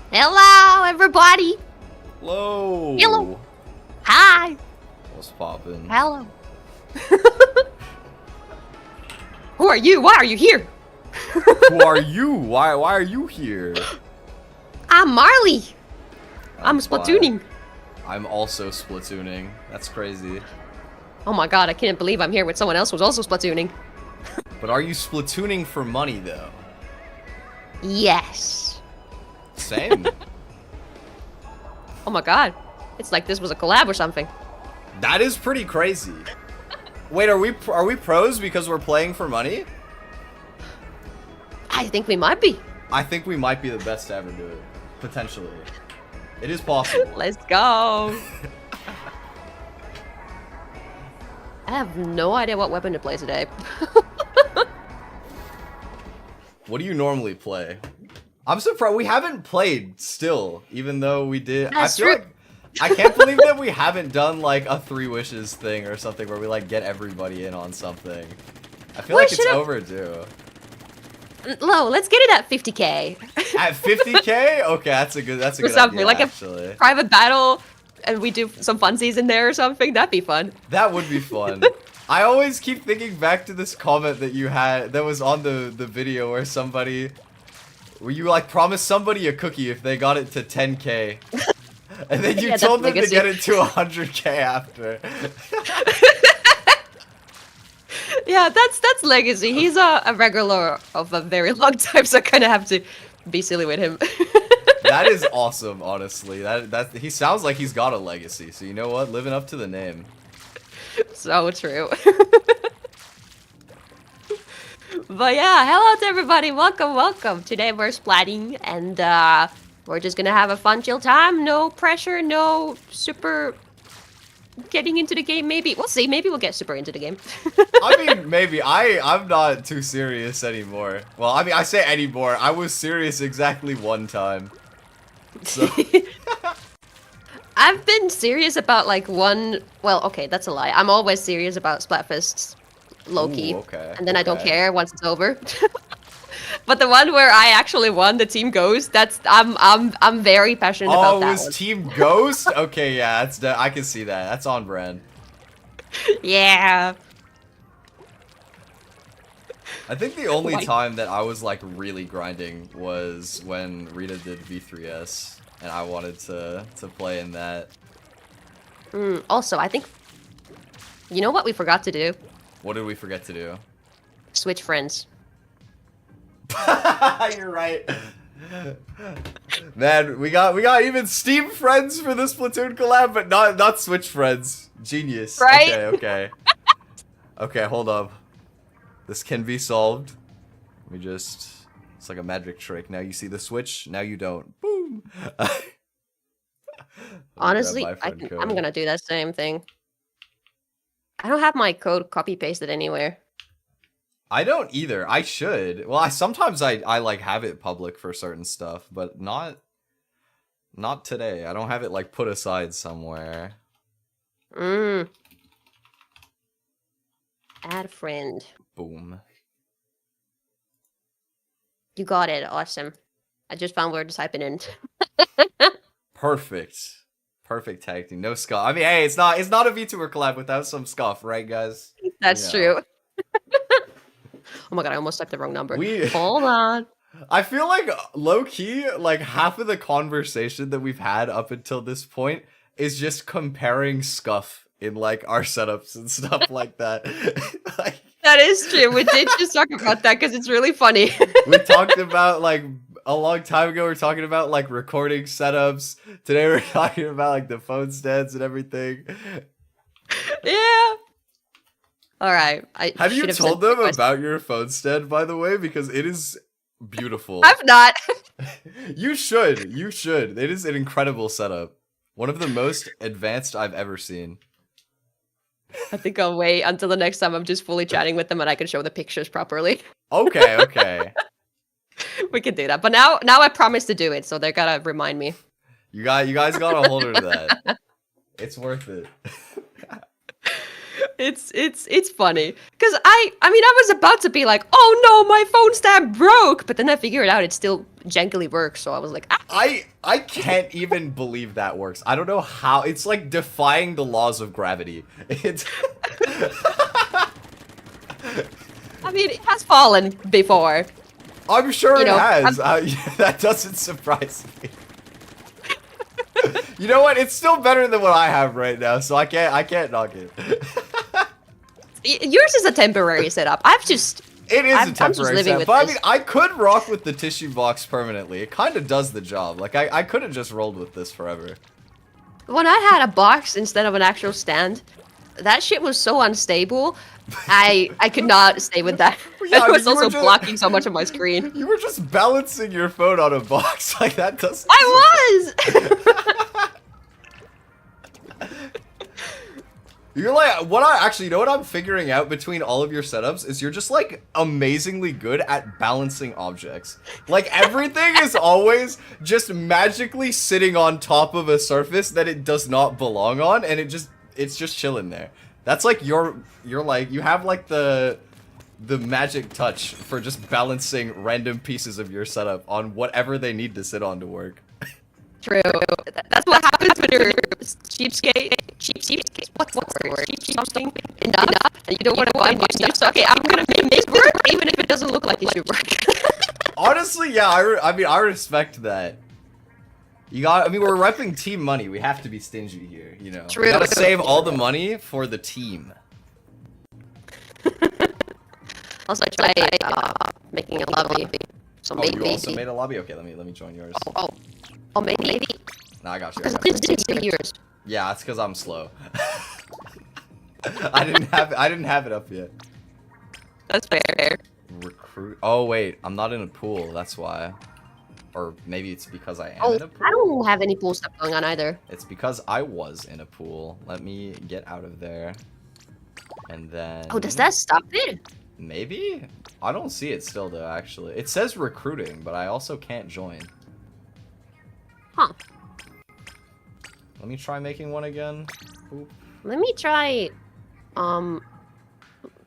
Hello, everybody. Hello. Hello. Hi. What's poppin'? Hello. Who are you? Why are you here? Who are you? Why are you here? I'm Marlie. I'm Splatooning. I'm also Splatooning. That's crazy. Oh my god, I can't believe I'm here with someone else who's also Splatooning. But are you Splatooning for money, though? Yes. Same. Oh my god. It's like this was a collab or something. That is pretty crazy. Wait, are we pros because we're playing for money? I think we might be. I think we might be the best to ever do it. Potentially. It is possible. Let's go. I have no idea what weapon to play today. What do you normally play? I'm surprised we haven't played still, even though we did. That's I feel true. like I can't believe that we haven't done like a 3 wishes thing or something where we like get everybody in on something. I feel like it's overdue. No, let's get it at 50k. At 50k? Okay, that's a good something idea, like actually. a private battle, and we do some funsies in there or something. That'd be fun. That would be fun. I always keep thinking back to this comment that you had that was on the video where you like promised somebody a cookie if they got it to 10k. And then you told them to get it to 100k after. Yeah, that's legacy. He's a regular of a very long time, so I kind of have to be silly with him. That is awesome, honestly. That he sounds like he's got a legacy. So you know what? Living up to the name. So true. But yeah, hello to everybody. Welcome. Today we're splatting, and we're just gonna have a fun, chill time. No pressure, no super getting into the game. Maybe we'll see. Maybe we'll get super into the game. I mean, maybe. I'm not too serious anymore. Well, I mean, I say anymore. I was serious exactly one time. So. I've been serious about like one. Well, okay, that's a lie. I'm always serious about Splatfests, low-key. Okay. And then I don't care once it's over. But the one where I actually won, the Team Ghost, I'm very passionate about that. Oh, it was Team Ghost? Okay, yeah, I can see that. That's on brand. Yeah. I think the only time that I was like really grinding was when Rita did V3S, and I wanted to play in that. Also, I think, you know what we forgot to do? What did we forget to do? Switch friends. You're right. Man, we got even Steam friends for this Splatoon collab, but not Switch friends. Genius. Right? Okay. Okay, hold up. This can be solved. Let me just... It's like a magic trick. Now you see the switch, now you don't. Boom! Honestly, I'm gonna do that same thing. I don't have my code copy-pasted anywhere. I don't either. I should. Well, sometimes I like have it public for certain stuff, but not today. I don't have it like put aside somewhere. Add a friend. Boom. You got it. Awesome. I just found where to type it in. Perfect. Perfect tag team. No scuff. I mean, hey, it's not a VTuber collab without some scuff, right, guys? That's true. Oh my god, I almost typed the wrong number. Hold on. I feel like low-key, like half of the conversation that we've had up until this point is just comparing scuff in like our setups and stuff like that. Like, that is true. We did just talk about that because it's really funny. We talked about like a long time ago. We're talking about like recording setups. Today we're talking about like the phone stands and everything. Yeah. All right. Have you told them about your phone stand, by the way? Because it is beautiful. I've not. You should. You should. It is an incredible setup. One of the most advanced I've ever seen. I think I'll wait until the next time I'm just fully chatting with them and I can show the pictures properly. Okay. We can do that. But now I promise to do it, so they're gotta remind me. You guys gotta hold her to that. It's worth it. It's funny because I mean I was about to be like, oh no, my phone stand broke, but then I figured out it still jankily works, so I was like, ah. I can't even believe that works. I don't know how. It's like defying the laws of gravity. It's I mean, it has fallen before. I'm sure it has. That doesn't surprise me. You know what? It's still better than what I have right now, so I can't knock it. Yours is a temporary setup. It is a temporary setup, but I mean, I could rock with the tissue box permanently. It kind of does the job. Like, I could have just rolled with this forever. When I had a box instead of an actual stand, that shit was so unstable. I could not stay with that. Yeah, it was also blocking so much of my screen. You were just balancing your phone on a box. Like, that doesn't... I was! You're like, what I actually, you know what I'm figuring out between all of your setups is you're just like amazingly good at balancing objects. Like everything is always just magically sitting on top of a surface that it does not belong on, and it's just chilling there. That's like you're like, you have like the magic touch for just balancing random pieces of your setup on whatever they need to sit on to work. True. That's what happens when you're cheapskate. What's the word? Cheap something enough, and you don't want to buy new stuff. Okay, I'm gonna make this work, even if it doesn't look like it should work. Honestly, yeah, I mean, I respect that. I mean, we're repping team money. We have to be stingy here, you know. True. We gotta save all the money for the team. Also, I tried making a lobby. So maybe. You also made a lobby? Okay, let me join yours. Oh, maybe. No, I got you. Because I didn't see yours. Yeah, it's because I'm slow. I didn't have it up yet. That's fair. Recruit. Oh wait, I'm not in a pool. That's why. Or maybe it's because I am in a pool. I don't have any pool stuff going on either. It's because I was in a pool. Let me get out of there. And then... Oh, does that stop it? Maybe? I don't see it still though, actually. It says recruiting, but I also can't join. Huh. Let me try making one again. Oop. Let me try,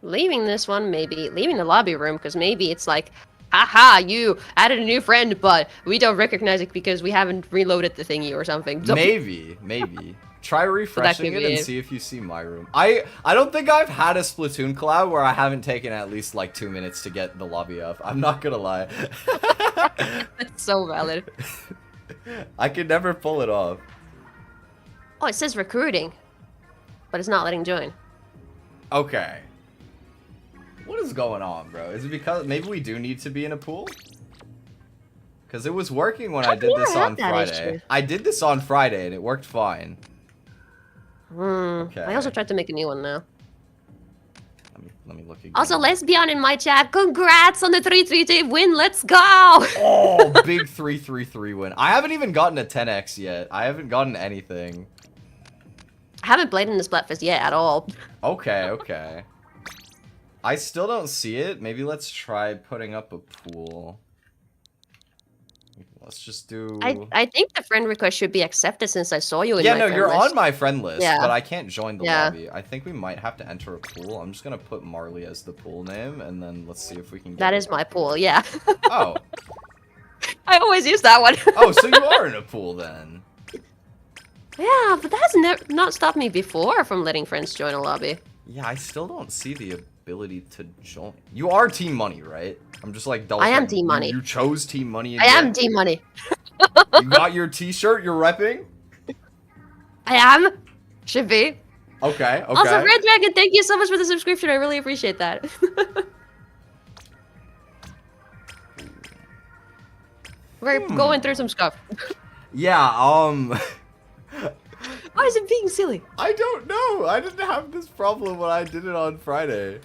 leaving this one, maybe. Leaving the lobby room, because maybe it's like, haha, you added a new friend, but we don't recognize it because we haven't reloaded the thingy or something. So Maybe. Try refreshing it and see if you see my room. I don't think I've had a Splatoon collab where I haven't taken at least like 2 minutes to get the lobby up. I'm not gonna lie. That's so valid. I could never pull it off. Oh, it says recruiting, but it's not letting join. Okay. What is going on, bro? Is it because maybe we do need to be in a pool? Because it was working when I did this on Friday. I did this on Friday and it worked fine. Okay. I also tried to make a new one now. Let me look again. Also, Lesbian in my chat, congrats on the 3-3 win, let's go! Oh, big 3-3-3 win. I haven't even gotten a 10x yet. I haven't gotten anything. I haven't played in the Splatfest yet at all. Okay. I still don't see it. Maybe let's try putting up a pool. Let's just do... I think the friend request should be accepted since I saw you in my friend list. Yeah, no, you're on my friend list, Yeah. but I can't join the lobby. I think we might have to enter a pool. I'm just gonna put Marlie as the pool name, and then let's see if we can get That is my pool, yeah. Oh. I always use that one. Oh, so you are in a pool then. Yeah, but that has not stopped me before from letting friends join a lobby. Yeah, I still don't see the ability to join. You are Team Money, right? I'm just like double. I am Team Money. You chose Team Money. I am Team Money. You got your t-shirt you're repping? I am. Should be. Okay. Also, Red Dragon, thank you so much for the subscription. I really appreciate that. We're going through some stuff. Yeah, Why is it being silly? I don't know. I didn't have this problem when I did it on Friday.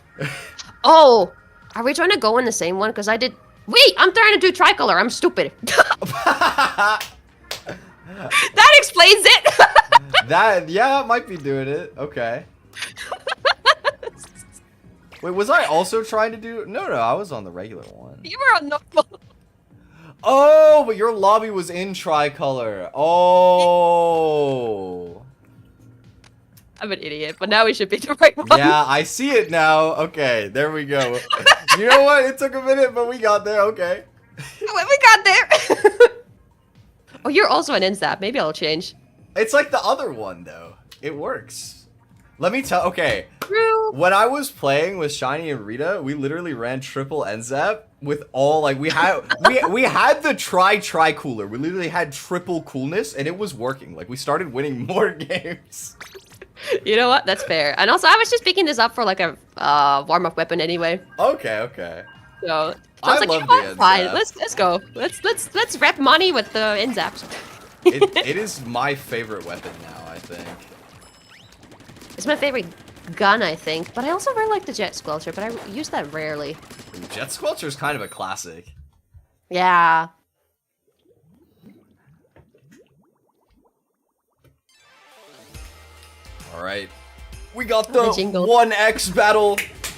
Oh, are we trying to go in the same one? Because I did... Wait, I'm trying to do tricolor. I'm stupid. That explains it. Yeah, that might be doing it. Okay. Wait, was I also trying to do... No, I was on the regular one. You were on normal. Oh, but your lobby was in tricolor. Oh. I'm an idiot, but now we should be the right one. Yeah, I see it now. Okay, there we go. You know what? It took a minute, but we got there. Okay. We got there. Oh, you're also an NZAP. Maybe I'll change. It's like the other one, though. It works. Let me tell. Okay. True. When I was playing with Shiny and Rita, we literally ran triple NZAP with all like we had the tri cooler. We literally had triple coolness, and it was working. Like we started winning more games. You know what? That's fair. And also, I was just picking this up for like a warm-up weapon anyway. Okay. So I was like, you know what? Fine. Let's go. Let's rep money with the NZAPs. It is my favorite weapon now, I think. It's my favorite gun, I think. But I also really like the Jet Squelcher, but I use that rarely. Jet Squelcher is kind of a classic. Yeah. All right. We got the jingle. 1x battle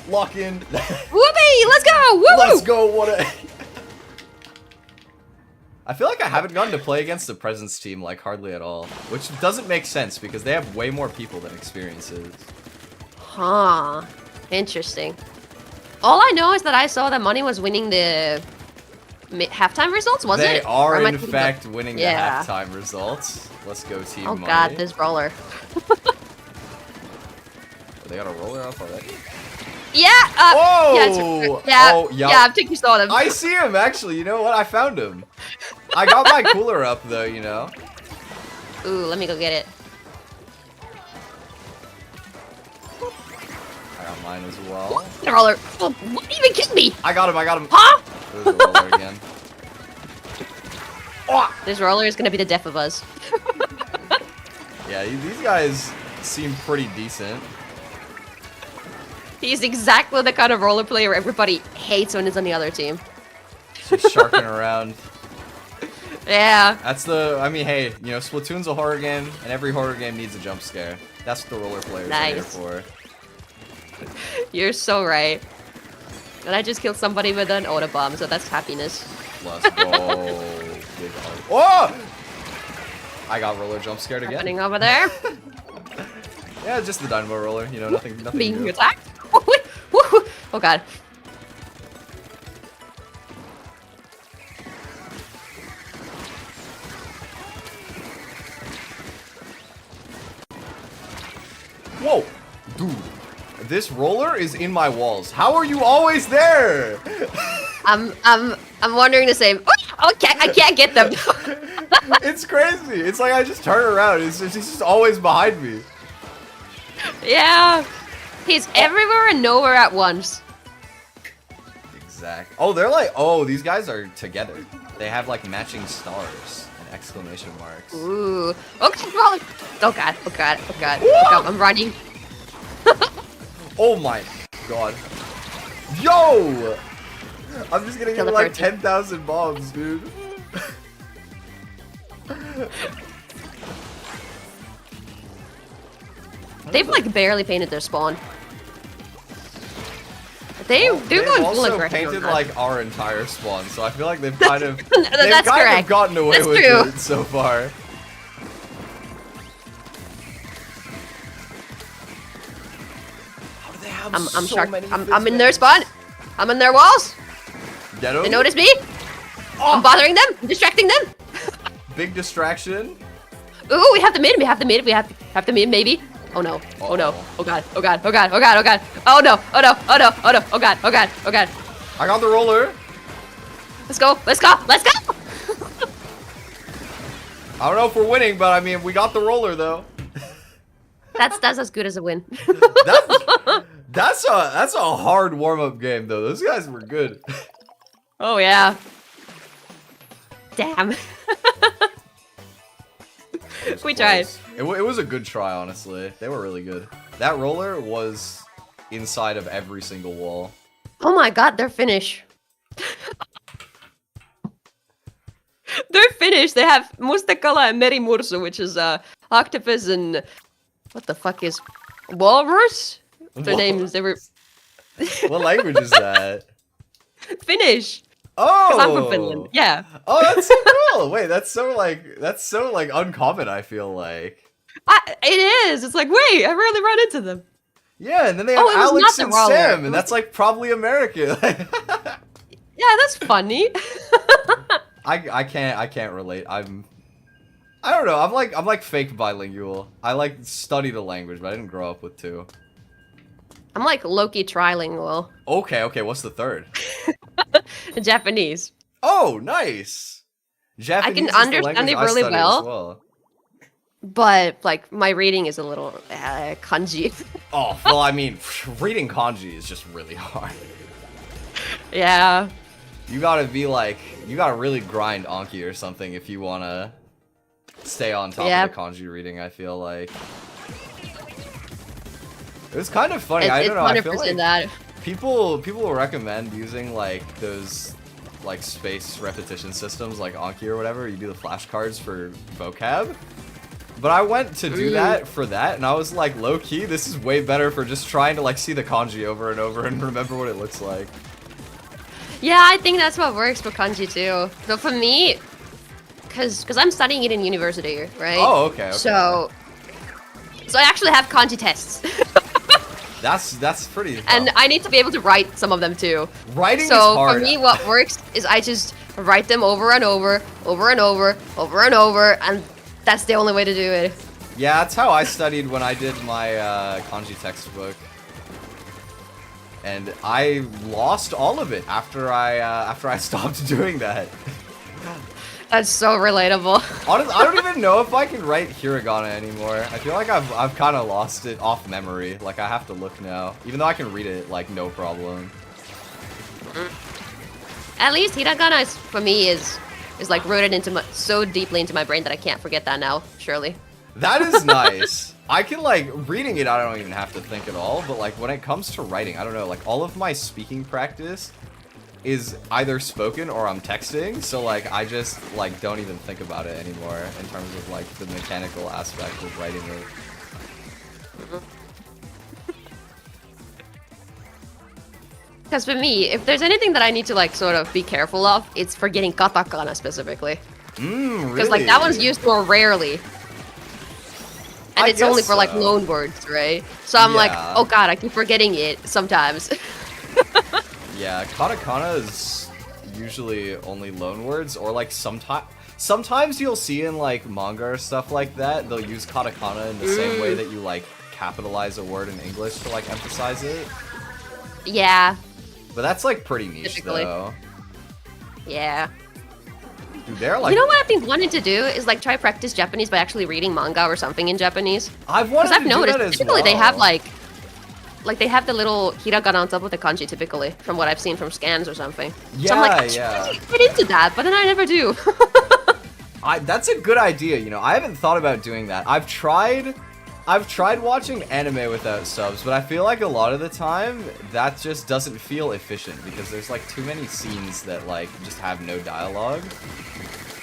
lock in. Whoopee! Let's go! Woo! Let's go, 1x. I feel like I haven't gotten to play against the Presence team like hardly at all, which doesn't make sense because they have way more people than experiences. Huh. Interesting. All I know is that I saw that Money was winning the halftime results, was They it? are Or am I in thinking fact winning Yeah. the halftime results. Let's go team Oh Money. god, this roller. They got a roller up already? Yeah! Whoa! Yeah, Oh, yup. yeah, I think you saw them. I see him actually, you know what? I found him. I got my cooler up though, you know? Ooh, let me go get it. I got mine as well. The roller. Oh, what even kidding me? I got him. Huh? There's the roller again. Oh! This roller is gonna be the death of us. Yeah, these guys seem pretty decent. He's exactly the kind of roller player everybody hates when it's on the other team. Just sharking around. Yeah. That's the, I mean, hey, you know, Splatoon's a horror game, and every horror game needs a jump scare. That's what the roller players are here for. You're so right. And I just killed somebody with an auto bomb, so that's happiness. Let's go. Big hard. Oh! I got roller jump scared again. Happening over there. Yeah, just the dynamo roller, you know, nothing Being new. attacked. Oh god. Whoa! Dude, this roller is in my walls. How are you always there? I'm wondering the same. Oh, I can't get them. It's crazy. It's like I just turn around. It's just always behind me. Yeah. He's everywhere and nowhere at once. Exactly. Oh, they're like, oh, these guys are together. They have like matching stars and exclamation marks. Ooh. Okay, roller. Oh god. Oh god. Oh god. Oh god. I'm running. Oh my god. Yo! I'm just gonna Kill get the like person. 10,000 bombs, dude. They've like barely painted their spawn. They're They've going full also aggression. painted on like our entire spawn, so I feel like they've kind of That's correct. gotten away That's with true. it so far. How do they have I'm so shark. many I'm in their spawn. I'm in their walls. Get 'em? They notice me. I'm bothering them. I'm distracting them. Big distraction. Ooh, we have the mid. We have the mid. We have the mid. Maybe. Oh no. Oh no. Oh god. Oh god. Oh god. Oh god. Oh god. Oh no. Oh no. Oh no. Oh no. Oh god. Oh god. Oh god. I got the roller. Let's go. Let's go. Let's go. I don't know if we're winning, but I mean, we got the roller though. That's as good as a win. That's a hard warm-up game though. Those guys were good. Oh yeah. Damn. We tried. It was a good try, honestly. They were really good. That roller was inside of every single wall. Oh my god, they're finished. They're finished. They have Mustakala and Merimursu, which is octopus and what the fuck is walrus? Their names. They were What language is that? Finnish. Oh, Because I'm from Finland. Yeah. Oh, that's so cool. Wait, that's so like uncommon. I feel like. It is. It's like, wait, I rarely run into them. Yeah, and then they have Oh, it was Alex not and the roller. Sam, It and was- that's like probably American. Yeah, that's funny. I can't relate. I don't know. I'm like fake bilingual. I like study the language, but I didn't grow up with two. I'm like Loki trilingual. Okay. What's the third? Japanese. Oh, nice. Japanese. I can is the understand language it I really study as well. But like my reading is a little kanji. Oh, well, I mean, reading kanji is just really hard. Yeah. You gotta really grind Anki or something if you wanna stay on top of the kanji reading, I feel like. It was kind of funny, I It's don't know, I 100% feel like that. people will recommend using like those like space repetition systems like Anki or whatever. You do the flashcards for vocab. And I feel like, I don't know, I feel like people will recommend using like those like space repetition systems like Anki or whatever. You do the flashcards for vocab. And I feel like But I went to do that for that, and I was like, low-key, this is way better for just trying to like see the kanji over and over and remember what it looks like. Yeah, I think that's what works for kanji too. But for me, because I'm studying it in university, right? Oh, okay. So I actually have kanji tests. That's pretty tough. And I need to be able to write some of them too. Writing is hard. So for me, what works is I just write them over and over, over and over, over and over, and that's the only way to do it. Yeah, that's how I studied when I did my kanji textbook. And I lost all of it after I stopped doing that. That's so relatable. Honestly, I don't even know if I can write hiragana anymore. I feel like I've kind of lost it off memory. Like I have to look now, even though I can read it like no problem. At least hiragana is, for me is like rooted into so deeply into my brain that I can't forget that now. Surely. That is nice. I can like reading it. I don't even have to think at all. But like when it comes to writing, I don't know. Like all of my speaking practice is either spoken or I'm texting, so like I just like don't even think about it anymore in terms of like the mechanical aspect of writing it. Because for me, if there's anything that I need to like sort of be careful of, it's forgetting katakana specifically. Really? Because like that one's used more rarely. And it's only for like loan words, right? So I'm like, oh god, I keep forgetting it sometimes. Yeah, katakana is usually only loan words, or like sometimes you'll see in like manga or stuff like that, they'll use katakana in the same way that you like capitalize a word in English to like emphasize it. Yeah. But that's like pretty niche Typically. though. Yeah. Dude, they're like. You know what I've been wanting to do is like try practice Japanese by actually reading manga or something in Japanese. I've wanted to do that as typically well. They have like they have the little hiragana on top of the kanji typically, from what I've seen from scans or something. Yeah, so I'm like, yeah. Get into that, but then I never do. That's a good idea, you know. I haven't thought about doing that. I've tried watching anime without subs, but I feel like a lot of the time that just doesn't feel efficient because there's like too many scenes that like just have no dialogue.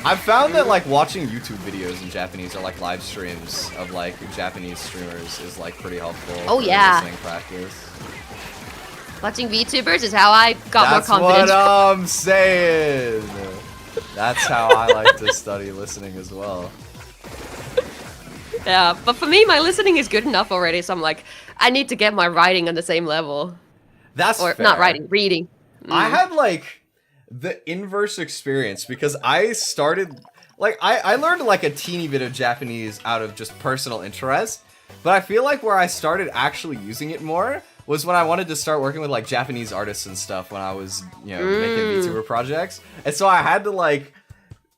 I've found that like watching YouTube videos in Japanese or like live streams of like Japanese streamers is like pretty helpful. Oh, for yeah. listening practice. Watching VTubers is how I got more confidence. That's what I'm saying. That's how I like to study listening as well. Yeah, but for me, my listening is good enough already, so I'm like, I need to get my writing on the same level. That's or fair. Not writing, reading. I had like the inverse experience because I started like I learned like a teeny bit of Japanese out of just personal interest, but I feel like where I started actually using it more was when I wanted to start working with like Japanese artists and stuff when I was, you know, making VTuber projects. And so I had to like,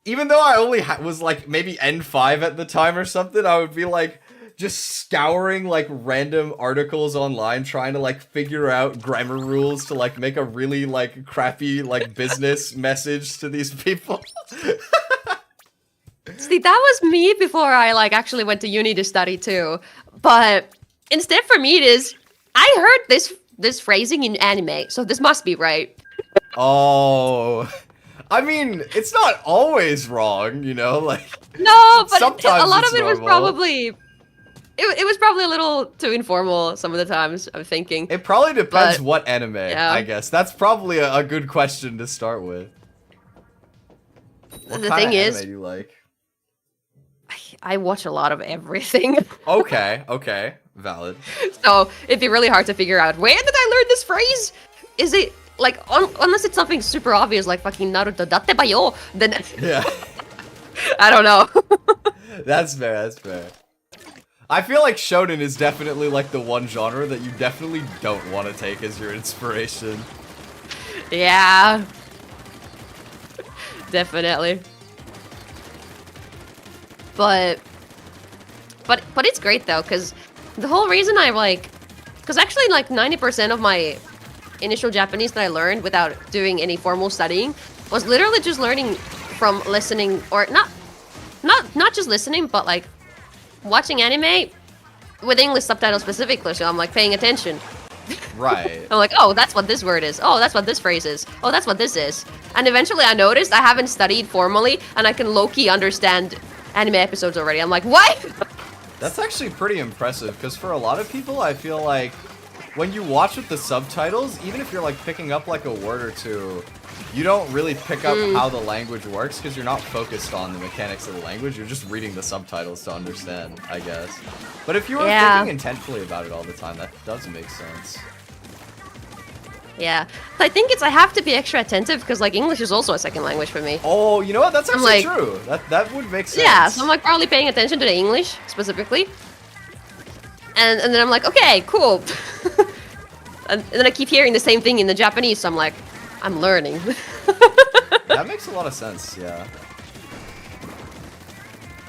even though I only was like maybe N5 at the time or something, I would be like just scouring like random articles online trying to like figure out grammar rules to like make a really like crappy like business message to these people. See, that was me before I like actually went to uni to study too. But instead for me it is, I heard this phrasing in anime, so this must be right. Oh, I mean, it's not always wrong, you know, like. No, but sometimes a lot of it normal. was probably. It was probably a little too informal some of the times, I'm thinking. It probably depends what anime, yeah. I guess. That's probably a good question to start with. What the kind thing of is, anime do you like? I watch a lot of everything. Okay, valid. So it'd be really hard to figure out, where did I learn this phrase? Is it, like, unless it's something super obvious, like fucking Naruto, datte ba yo, then... Yeah. I don't know. That's fair. I feel like shonen is definitely like the one genre that you definitely don't want to take as your inspiration. Yeah. Definitely. But it's great though, because the whole reason I like, because actually like 90% of my initial Japanese that I learned without doing any formal studying was literally just learning from listening, or not just listening, but like watching anime with English subtitles specifically, so I'm like paying attention. Right. I'm like, oh, that's what this word is. Oh, that's what this phrase is. Oh, that's what this is. And eventually I noticed I haven't studied formally, and I can low-key understand anime episodes already. I'm like, what? That's actually pretty impressive, because for a lot of people, I feel like when you watch with the subtitles, even if you're like picking up like a word or two, you don't really pick up how the language works because you're not focused on the mechanics of the language. You're just reading the subtitles to understand, I guess. But if you were thinking intentfully about it all the time, that does make sense. Yeah, I think I have to be extra attentive because like English is also a second language for me. Oh, you know what? That's actually true. That would make sense. Yeah, so I'm like probably paying attention to the English specifically. And then I'm like, okay, cool. and then I keep hearing the same thing in the Japanese, so I'm like, I'm learning. That makes a lot of sense, yeah.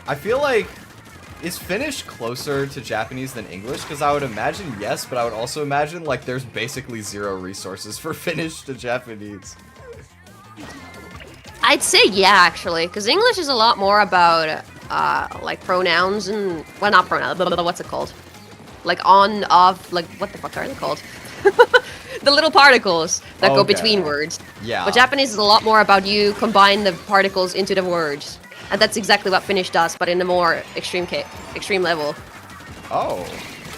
I feel like, is Finnish closer to Japanese than English? Because I would imagine yes, but I would also imagine like there's basically zero resources for Finnish to Japanese. I'd say yeah, actually, because English is a lot more about like pronouns and, well, not pronouns, but what's it called? Like on, off, like what the fuck are they called? The little particles that go between words. Yeah. But Japanese is a lot more about you combine the particles into the words. And that's exactly what Finnish does, but in a more extreme level. Oh,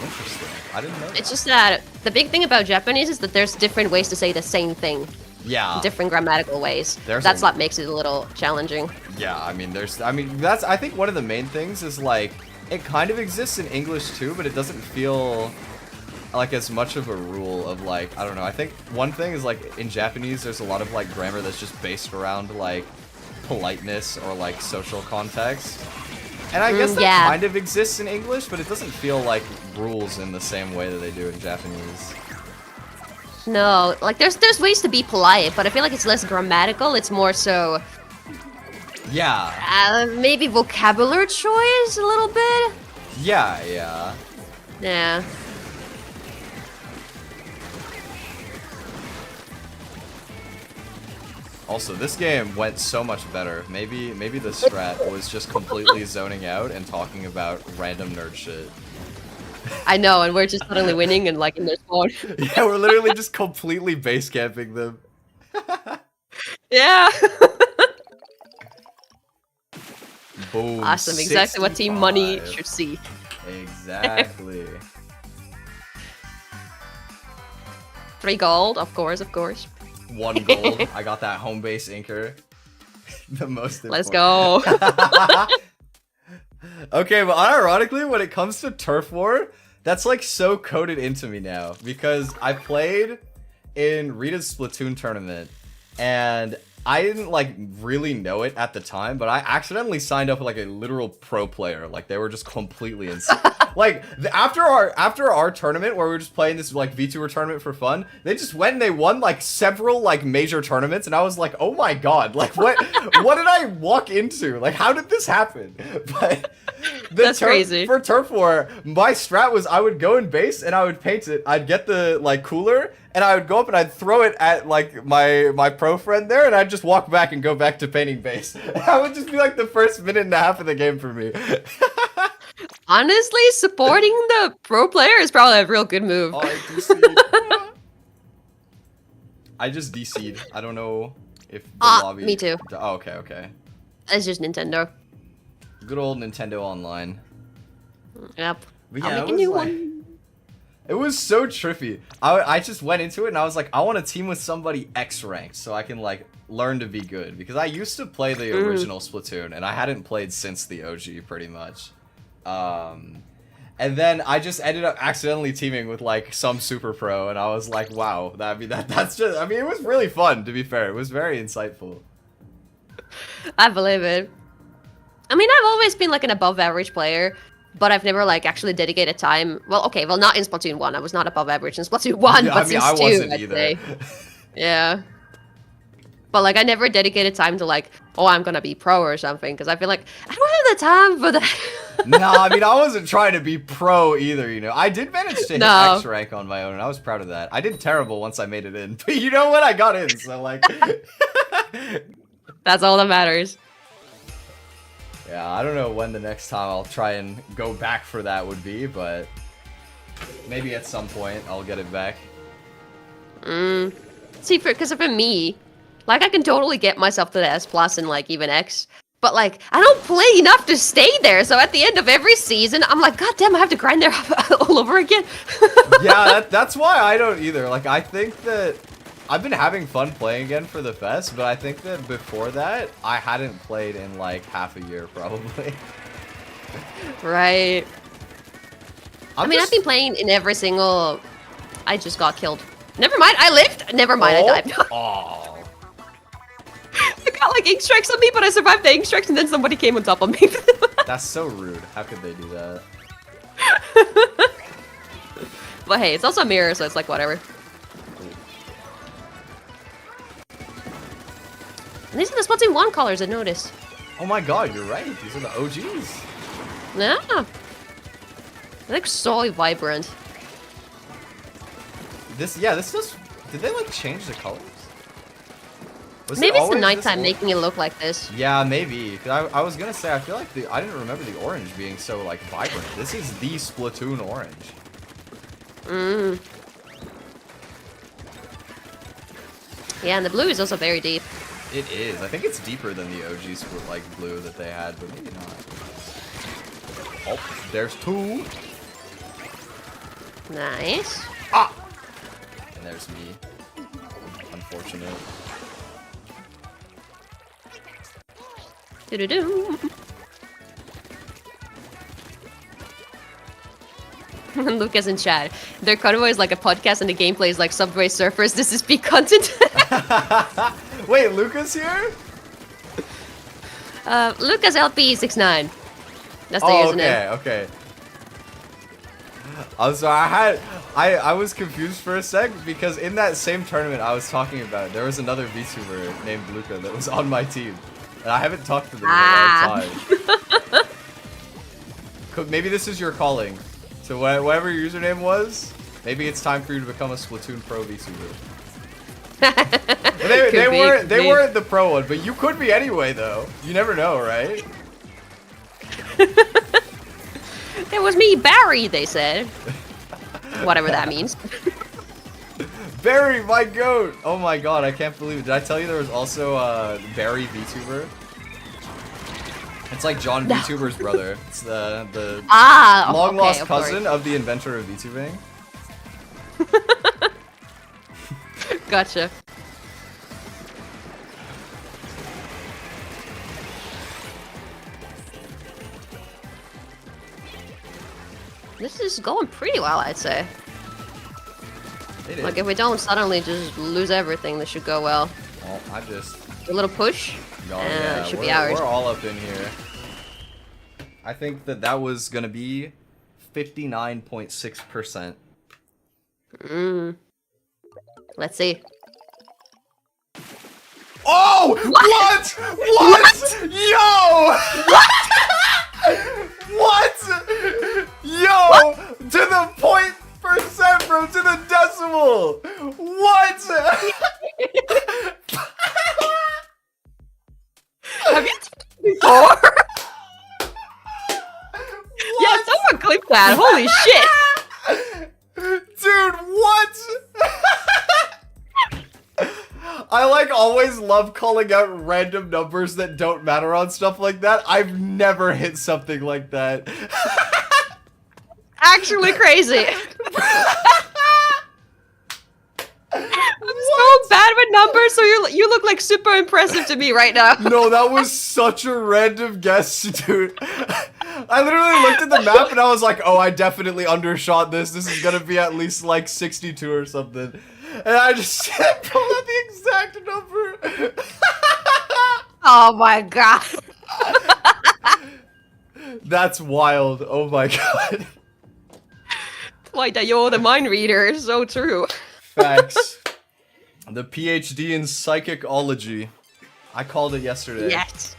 interesting. I didn't know that. It's just that the big thing about Japanese is that there's different ways to say the same thing. Yeah. Different grammatical ways. That's what makes it a little challenging. Yeah, I mean, that's, I think one of the main things is like, it kind of exists in English too, but it doesn't feel like as much of a rule of like, I don't know, I think one thing is like in Japanese there's a lot of like grammar that's just based around like politeness or like social context. And I guess that kind of exists in English, but it doesn't feel like rules in the same way that they do in Japanese. No, like there's ways to be polite, but I feel like it's less grammatical, it's more so maybe vocabulary choice a little bit? Yeah. Yeah. Also, this game went so much better. Maybe the strat was just completely zoning out and talking about random nerd shit. I know, and we're just suddenly winning and like in their spawn. Yeah, we're literally just completely base camping them. Yeah. Boom. Awesome, exactly what Team Money should see. Exactly. 3 gold, of course. 1 gold. I got that home base inker. The most important. Let's go. Okay, but unironically, when it comes to Turf War, that's like so coded into me now. Because I played in Rita's Splatoon tournament, and I didn't like really know it at the time, but I accidentally signed up with like a literal pro player. Like they were just completely insane. Like after our tournament where we were just playing this like VTuber tournament for fun, they just went and they won like several like major tournaments, and I was like, oh my god, like what did I walk into? Like how did this happen? But that's crazy. For Turf War, my strat was I would go in base and I would paint it. I'd get the like cooler and I would go up and I'd throw it at like my pro friend there, and I'd just walk back and go back to painting base. That would just be like the first minute and a half of the game for me. Honestly, supporting the pro player is probably a real good move. Oh, I DC'd. I just DC'd. I don't know if the lobby... me too. Oh, okay. It's just Nintendo. Good old Nintendo Online. Yep. But yeah, I'll make a new one. It was so trippy. I just went into it and I was like, I want to team with somebody X ranked so I can like learn to be good. Because I used to play the original Splatoon and I hadn't played since the OG pretty much. And then I just ended up accidentally teaming with like some super pro, and I was like, wow, that's just, I mean, it was really fun, to be fair. It was very insightful. I believe it. I mean, I've always been like an above average player, but I've never like actually dedicated time. Well, okay, well, not in Splatoon 1. I was not above average in Splatoon 1, Yeah, but I mean, since I 2, wasn't I'd either. say. Yeah. But like, I never dedicated time to like, oh, I'm gonna be pro or something, because I feel like I don't have the time for that. No, I mean, I wasn't trying to be pro either, you know. I did manage to hit X rank on my own, and I was proud of that. I did terrible once I made it in, but you know what? I got in, so like... That's all that matters. Yeah, I don't know when the next time I'll try and go back for that would be, but maybe at some point I'll get it back. See, because for me, like, I can totally get myself to the S plus and like even X, But like, I don't play enough to stay there. So at the end of every season, I'm like, God damn, I have to grind there all over again. Yeah, that's why I don't either. Like, I think that I've been having fun playing again for the fest, but I think that before that, I hadn't played in like half a year probably. Right. I've been playing in every single... I just got killed. Never mind, I lived. Never mind, I died. Oh. I got like ink strikes on me, but I survived the ink strikes and then somebody came on top of me. That's so rude. How could they do that? But hey, it's also a mirror, so it's like whatever. And these are the Splatoon 1 colors I noticed. Oh my god, you're right. These are the OGs. Yeah. They look so vibrant. This does... Did they like change the colors? Maybe it's the nighttime making it look like this. Yeah, maybe. 'Cause I was gonna say, I feel like I didn't remember the orange being so like vibrant. This is the Splatoon orange. Yeah, and the blue is also very deep. It is. I think it's deeper than the OG like blue that they had, but maybe not. Oh, there's two. Nice. Ah! And there's me. Unfortunate. Do-do-do. Lucas in chat. Their convoy is like a podcast and the gameplay is like Subway Surfers. This is peak content. Wait, Lucas here? Lucas LP69. That's the username. Okay. I'm sorry, I was confused for a sec because in that same tournament I was talking about, there was another VTuber named Luca that was on my team. And I haven't talked to them in a long time. Maybe this is your calling. So whatever your username was, maybe it's time for you to become a Splatoon Pro VTuber. They weren't the pro one, but you could be anyway though. You never know, right? It was me, Barry, they said. Whatever that means. Barry, my goat! Oh my god, I can't believe it. Did I tell you there was also Barry VTuber? It's like John VTuber's brother. It's the long lost cousin of the inventor of VTubing. Gotcha. This is going pretty well, I'd say. Like, if we don't suddenly just lose everything, this should go well. Well, I just... A little push, and it should be ours. We're all up in here. I think that was gonna be 59.6%. Let's see. Oh! What? Yo! What? Yo! To the .% bro, to the decimal! What? Have you before? Yeah, someone clip that. Holy shit. Dude, what? I like always love calling out random numbers that don't matter on stuff like that. I've never hit something like that. Actually crazy. I'm so bad with numbers, so you look like super impressive to me right now. No, that was such a random guess, dude. I literally looked at the map and I was like, oh, I definitely undershot this. This is gonna be at least like 62 or something. And I just pulled out the exact number. Oh my god. That's wild. Oh my god. Twi Your, the mind reader. So true. Facts. The PhD in psychicology. I called it yesterday. Yes.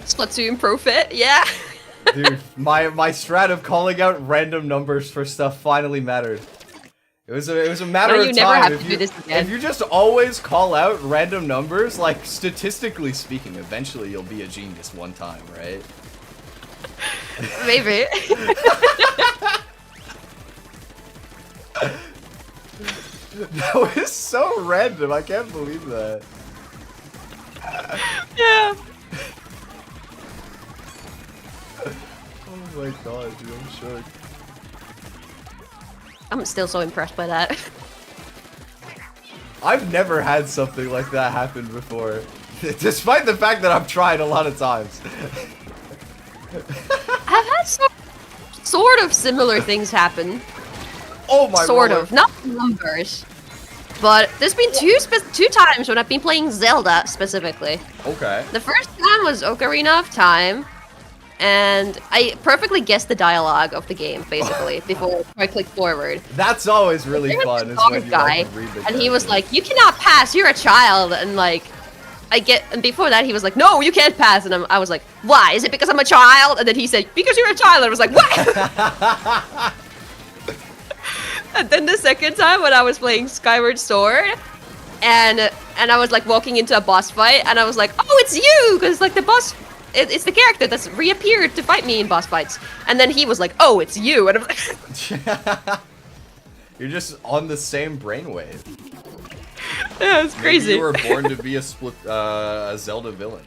Splatoon Profit, yeah. Dude, my strat of calling out random numbers for stuff finally mattered. It was a matter of time. Never have to do this again. If you just always call out random numbers, like statistically speaking, eventually you'll be a genius one time, right? Maybe. That was so random. I can't believe that. Yeah. Oh my god, dude, I'm shook. I'm still so impressed by that. I've never had something like that happen before. Despite the fact that I've tried a lot of times. I've had sort of similar things happen. Oh my god. Sort of. Not numbers. But there's been two times when I've been playing Zelda specifically. Okay. The first time was Ocarina of Time. And I perfectly guessed the dialogue of the game, basically, before I clicked forward. That's always really fun, is when you guy, like, read the and he was like, "You cannot pass. You're a child." And like, and before that, he was like, "No, you can't pass." And I was like, "Why? Is it because I'm a child?" And then he said, "Because you're a child." And I was like, "What?" And then the second time when I was playing Skyward Sword, and I was like walking into a boss fight, and I was like, "Oh, it's you!" Because like the boss. It's the character that's reappeared to fight me in boss fights. And then he was like, "Oh, it's you." And I'm like... You're just on the same brainwave. Yeah, it's crazy. Maybe you were born to be a Zelda villain.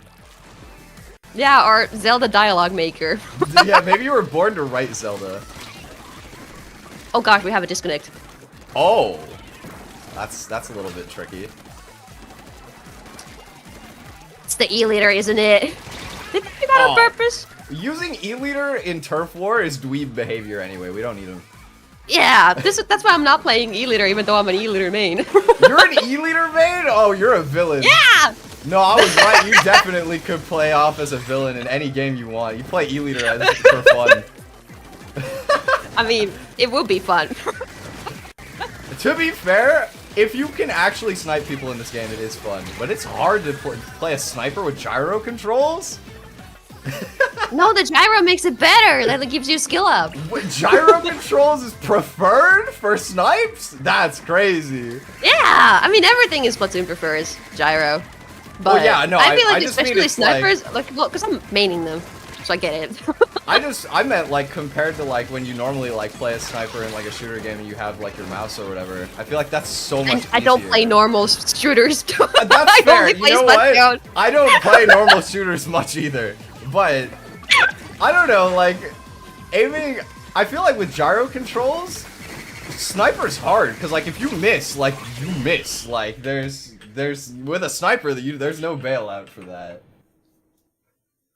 Yeah, or Zelda dialogue maker. Yeah, maybe you were born to write Zelda. Oh gosh, we have a disconnect. Oh. That's a little bit tricky. It's the E-liter, isn't it? Did they do that on purpose? Using E-liter in Turf War is dweeb behavior anyway. We don't need him. Yeah, that's why I'm not playing E-liter, even though I'm an E-liter main. You're an E-liter main? Oh, you're a villain. Yeah! No, I was right. You definitely could play off as a villain in any game you want. You play E-liter for fun. I mean, it would be fun. To be fair, if you can actually snipe people in this game, it is fun. But it's hard to play a sniper with gyro controls. No, the gyro makes it better. That gives you skill up. What, gyro controls is preferred for snipes? That's crazy. Yeah, I mean everything in Splatoon prefers gyro. But well, yeah, no, I feel like just mean especially it's snipers, like, well, because I'm maining them, so I get it. I meant like compared to like when you normally like play a sniper in like a shooter game and you have like your mouse or whatever. I feel like that's so much easier. I don't play normal shooters. That's fair. You know what? Splatoon. I don't play normal shooters much either. But I don't know, like aiming. I feel like with gyro controls, sniper's hard because like if you miss, like you miss. Like there's with a sniper that there's no bailout for that.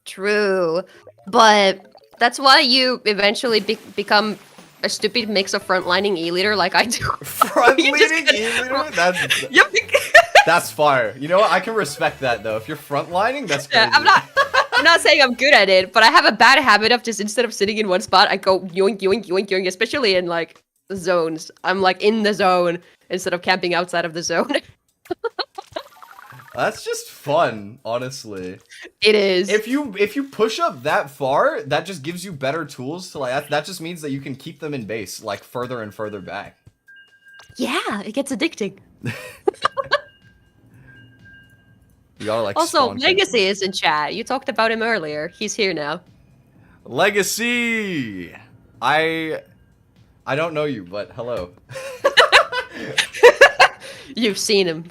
True, but that's why you eventually become a stupid mix of frontlining E-liter like I do. Frontlining E-liter? That's fire. You know what? I can respect that though. If you're frontlining, that's crazy. Yeah, I'm not saying I'm good at it, but I have a bad habit of just instead of sitting in one spot, I go yoink, yoink, yoink, yoink, especially in like zones. I'm like in the zone instead of camping outside of the zone. That's just fun, honestly. It is. If you push up that far, that just gives you better tools to like. That just means that you can keep them in base, like further and further back. Yeah, it gets addicting. You gotta like. Also, Legacy is in chat. You talked about him earlier. He's here now. Legacy. I don't know you, but hello. You've seen him.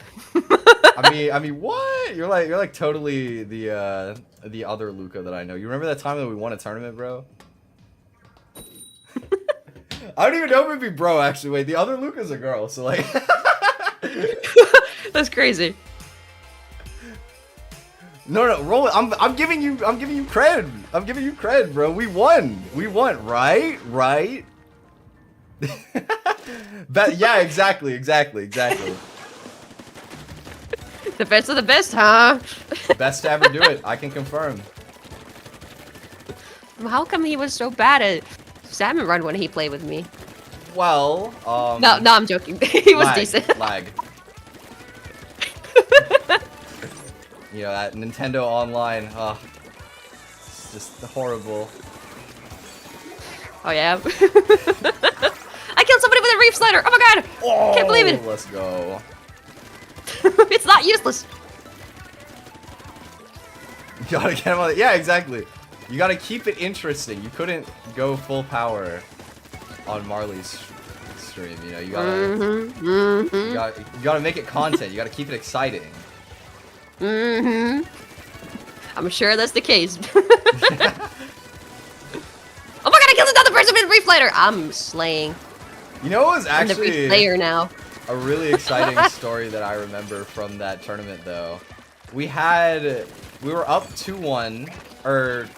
I mean, what? You're like totally the other Luca that I know. You remember that time that we won a tournament, bro? I don't even know if it'd be bro. Actually, wait, the other Luca's a girl, so like. That's crazy. No, roll it. I'm giving you cred. I'm giving you cred, bro. We won, right? But yeah, exactly. The best of the best, huh? Best to ever do it. I can confirm. How come he was so bad at Salmon Run when he played with me? Well, No, I'm joking. He was decent. Lag. You know, that Nintendo Online, it's just horrible. Oh yeah. I killed somebody with a reef slider. Oh my god! Oh, Can't believe it. Let's go. It's not useless. You gotta get him on the, yeah, exactly. You gotta keep it interesting. You couldn't go full power on Marlie's stream. You know, you gotta, you gotta make it content. You gotta keep it exciting. I'm sure that's the case. Oh my god, I killed another person with Reef Later! I'm slaying. You know what was I'm the actually Reef Layer now. a really exciting story that I remember from that tournament though? We were up 2-1, or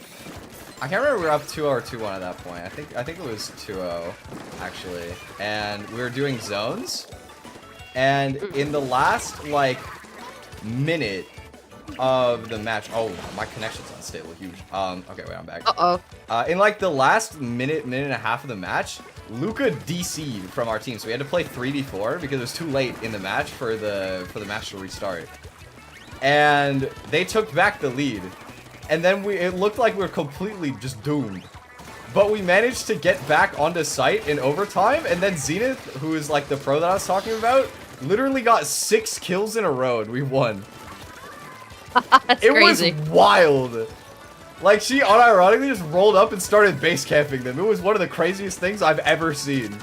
I can't remember if we were up 2-0 or 2-1 at that point. I think it was 2-0 actually. And we were doing zones. And in the last like minute of the match, oh, my connection's unstable, huge. Okay, wait, I'm back. In like the last minute and a half of the match, Luca DC'd from our team, so we had to play 3v4 because it was too late in the match for the match to restart. And they took back the lead, and then it looked like we were completely just doomed. But we managed to get back onto site in overtime, and then Zenith, who is like the pro that I was talking about, literally got 6 kills in a row, and we won. That's crazy. Was wild. Like, she unironically just rolled up and started base camping them. It was one of the craziest things I've ever seen.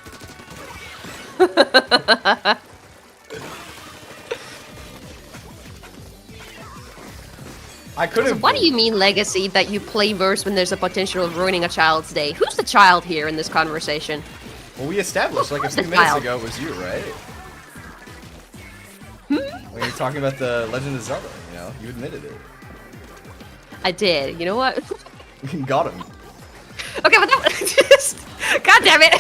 I couldn't. So what do you mean, Legacy, that you play worse when there's a potential of ruining a child's day? Who's the child here in this conversation? Well, we established like a few minutes ago it was you, right? When you were talking about the Legend of Zelda, you know, you admitted it. I did. You know what? Got him. Okay, but that just... God damn it!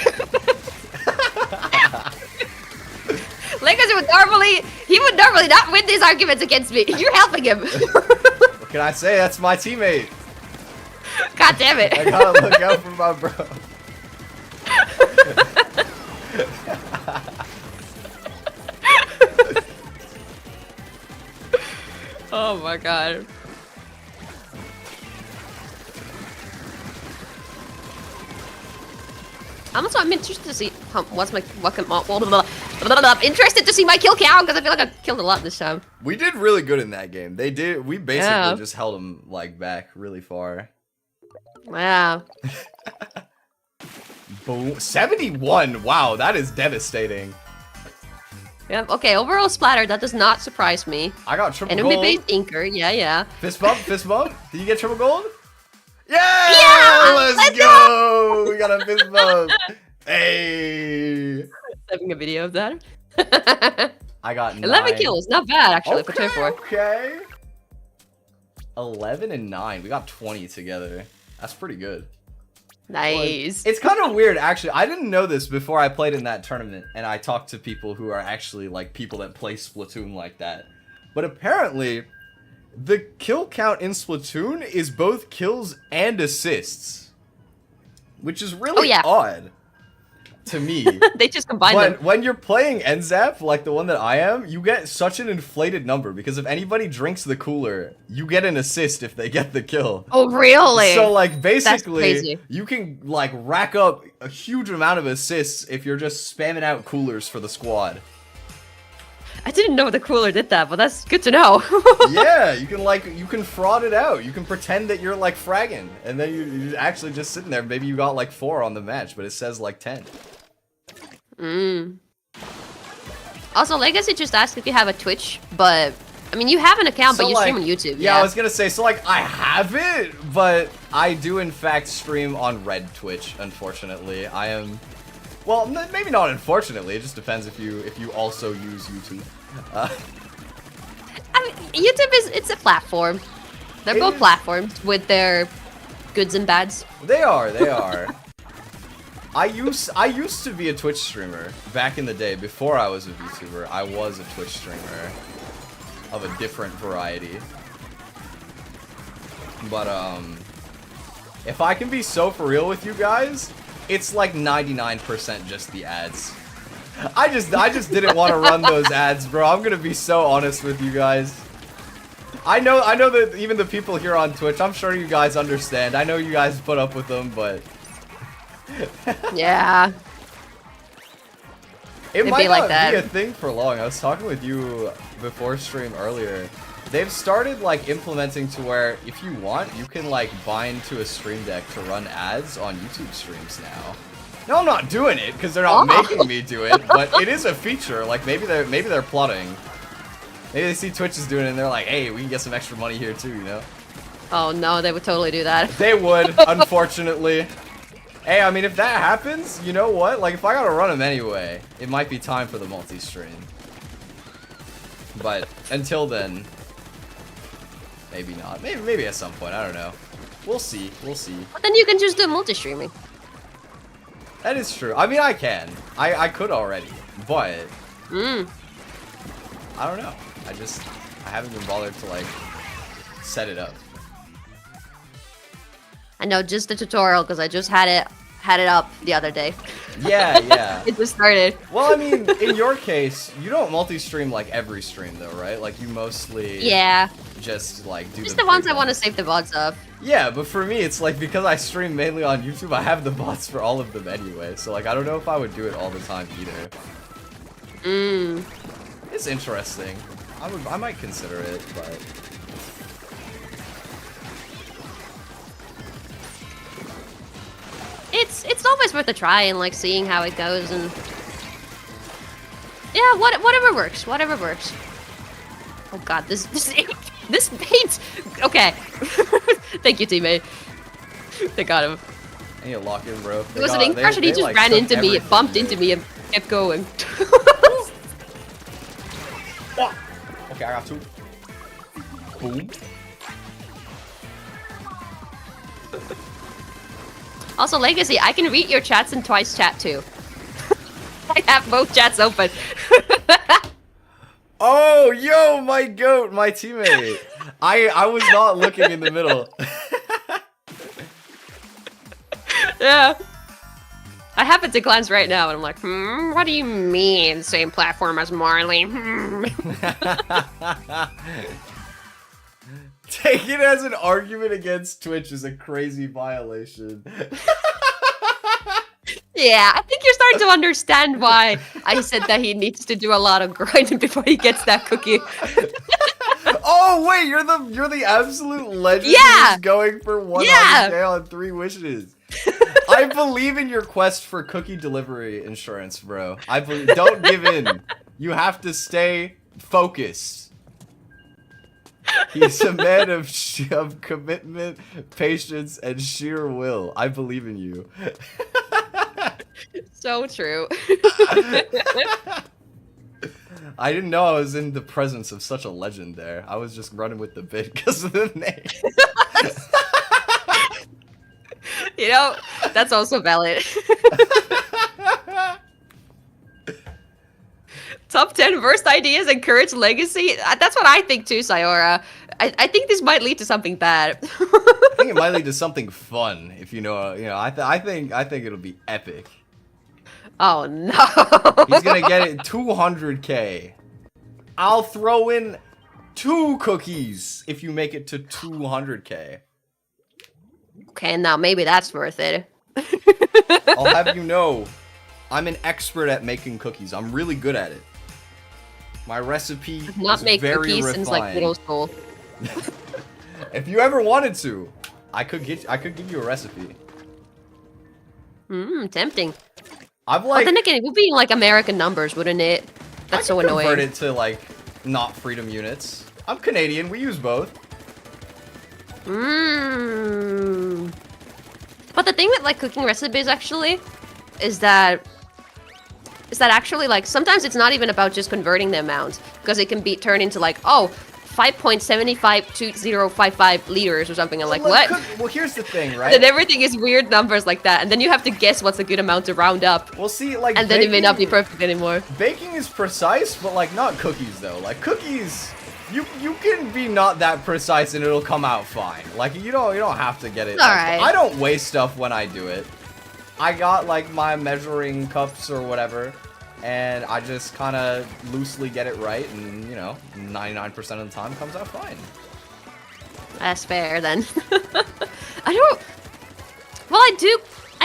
Legacy would normally not win these arguments against me. You're helping him. What can I say? That's my teammate. God damn it! I gotta look out for my bro. Oh my god. I'm interested to see interested to see my kill count because I feel like I killed a lot this time. We did really good in that game. We basically just held them like back really far. Wow. Boom. 71. Wow, that is devastating. Yeah, okay, overall splatter, that does not surprise me. I got triple Enemy gold. based inker, yeah. Fist bump, fist bump. Did you get triple gold? Yeah! Let's go! We got a fist bump. Hey! Having a video of that. I got 11 kills, not bad actually for turn 4. Okay. 11 and 9. We got 20 together. That's pretty good. Nice. It's kind of weird, actually. I didn't know this before I played in that tournament, and I talked to people who are actually like people that play Splatoon like that. But apparently, the kill count in Splatoon is both kills and assists, which is really odd to me. They just combine them. When you're playing NZAP, like the one that I am, you get such an inflated number because if anybody drinks the cooler, you get an assist if they get the kill. Oh, really? So, like, basically, you can, like, rack up a huge amount of assists if you're just spamming out coolers for the squad. I didn't know the cooler did that, but that's good to know. Yeah, you can fraud it out. You can pretend that you're, like, fragging, and then you're actually just sitting there. Maybe you got, like, 4 on the match, but it says, like, 10. Also, Legacy just asked if you have a Twitch, but I mean, you have an account, but you stream on YouTube. Yeah, I was gonna say, so like, I have it, but I do in fact stream on Red Twitch. Unfortunately, I am. Well, maybe not unfortunately. It just depends if you also use YouTube. I mean, YouTube it's a platform. They're both platforms with their goods and bads. They are. I used to be a Twitch streamer back in the day. Before I was a VTuber, I was a Twitch streamer of a different variety. But if I can be so for real with you guys, it's like 99% just the ads. I just didn't want to run those ads, bro. I'm gonna be so honest with you guys. I know that even the people here on Twitch, I'm sure you guys understand. I know you guys put up with them, but yeah. It might not be a thing for long. I was talking with you before stream earlier. They've started like implementing to where if you want, you can like bind to a stream deck to run ads on YouTube streams now. No, I'm not doing it because they're not making me do it, but it is a feature. Like maybe they're plotting. Maybe they see Twitch is doing it and they're like, hey, we can get some extra money here too, you know? Oh no, they would totally do that. They would, unfortunately. Hey, I mean, if that happens, you know what? Like, if I gotta run them anyway, it might be time for the multi-stream. But until then, maybe not. Maybe at some point. I don't know. We'll see. We'll see. But then you can just do multi-streaming. That is true. I mean, I can. I could already, but I don't know. I haven't been bothered to like set it up. I know just the tutorial because I just had it up the other day. Yeah, yeah. It just started. Well, I mean, in your case, you don't multi-stream like every stream though, right? Like you mostly just like do just the ones I want to save the VODs of. Yeah, but for me, it's like because I stream mainly on YouTube, I have the bots for all of them anyway. So like, I don't know if I would do it all the time either. It's interesting. I might consider it, but. It's always worth a try and like seeing how it goes and yeah, whatever works, whatever works. Oh god, this bait. Okay, thank you, teammate. They got him. I need to lock in, bro. It was an ink crush and he just ran into me, it bumped into me, and kept going. Okay, I got two. Boom. Also, Legacy, I can read your chats in Twi's chat too. I have both chats open. Oh, yo, my goat, my teammate. I was not looking in the middle. Yeah. I happen to glance right now and I'm like, what do you mean same platform as Marlie? Take it as an argument against Twitch is a crazy violation. Yeah, I think you're starting to understand why I said that he needs to do a lot of grinding before he gets that cookie. Oh wait, you're the absolute legend who's going for 100K on 3 wishes. I believe in your quest for cookie delivery insurance, bro. I believe. Don't give in. You have to stay focused. He's a man of commitment, patience, and sheer will. I believe in you. So true. I didn't know I was in the presence of such a legend there. I was just running with the bit because of the name. You know, that's also valid. Top 10 worst ideas encourage legacy. That's what I think too, Sayora. I think this might lead to something bad. I think it might lead to something fun. If you know. I think it'll be epic. Oh no! He's gonna get it 200K. I'll throw in 2 cookies if you make it to 200K. Okay, now maybe that's worth it. I'll have you know, I'm an expert at making cookies. I'm really good at it. My recipe is very cookies refined. Since like middle school. If you ever wanted to, I could give you a recipe. Tempting. I'm like. But then again, it would be like American numbers, wouldn't it? That's so annoying. Convert it to like not freedom units. I'm Canadian. We use both. But the thing with like cooking recipes actually is that actually like sometimes it's not even about just converting the amount because it can be turned into like 5.752055 liters or something. I'm like, what? Well, here's the thing, right? Then everything is weird numbers like that, and then you have to guess what's a good amount to round up. Well, see, like, and then it may not be perfect anymore. Baking is precise, but like not cookies though. Like cookies, you can be not that precise and it'll come out fine. Like you don't have to get it. All right. I don't waste stuff when I do it. I got like my measuring cups or whatever. And I just kind of loosely get it right, and you know, 99% of the time comes out fine. That's fair then. I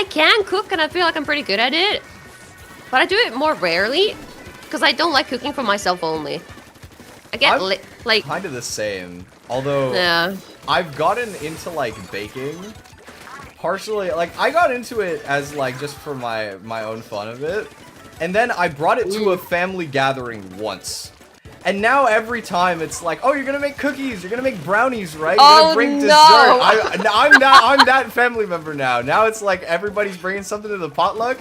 can cook, and I feel like I'm pretty good at it. But I do it more rarely, because I don't like cooking for myself only. I get like kind of the same. Although I've gotten into like baking partially, like, I got into it as, like, just for my own fun of it. And then I brought it to a family gathering once. And now every time it's like, oh, you're gonna make cookies, you're gonna make brownies, right? You're gonna bring dessert. I'm that family member now. Now it's like everybody's bringing something to the potluck.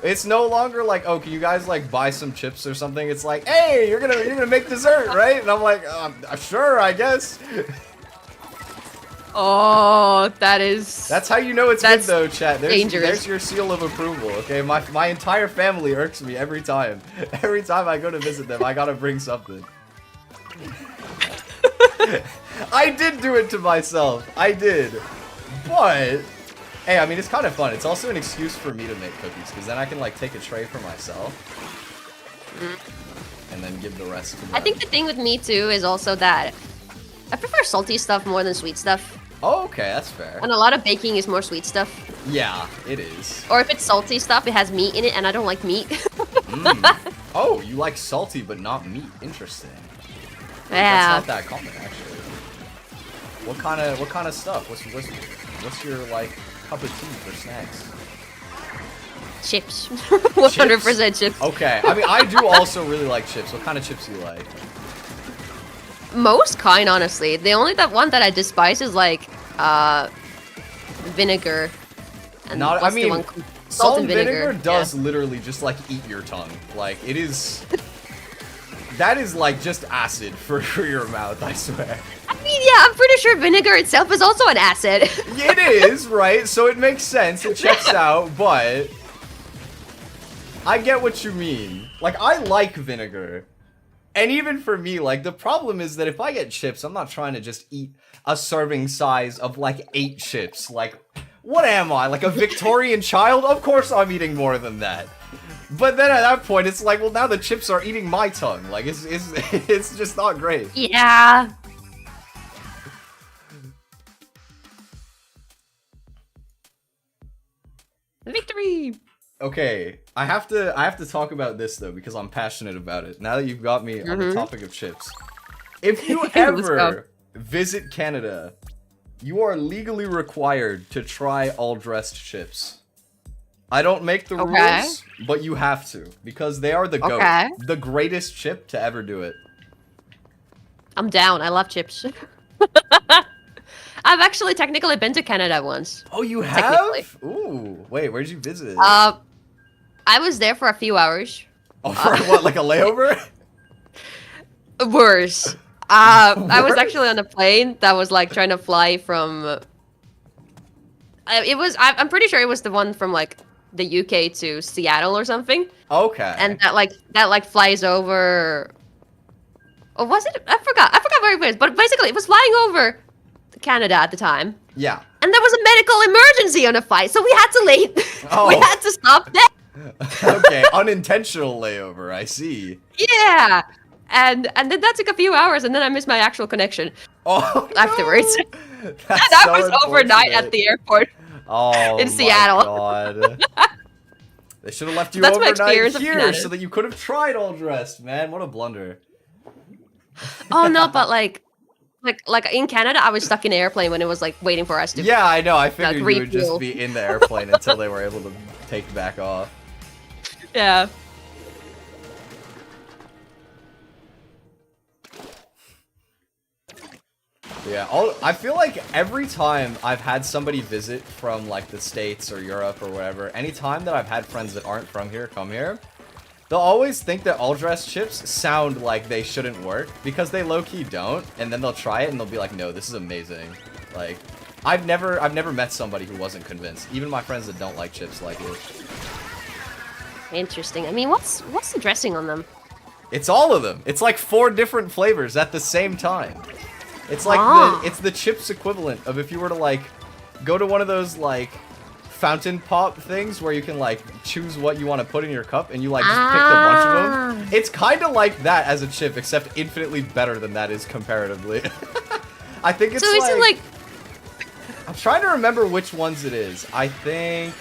It's no longer like, oh, can you guys like buy some chips or something? It's like, hey, you're gonna make dessert, right? And I'm like, sure, I guess. Oh, that's how you know it's good though, chat. Dangerous. There's your seal of approval, okay? My entire family irks me every time. Every time I go to visit them, I gotta bring something. I did do it to myself. I did. But, hey, I mean, it's kind of fun. It's also an excuse for me to make cookies, because then I can, like, take a tray for myself. And then give the rest to them. I think the thing with me, too, is also that I prefer salty stuff more than sweet stuff. Oh, okay, that's fair. And a lot of baking is more sweet stuff. Yeah, it is. Or if it's salty stuff, it has meat in it, and I don't like meat. Oh, you like salty but not meat. Interesting. Yeah. That's not that common, actually. What kind of stuff? What's your like cup of tea for snacks? Chips. 100% chips. Okay. I mean, I do also really like chips. What kind of chips do you like? Most kind, honestly. The only one that I despise is like vinegar. And I mean, the one? salt and vinegar does literally just like eat your tongue. Like it is. That is like just acid for your mouth, I swear. I mean, yeah, I'm pretty sure vinegar itself is also an acid. It is, right? So it makes sense. It checks out, but I get what you mean. Like, I like vinegar. And even for me, like, the problem is that if I get chips, I'm not trying to just eat a serving size of, like, 8 chips. Like, what am I? Like, a Victorian child? Of course I'm eating more than that. But then at that point, it's like, well, now the chips are eating my tongue. Like, it's just not great. Yeah. Victory! Okay, I have to talk about this though because I'm passionate about it. Now that you've got me on the topic of chips, if you ever visit Canada, you are legally required to try all dressed chips. I don't make the rules, but you have to because they are the GOAT, the greatest chip to ever do it. I'm down. I love chips. I've actually technically been to Canada once. Oh, you have? Ooh, wait, where'd you visit? I was there for a few hours. Oh, for what, like a layover? Worse. I was actually on a plane that was like trying to fly from. I'm pretty sure it was the one from like the UK to Seattle or something. Okay. And that flies over. Or was it? I forgot where it was. But basically, it was flying over Canada at the time. Yeah. And there was a medical emergency on a flight, so we had to leave. Oh. We had to stop there. Okay, unintentional layover, I see. Yeah. And then that took a few hours, and then I missed my actual connection. Oh, afterwards. No. And I was overnight at the airport. Oh, in Seattle. God. They should have left you That's my overnight experience here so that you could have tried all dressed, man. What a blunder. Oh no, but like in Canada, I was stuck in an airplane when it was like waiting for us to. Yeah, I know. I figured like, you would just be in the airplane until they were able to take back off. Yeah. Yeah, I feel like every time I've had somebody visit from like the States or Europe or whatever, anytime that I've had friends that aren't from here come here, they'll always think that all dressed chips sound like they shouldn't work because they low-key don't, and then they'll try it and they'll be like, no, this is amazing. Like, I've never met somebody who wasn't convinced. Even my friends that don't like chips like it. Interesting. I mean, what's the dressing on them? It's all of them. It's like 4 different flavors at the same time. It's like it's the chips equivalent of if you were to like go to one of those like fountain pop things where you can like choose what you want to put in your cup and you like just picked a bunch of them. It's kind of like that as a chip, except infinitely better than that is comparatively. I think it's so is it like I'm trying to remember which ones it is. I think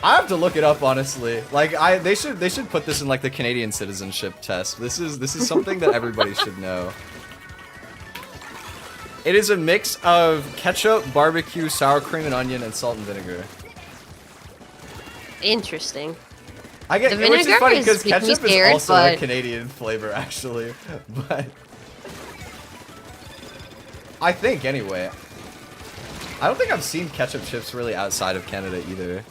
I have to look it up honestly. Like they should put this in like the Canadian citizenship test. This is something that everybody should know. It is a mix of ketchup, barbecue, sour cream and onion, and salt and vinegar. Interesting. I get, The which is vinegar funny is because making me ketchup is scared, also a but- Canadian flavor, actually. But I think anyway. I don't think I've seen ketchup chips really outside of Canada either.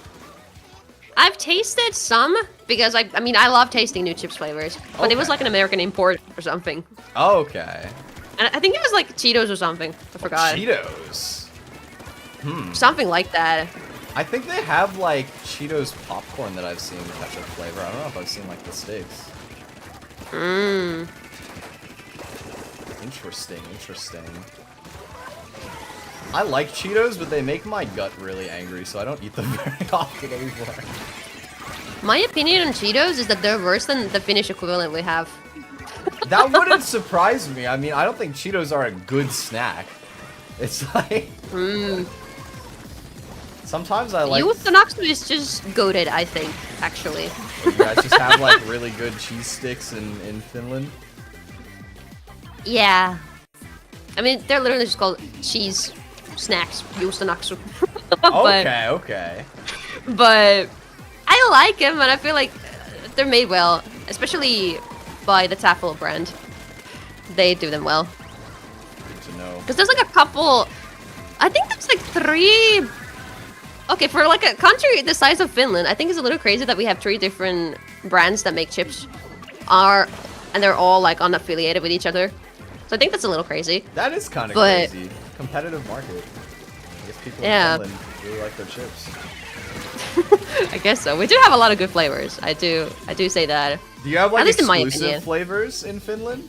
I've tasted some because I mean I love tasting new chips flavors, but it was Okay. like an American import or something. Oh, okay. And I think it was like Cheetos or something. I forgot. Cheetos. Something like that. I think they have like Cheetos popcorn that I've seen ketchup flavor. I don't know if I've seen like the sticks. Mmm. Interesting, interesting. I like Cheetos, but they make my gut really angry, so I don't eat them very often anymore. My opinion on Cheetos is that they're worse than the Finnish equivalent we have. That wouldn't surprise me. I mean, I don't think Cheetos are a good snack. It's like... Sometimes I like... Vtubers is just goated, I think, actually. You guys just have like really good cheese sticks in Finland? Yeah. I mean, they're literally just called cheese snacks, Vtubers. Okay. But I like them, and I feel like they're made well, especially by the Tafel brand. They do them well. Good to know. Because there's like a couple, I think there's like 3. Okay, for like a country the size of Finland, I think it's a little crazy that we have 3 different brands that make chips, and they're all like unaffiliated with each other. So I think that's a little crazy. That is kind of But- crazy. Competitive market. I guess people Yeah. in Finland really like their chips. I guess so. We do have a lot of good flavors. I do say that. Do you have like At least in my exclusive opinion. flavors in Finland?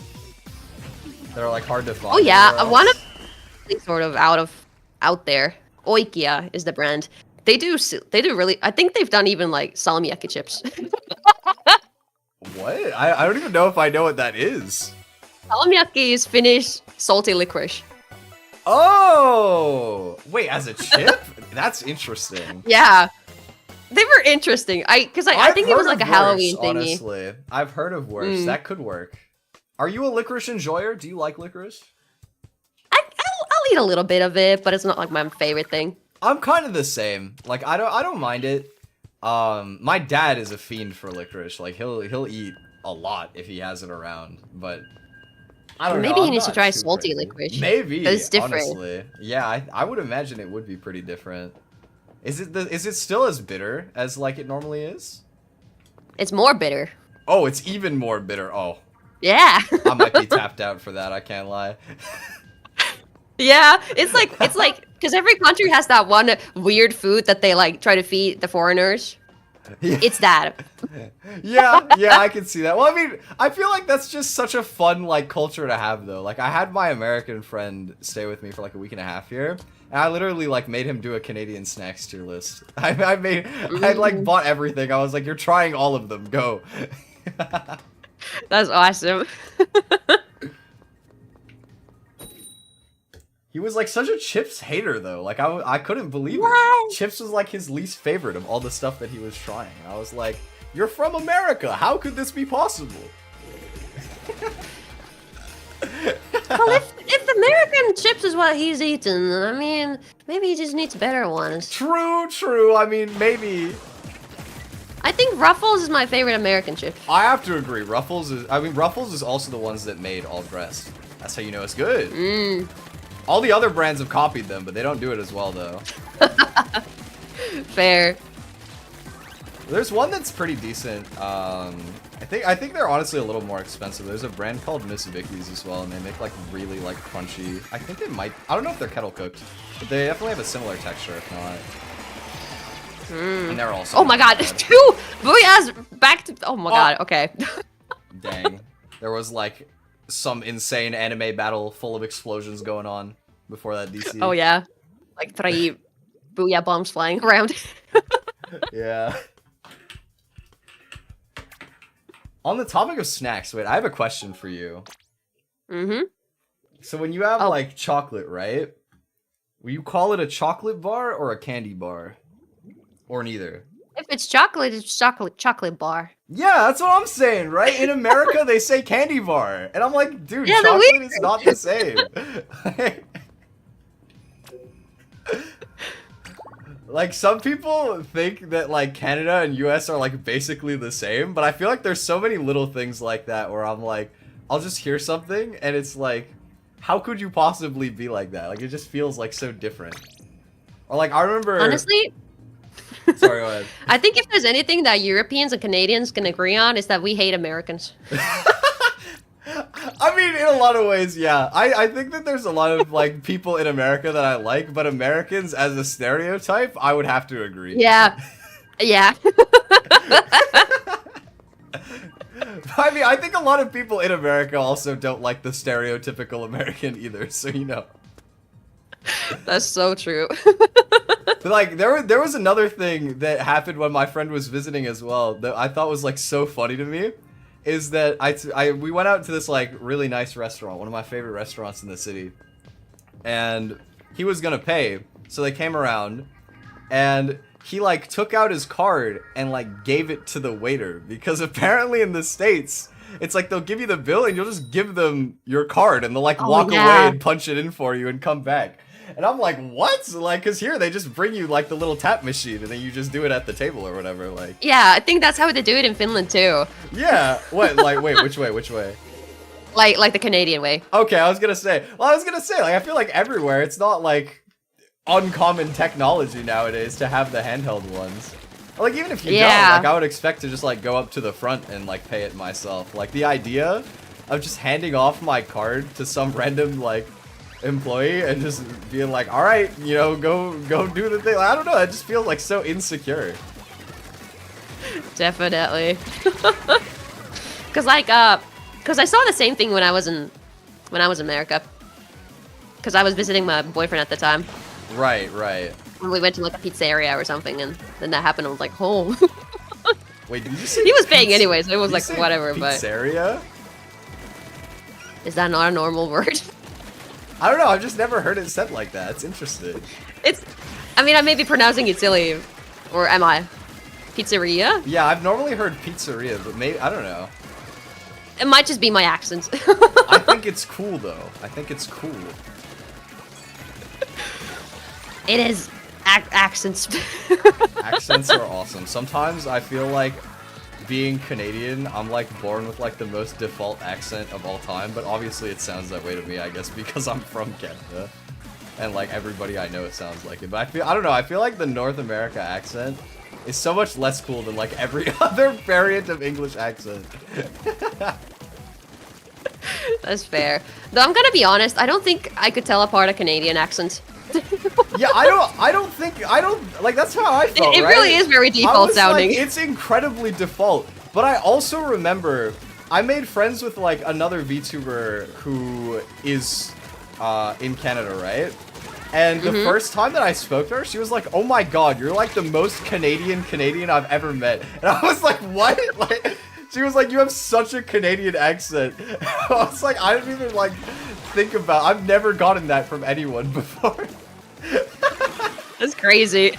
That are like hard to find? Oh yeah, anywhere one else? of sort of out there. Oikia is the brand. They do really. I think they've done even like salmiakki chips. What? I don't even know if I know what that is. Salmiakki is Finnish salty licorice. Oh! Wait, as a chip? That's interesting. Yeah, they were interesting. I think it was like a Halloween thingy. Honestly, I've heard of worse. That could work. Are you a licorice enjoyer? Do you like licorice? I'll eat a little bit of it, but it's not like my favorite thing. I'm kind of the same. Like I don't mind it. My dad is a fiend for licorice. Like he'll eat a lot if he has it around, but I don't know. Maybe he I'm needs to not try too salty crazy. licorice. Maybe 'Cause it's different. Honestly. Yeah, I would imagine it would be pretty different. Is it still as bitter as like it normally is? It's more bitter. Oh, it's even more bitter. Oh, Yeah. I might be tapped out for that. I can't lie. Yeah, it's like because every country has that one weird food that they like try to feed the foreigners. Yeah. It's that. Yeah, I can see that. Well, I mean, I feel like that's just such a fun like culture to have though. Like I had my American friend stay with me for like a week and a half here, and I literally like made him do a Canadian snacks tier list. I like bought everything. I was like, you're trying all of them. Go. That's awesome. He was like such a Chips hater though. Like I couldn't believe it. What? Chips was like his least favorite of all the stuff that he was trying. I was like, you're from America. How could this be possible? Well, if American chips is what he's eating, I mean, maybe he just needs better ones. True. I mean, maybe. I think Ruffles is my favorite American chip. I have to agree. Ruffles is also the ones that made all dressed. That's how you know it's good. All the other brands have copied them, but they don't do it as well though. Fair. There's one that's pretty decent. I think they're honestly a little more expensive. There's a brand called Miss Vicky's as well, and they make like really like crunchy. I think they might. I don't know if they're kettle cooked, but they definitely have a similar texture. If not, and they're also. Oh my god, bad. 2 booyahs back to. Oh my god. Okay. Dang, there was like some insane anime battle full of explosions going on before that DC. Oh yeah, like 3 booyah bombs flying around. Yeah. On the topic of snacks, wait, I have a question for you. So when you have like chocolate, right? Will you call it a chocolate bar or a candy bar? Or neither? If it's chocolate bar. Yeah, that's what I'm saying, right? In America, they say candy bar. And I'm like, dude, Yeah, chocolate is not the same. Like, some people think that, like, Canada and US are, like, basically the same, but I feel like there's so many little things like that where I'm like, I'll just hear something, and it's like, how could you possibly be like that? Like, it just feels, like, so different. Or, like, I remember... Honestly... Sorry, go ahead. I think if there's anything that Europeans and Canadians can agree on, is that we hate Americans. I mean, in a lot of ways, yeah. I think that there's a lot of, like, people in America that I like, but Americans as a stereotype, I would have to agree. Yeah. Yeah. I mean, I think a lot of people in America also don't like the stereotypical American either, so you know. That's so true. But, like, there was another thing that happened when my friend was visiting as well that I thought was, like, so funny to me. Is that we went out to this, like, really nice restaurant, one of my favorite restaurants in the city. And he was gonna pay, so they came around, and he, like, took out his card and, like, gave it to the waiter. Because apparently in the States, it's like they'll give you the bill and you'll just give them your card and they'll, like, walk away and punch it in for you and come back. And I'm like, what? Like, cause here they just bring you, like, the little tap machine and then you just do it at the table or whatever, like. Yeah, I think that's how they do it in Finland too. Yeah, what, like, wait, which way? Like the Canadian way. Okay, I was gonna say, like, I feel like everywhere, it's not, like, uncommon technology nowadays to have the handheld ones. Like, even if you don't, like, I would expect to just, like, go up to the front and, like, pay it myself. Like, the idea of just handing off my card to some random, like, employee and just being like, all right, you know, go do the thing. I don't know, it just feels like so insecure. Definitely. Cause I saw the same thing when I was in America. Cause I was visiting my boyfriend at the time. Right. When we went to, like, a pizzeria or something, and then that happened. I was like, oh. Wait, did you say he was paying anyway, so it was like say whatever. Pizzeria? But is that not a normal word? I don't know, I've just never heard it said like that. It's interesting. I mean, I may be pronouncing it silly, or am I? Pizzeria? Yeah, I've normally heard pizzeria, but maybe, I don't know. It might just be my accent. I think it's cool, though. I think it's cool. It is. Accents. Accents are awesome. Sometimes I feel like being Canadian, I'm, like, born with, like, the most default accent of all time, but obviously it sounds that way to me, I guess, because I'm from Canada. And, like, everybody I know, it sounds like it. But I don't know, I feel like the North America accent is so much less cool than, like, every other variant of English accent. That's fair. Though I'm gonna be honest, I don't think I could tell apart a Canadian accent. Yeah, I don't, like, that's how I felt, It right? really is very default sounding. Like, it's incredibly default. But I also remember, I made friends with, like, another VTuber who is, in Canada, right? And the first time that I spoke to her, she was like, oh my god, you're, like, the most Canadian I've ever met. And I was like, what? Like, she was like, you have such a Canadian accent. I was like, I didn't even, like, think about, I've never gotten that from anyone before. That's crazy. It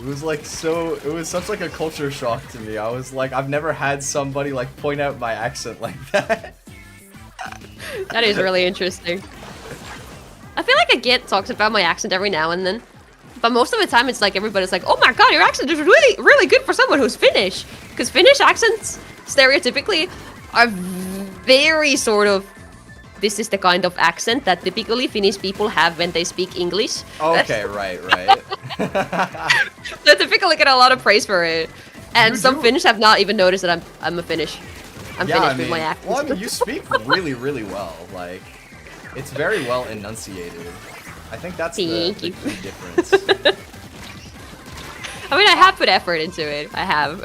was like it was such like a culture shock to me. I was like, I've never had somebody like point out my accent like that. That is really interesting. I feel like I get talked about my accent every now and then. But most of the time it's like everybody's like, oh my god, your accent is really, really good for someone who's Finnish. Because Finnish accents, stereotypically, are very sort of, this is the kind of accent that typically Finnish people have when they speak English. Okay, right. They typically get a lot of praise for it. And some Finnish have not even noticed that I'm a Finnish. I'm Finnish with my accent. Well, I mean, you speak really, really well. Like, it's very well enunciated. I think that's the key difference. I mean, I have put effort into it. I have.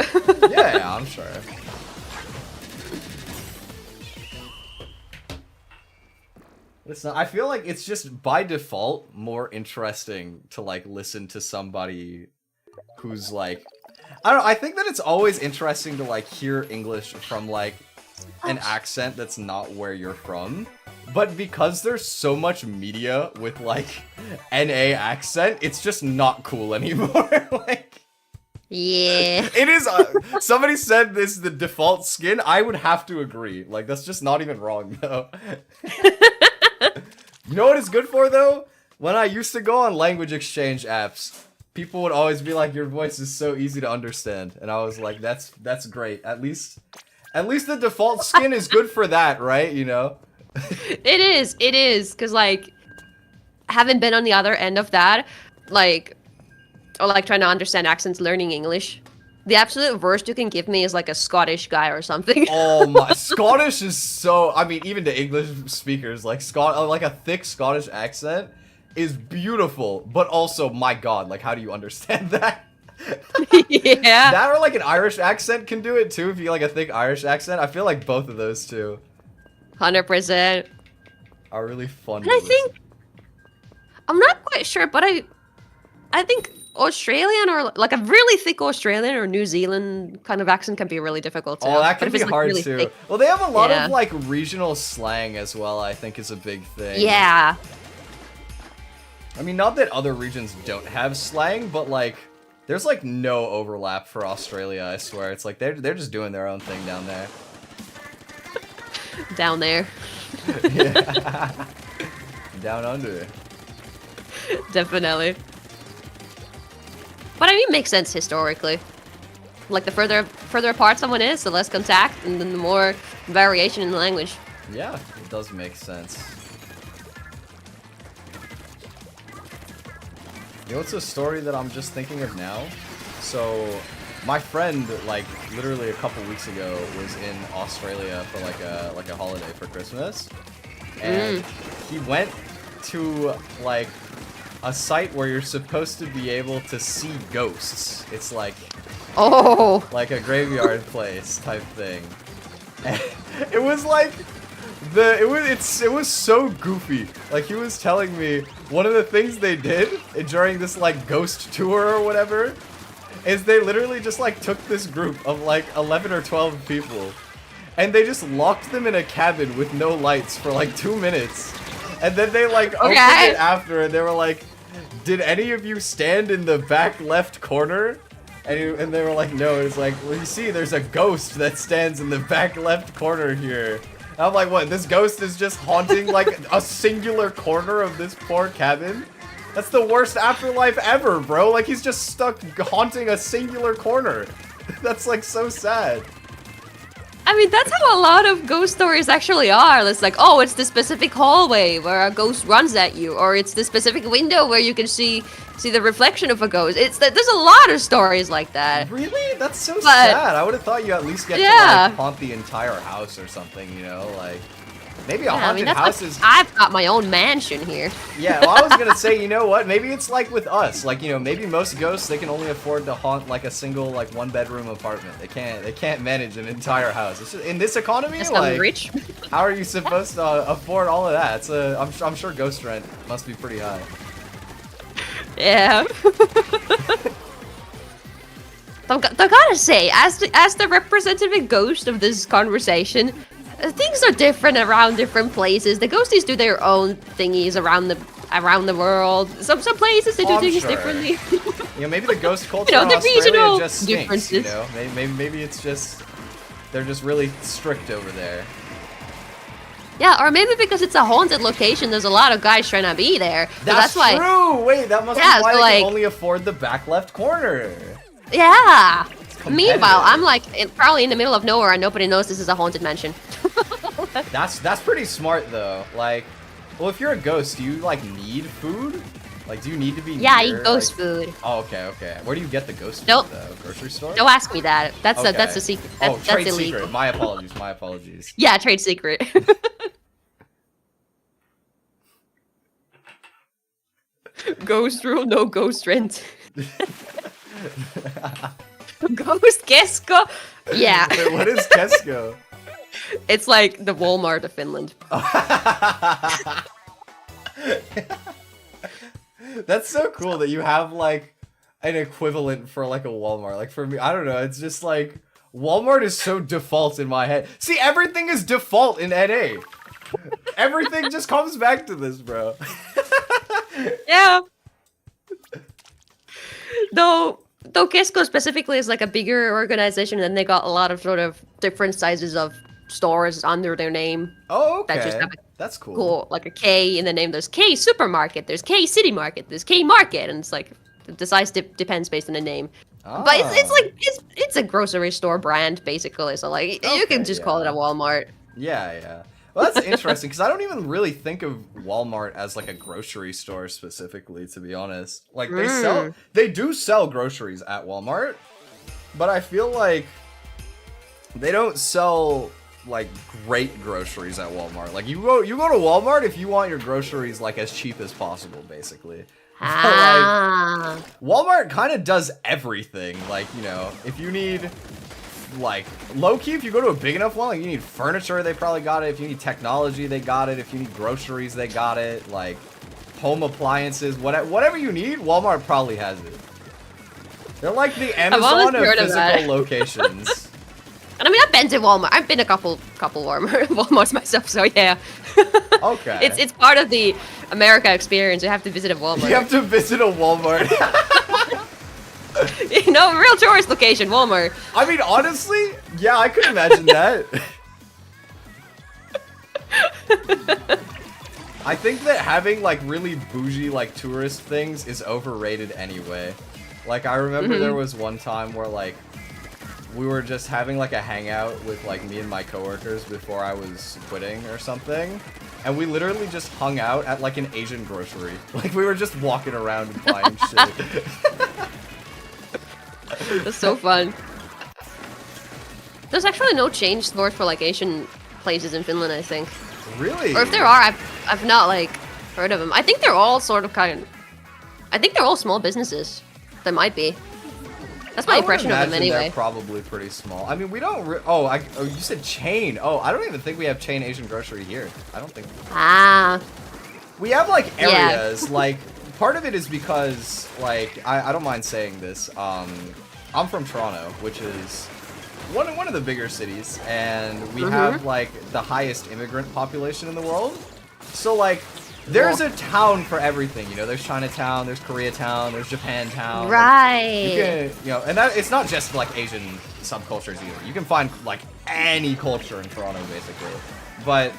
Yeah, I'm sure. Listen, I feel like it's just by default more interesting to like listen to somebody who's like, I don't know, I think that it's always interesting to like hear English from like an accent that's not where you're from. But because there's so much media with like NA accent, it's just not cool anymore. Like, Yeah. It is. Somebody said this is the default skin. I would have to agree. Like, that's just not even wrong, though. You know what it's good for, though? When I used to go on language exchange apps, people would always be like, your voice is so easy to understand. And I was like, that's great. At least the default skin is good for that, right? You know? It is. Because, like, having been on the other end of that, like, or like trying to understand accents, learning English, the absolute worst you can give me is like a Scottish guy or something. Oh my, Scottish is so, I mean, even to English speakers, like like a thick Scottish accent is beautiful, but also, my god, like, how do you understand that? Yeah. That or like an Irish accent can do it too, if you like a thick Irish accent. I feel like both of those two 100%. are really fun. And I think, I'm not quite sure, but I think Australian or like a really thick Australian or New Zealand kind of accent can be really difficult too. Oh, that But can if be it's, like, hard really too. thick- Well, they have a lot Yeah. of like regional slang as well, I think is a big thing. Yeah. I mean, not that other regions don't have slang, but like, there's like no overlap for Australia, I swear. It's like they're just doing their own thing down there. Down there. Yeah. Down under. Definitely. But I mean, it makes sense historically. Like the further apart someone is, the less contact, and then the more variation in the language. Yeah, it does make sense. You know what's a story that I'm just thinking of now? So, my friend, like, literally a couple weeks ago was in Australia for like a holiday for Christmas. And he went to, like, a site where you're supposed to be able to see ghosts. It's like Oh. a graveyard place type thing. And it was like it was so goofy. Like, he was telling me one of the things they did during this like ghost tour or whatever is they literally just like took this group of like 11 or 12 people and they just locked them in a cabin with no lights for like 2 minutes. And then they like opened it after and they were like, did any of you stand in the back left corner? And they were like, no. It's like, well, you see, there's a ghost that stands in the back left corner here. And I'm like, what? This ghost is just haunting like a singular corner of this poor cabin? That's the worst afterlife ever, bro. Like, he's just stuck haunting a singular corner. That's like so sad. I mean, that's how a lot of ghost stories actually are. It's like, oh, it's the specific hallway where a ghost runs at you, or it's the specific window where you can see the reflection of a ghost. There's a lot of stories like that. Really? That's so sad. I would have thought you at least get to like haunt the entire house or something, you know? Like, maybe a haunted house is... I've got my own mansion here. Yeah, well, I was gonna say, you know what? Maybe it's like with us. Like, you know, maybe most ghosts, they can only afford to haunt like a single, like, one-bedroom apartment. They can't manage an entire house. It's just, in this economy, like, rich. how are you supposed to afford all of that? It's I'm sure ghost rent must be pretty high. Yeah. I gotta say, as the representative ghost of this conversation, things are different around different places. The ghosties do their own thingies around the world. Some places they do things differently. You know, maybe the ghost culture the in Australia regional just stinks, differences. you know? Maybe it's just they're just really strict over there. Yeah, or maybe because it's a haunted location, there's a lot of guys trying to be there. So That's why. true. Wait, that must be why so, they like, can only afford the back left corner. Yeah. Competitive. Meanwhile, I'm like probably in the middle of nowhere and nobody knows this is a haunted mansion. That's pretty smart though. Like, well, if you're a ghost, do you like need food? Like, do you need to be? Yeah, I near, eat ghost like... food. Oh, okay. Where do you get the ghost Nope. food? The grocery store? Don't ask me that. That's okay. that's a secret. That's trade illegal. secret. My apologies. Yeah, trade secret. Ghost rule, no ghost rent. Ghost Kesko? Yeah. Wait, what is Kesko? It's like the Walmart of Finland. That's so cool that you have like an equivalent for like a Walmart. Like for me, I don't know. It's just like Walmart is so default in my head. See, everything is default in NA. Everything just comes back to this, bro. Yeah. Though though Kesco specifically is like a bigger organization, and they got a lot of sort of different sizes of stores under their name. Oh, okay. That just have That's cool. cool, like a K in the name. There's K Supermarket, there's K City Market, there's K Market, and it's like the size depends based on the name. Oh. But it's like it's a grocery store brand basically. So like you can just call it a Walmart. Yeah. Well, that's interesting because I don't even really think of Walmart as like a grocery store specifically, to be honest. Like they do sell groceries at Walmart, but I feel like they don't sell like great groceries at Walmart. Like you go to Walmart if you want your groceries like as cheap as possible, basically. Like, Walmart kind of does everything. Like, you know, if you need, like, low-key, if you go to a big enough one, like, you need furniture, they probably got it. If you need technology, they got it. If you need groceries, they got it. Like, home appliances, whatever you need, Walmart probably has it. They're like the Amazon of physical locations. And I mean, I've been to Walmart. I've been to a couple Walmarts myself, so yeah. Okay. It's part of the America experience. You have to visit a Walmart. You have to visit a Walmart. You know, real tourist location, Walmart. I mean, honestly, yeah, I could imagine that. I think that having like really bougie like tourist things is overrated anyway. Like I remember there was one time where like we were just having like a hangout with like me and my coworkers before I was quitting or something, and we literally just hung out at like an Asian grocery. Like we were just walking around and buying shit. That's so fun. There's actually no chain stores for like Asian places in Finland, I think. Really? Or if there are, I've not like heard of them. I think they're all sort of I think they're all small businesses. There might be. That's my impression of them anyway. They're probably pretty small. I mean, we don't. You said chain. Oh, I don't even think we have chain Asian grocery here. I don't think. We have like areas. Yeah. Like part of it is because like I don't mind saying this. I'm from Toronto, which is one of the bigger cities, and we have like the highest immigrant population in the world. So like. There's a town for everything, you know. There's Chinatown, there's Koreatown, there's Japantown. Right. Like, you can, you know, and that it's not just like Asian subcultures either. You can find like any culture in Toronto, basically. But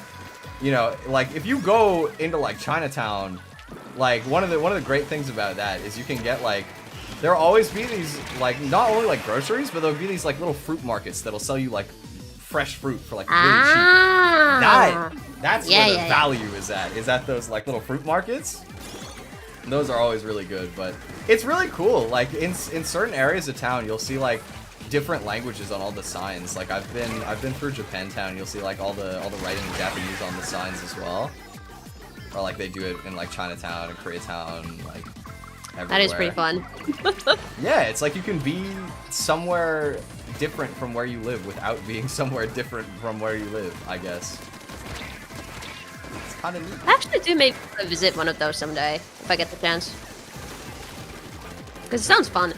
you know, like if you go into like Chinatown, like one of the great things about that is you can get like there'll always be these like not only like groceries, but there'll be these like little fruit markets that'll sell you like fresh fruit for like really cheap. That's where the value is at those like little fruit markets. And those are always really good, but it's really cool. Like in certain areas of town, you'll see like different languages on all the signs. Like I've been through Japantown. You'll see like all the writing in Japanese on the signs as well. Or like they do it in like Chinatown and Koreatown, like everywhere. That is pretty fun. Yeah, it's like you can be somewhere different from where you live without being somewhere different from where you live, I guess. It's kind of neat. I actually do maybe visit one of those someday, if I get the chance. Because it sounds fun.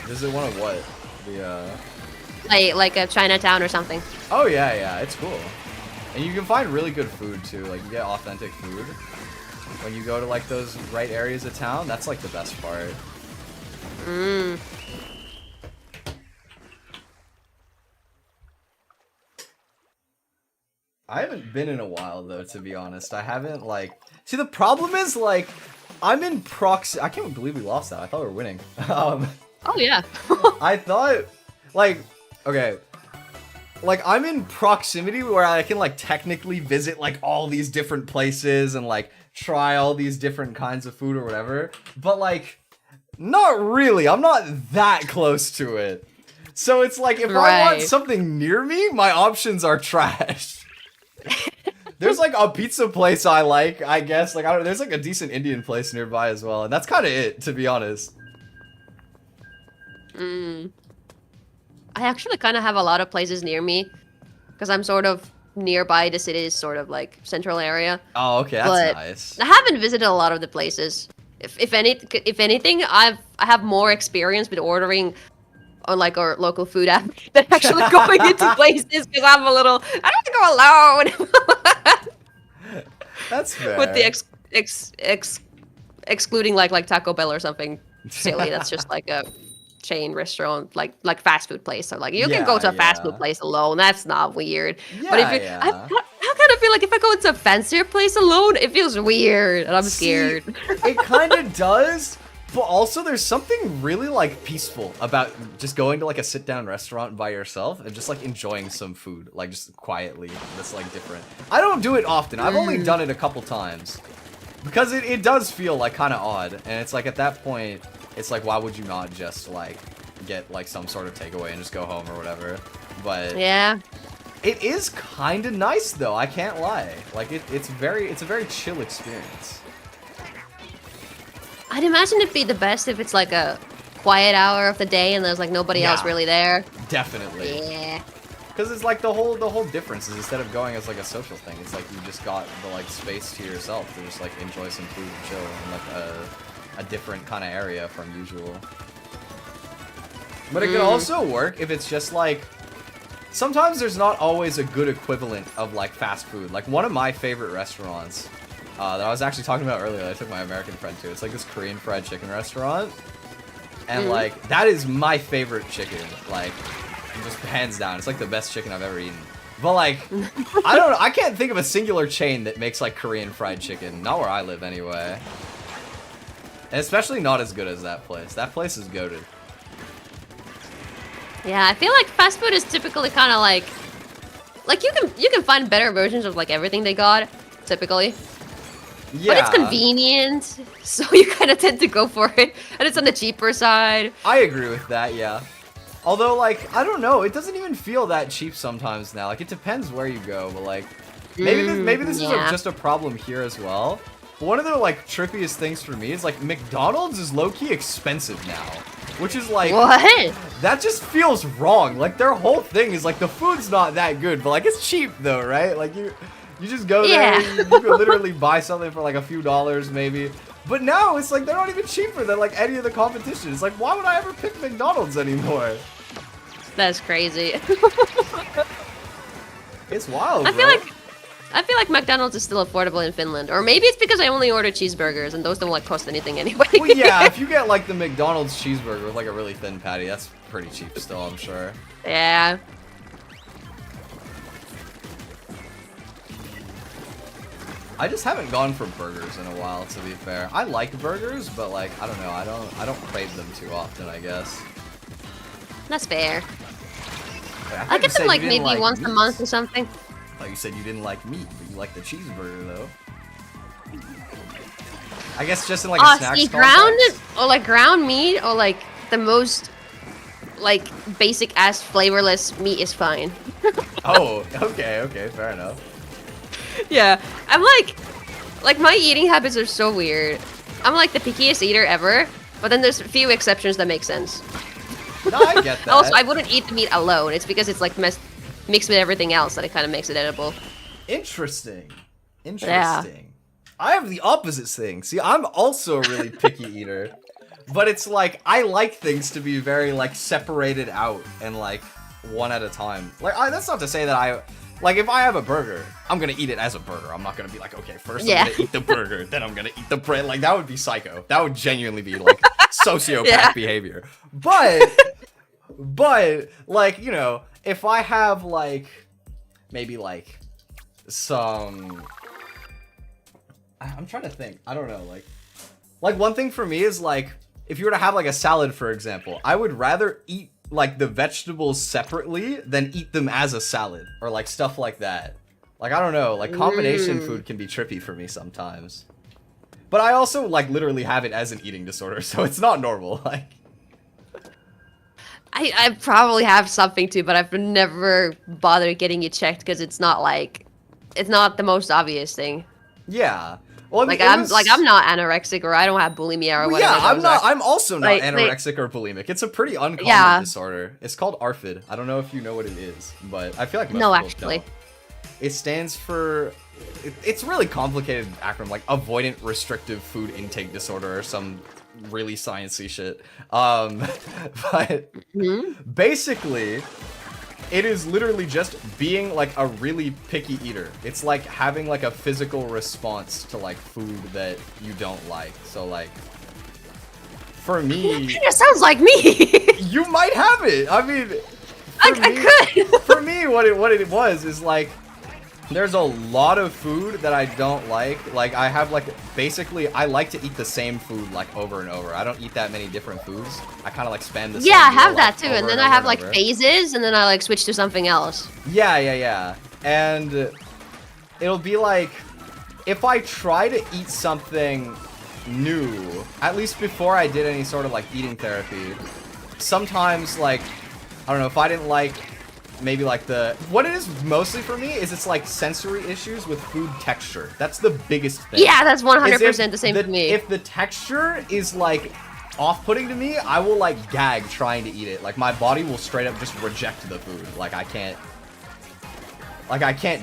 Visit one of what? Like a Chinatown or something. Oh yeah, it's cool. And you can find really good food too, like you get authentic food. When you go to like those right areas of town, that's like the best part. I haven't been in a while though, to be honest. I haven't like... See, the problem is like, I'm in proxy... I can't believe we lost that. I thought we were winning. Oh yeah. I thought, like, okay. Like, I'm in proximity where I can like technically visit like all these different places and like try all these different kinds of food or whatever. But like, not really. I'm not that close to it. So it's like, if I want something near me, my options are trash. There's like a pizza place I like, I guess. Like, there's like a decent Indian place nearby as well, and that's kind of it, to be honest. I actually kind of have a lot of places near me, because I'm sort of nearby the city's sort of like central area. Oh, okay, that's nice. I haven't visited a lot of the places. If anything, I have more experience with ordering on like our local food app than actually going into places, because I don't want to go alone. That's fair. With the excluding like Taco Bell or something. silly. That's just like a chain restaurant, like fast food place. So like you can go to a fast food place alone. That's not weird. But if you, I kind of feel like if I go into a fancier place alone, it feels weird, and I'm scared. It kind of does. But also, there's something really, like, peaceful about just going to, like, a sit-down restaurant by yourself and just, like, enjoying some food, like, just quietly. That's, like, different. I don't do it often. I've only done it a couple times. Because it does feel, like, kind of odd. And it's, like, at that point, it's, like, why would you not just, like, get, like, some sort of takeaway and just go home or whatever? But... yeah. It is kind of nice, though. I can't lie. Like, it's a very chill experience. I'd imagine it'd be the best if it's like a quiet hour of the day and there's like nobody else really there. Definitely. Yeah. Because it's like the whole difference is instead of going as like a social thing, it's like you just got the like space to yourself to just like enjoy some food and chill in like a different kind of area from usual. But it could also work if it's just like sometimes there's not always a good equivalent of like fast food. Like one of my favorite restaurants that I was actually talking about earlier, I took my American friend to. It's like this Korean fried chicken restaurant. And like, that is my favorite chicken. Like, just hands down. It's like the best chicken I've ever eaten. But like, I don't know, I can't think of a singular chain that makes like Korean fried chicken. Not where I live anyway. And especially not as good as that place. That place is goated. Yeah, I feel like fast food is typically kind of like you can find better versions of like everything they got, typically. Yeah. But it's convenient, so you kind of tend to go for it, and it's on the cheaper side. I agree with that, yeah. Although, like, I don't know, it doesn't even feel that cheap sometimes now. Like, it depends where you go, but like, maybe this is just a problem here as well. But one of the like trippiest things for me is like McDonald's is low-key expensive now, which is like what? That just feels wrong. Like their whole thing is like the food's not that good, but like it's cheap though, right? Like you just go there, you can literally buy something for like a few dollars maybe. But now it's like they're not even cheaper than like any of the competition. It's like, why would I ever pick McDonald's anymore? That's crazy. It's wild, I feel like McDonald's is still affordable in Finland. Or maybe it's because I only order cheeseburgers and those don't like cost anything anyway. Well, yeah, if you get like the McDonald's cheeseburger with like a really thin patty, that's pretty cheap still, I'm sure. Yeah. I just haven't gone for burgers in a while, to be fair. I like burgers, but like, I don't know, I don't crave them too often, I guess. That's fair. Wait, I get them like maybe like once a month or something. Like you said you didn't like meat, but you like the cheeseburger though. I guess just in like a snack ground meat or like the most like basic ass flavorless meat is fine. Oh, okay, fair enough. Yeah, I'm like my eating habits are so weird. I'm like the pickiest eater ever, but then there's a few exceptions that make sense. No, I get that. Also, I wouldn't eat the meat alone. It's because it's like mixed with everything else that it kind of makes it edible. Interesting. Yeah. I have the opposite thing. See, I'm also a really picky eater, but it's like I like things to be very like separated out and like one at a time. Like that's not to say that like if I have a burger, I'm gonna eat it as a burger. I'm not gonna be like, okay, first I'm gonna eat the burger, then I'm gonna eat the bread. Like that would be psycho. That would genuinely be like sociopath behavior. But like, you know, if I have like maybe like some, I'm trying to think. I don't know. Like one thing for me is like if you were to have like a salad, for example, I would rather eat like the vegetables separately than eat them as a salad or like stuff like that. Like, I don't know, like combination food can be trippy for me sometimes. But I also like literally have it as an eating disorder, so it's not normal. Like, I probably have something too, but I've never bothered getting it checked because it's not the most obvious thing. Yeah. Well, I mean, I'm not anorexic or I don't have bulimia or whatever. Yeah, I'm also not anorexic or bulimic. It's a pretty uncommon disorder. It's called ARFID. I don't know if you know what it is, but I feel like most people don't. It stands for, it's really complicated acronym, like Avoidant Restrictive Food Intake Disorder or some really sciencey shit. But basically, it is literally just being like a really picky eater. It's like having like a physical response to like food that you don't like. So like, for me, it sounds like me. you might have it. I mean, I could. for me, what it was is like, there's a lot of food that I don't like. Like, I have like, basically, I like to eat the same food like over and over. I don't eat that many different foods. I kind of like spam the same Yeah, I meal, have that like, too, over and then and I over have and like over. phases, and then I like switch to something else. Yeah. And it'll be like, if I try to eat something new, at least before I did any sort of like eating therapy, sometimes like, I don't know, if I didn't like maybe like what it is mostly for me is it's like sensory issues with food texture. That's the biggest thing. Yeah, that's 100% the same for me. If the texture is like off-putting to me, I will like gag trying to eat it. Like my body will straight up just reject the food. Like I can't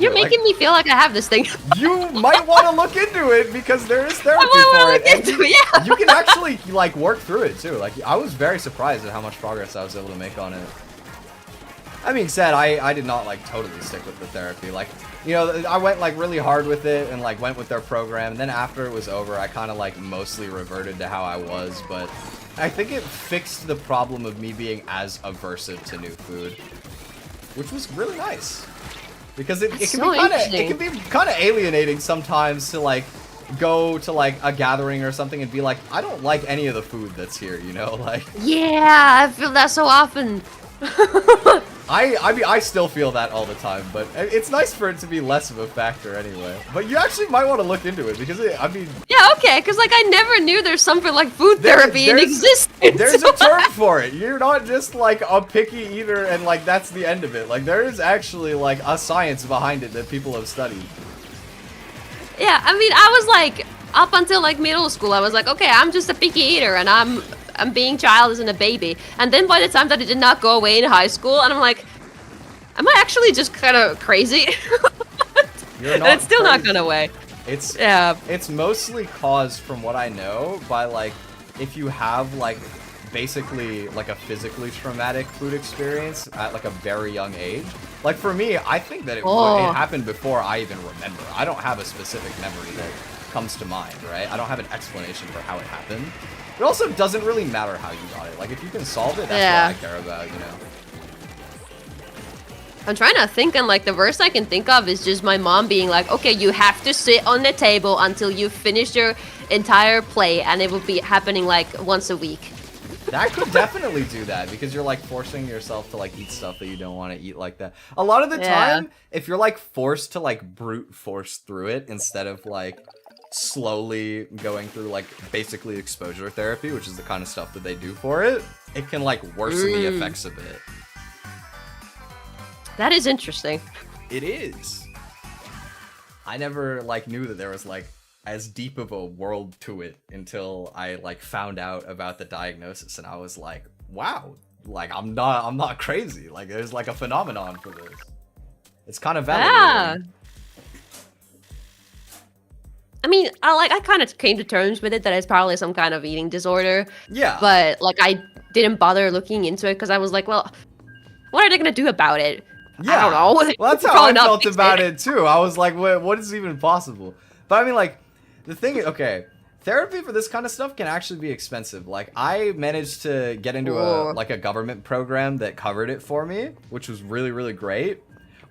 You're do it. making me feel like I have this thing. You might want to look into it because there is therapy I for want it. to look into it, yeah. You can actually like work through it too. Like I was very surprised at how much progress I was able to make on it. That being said, I did not like totally stick with the therapy. Like, you know, I went like really hard with it and like went with their program. And then after it was over, I kind of like mostly reverted to how I was. But I think it fixed the problem of me being as aversive to new food, which was really nice. Because it can be kind of alienating sometimes to like go to like a gathering or something and be like, I don't like any of the food that's here, you know, like. Yeah, I feel that so often. I mean, I still feel that all the time, but it's nice for it to be less of a factor anyway. But you actually might want to look into it because I mean. Yeah, okay, because like I never knew there's something like food therapy in existence. There's a term for it. You're not just like a picky eater and like that's the end of it. Like there is actually like a science behind it that people have studied. Yeah, I mean, I was like, up until like middle school, I was like, okay, I'm just a picky eater and I'm being childish and a baby. And then by the time that it did not go away in high school, and I'm like, am I actually just kind of crazy? You're not and it's still crazy. not gone away. It's mostly caused, from what I know, by like, if you have like basically like a physically traumatic food experience at like a very young age. Like for me, I think that it happened before I even remember. I don't have a specific memory that comes to mind, right? I don't have an explanation for how it happened. It also doesn't really matter how you got it. Like if you can solve it, that's what I care about, you know. I'm trying to think, and like the worst I can think of is just my mom being like, okay, you have to sit on the table until you finish your entire plate, and it will be happening like once a week. That could definitely do that because you're like forcing yourself to like eat stuff that you don't want to eat like that. A lot of the time, if you're like forced to like brute force through it instead of like slowly going through like basically exposure therapy, which is the kind of stuff that they do for it, it can like worsen the effects a bit. That is interesting. It is. I never like knew that there was like as deep of a world to it until I like found out about the diagnosis, and I was like, wow, like I'm not crazy. Like there's like a phenomenon for this. It's kind of validating. Yeah. I mean, I kind of came to terms with it that it's probably some kind of eating disorder. Yeah. But like I didn't bother looking into it because I was like, well, what are they gonna do about it? Yeah. I don't know. Well, that's how I felt about it too. I was like, what is even possible? But I mean, like, the thing is, okay, therapy for this kind of stuff can actually be expensive. Like, I managed to get into a government program that covered it for me, which was really, really great.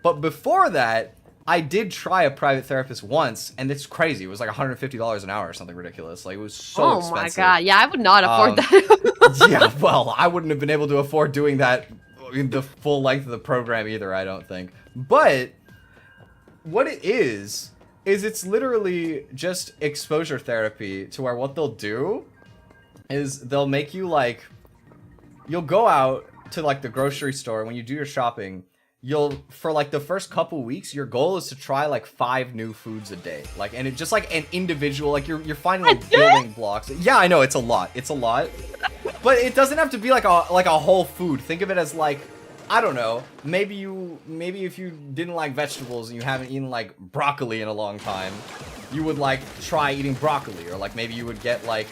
But before that, I did try a private therapist once, and it's crazy. It was like $150 an hour or something ridiculous. Like, it was so expensive. Oh my god, yeah, I would not afford that. Yeah, well, I wouldn't have been able to afford doing that the full length of the program either, I don't think. But what it is it's literally just exposure therapy, to where what they'll do is they'll make you like, you'll go out to like the grocery store when you do your shopping. For like the first couple weeks, your goal is to try like 5 new foods a day. Like, and it just like an individual, like you're finding like building blocks. Yeah, I know, it's a lot. It's a lot. But it doesn't have to be like a whole food. Think of it as like, I don't know, maybe if you didn't like vegetables and you haven't eaten like broccoli in a long time, you would like try eating broccoli, or like maybe you would get like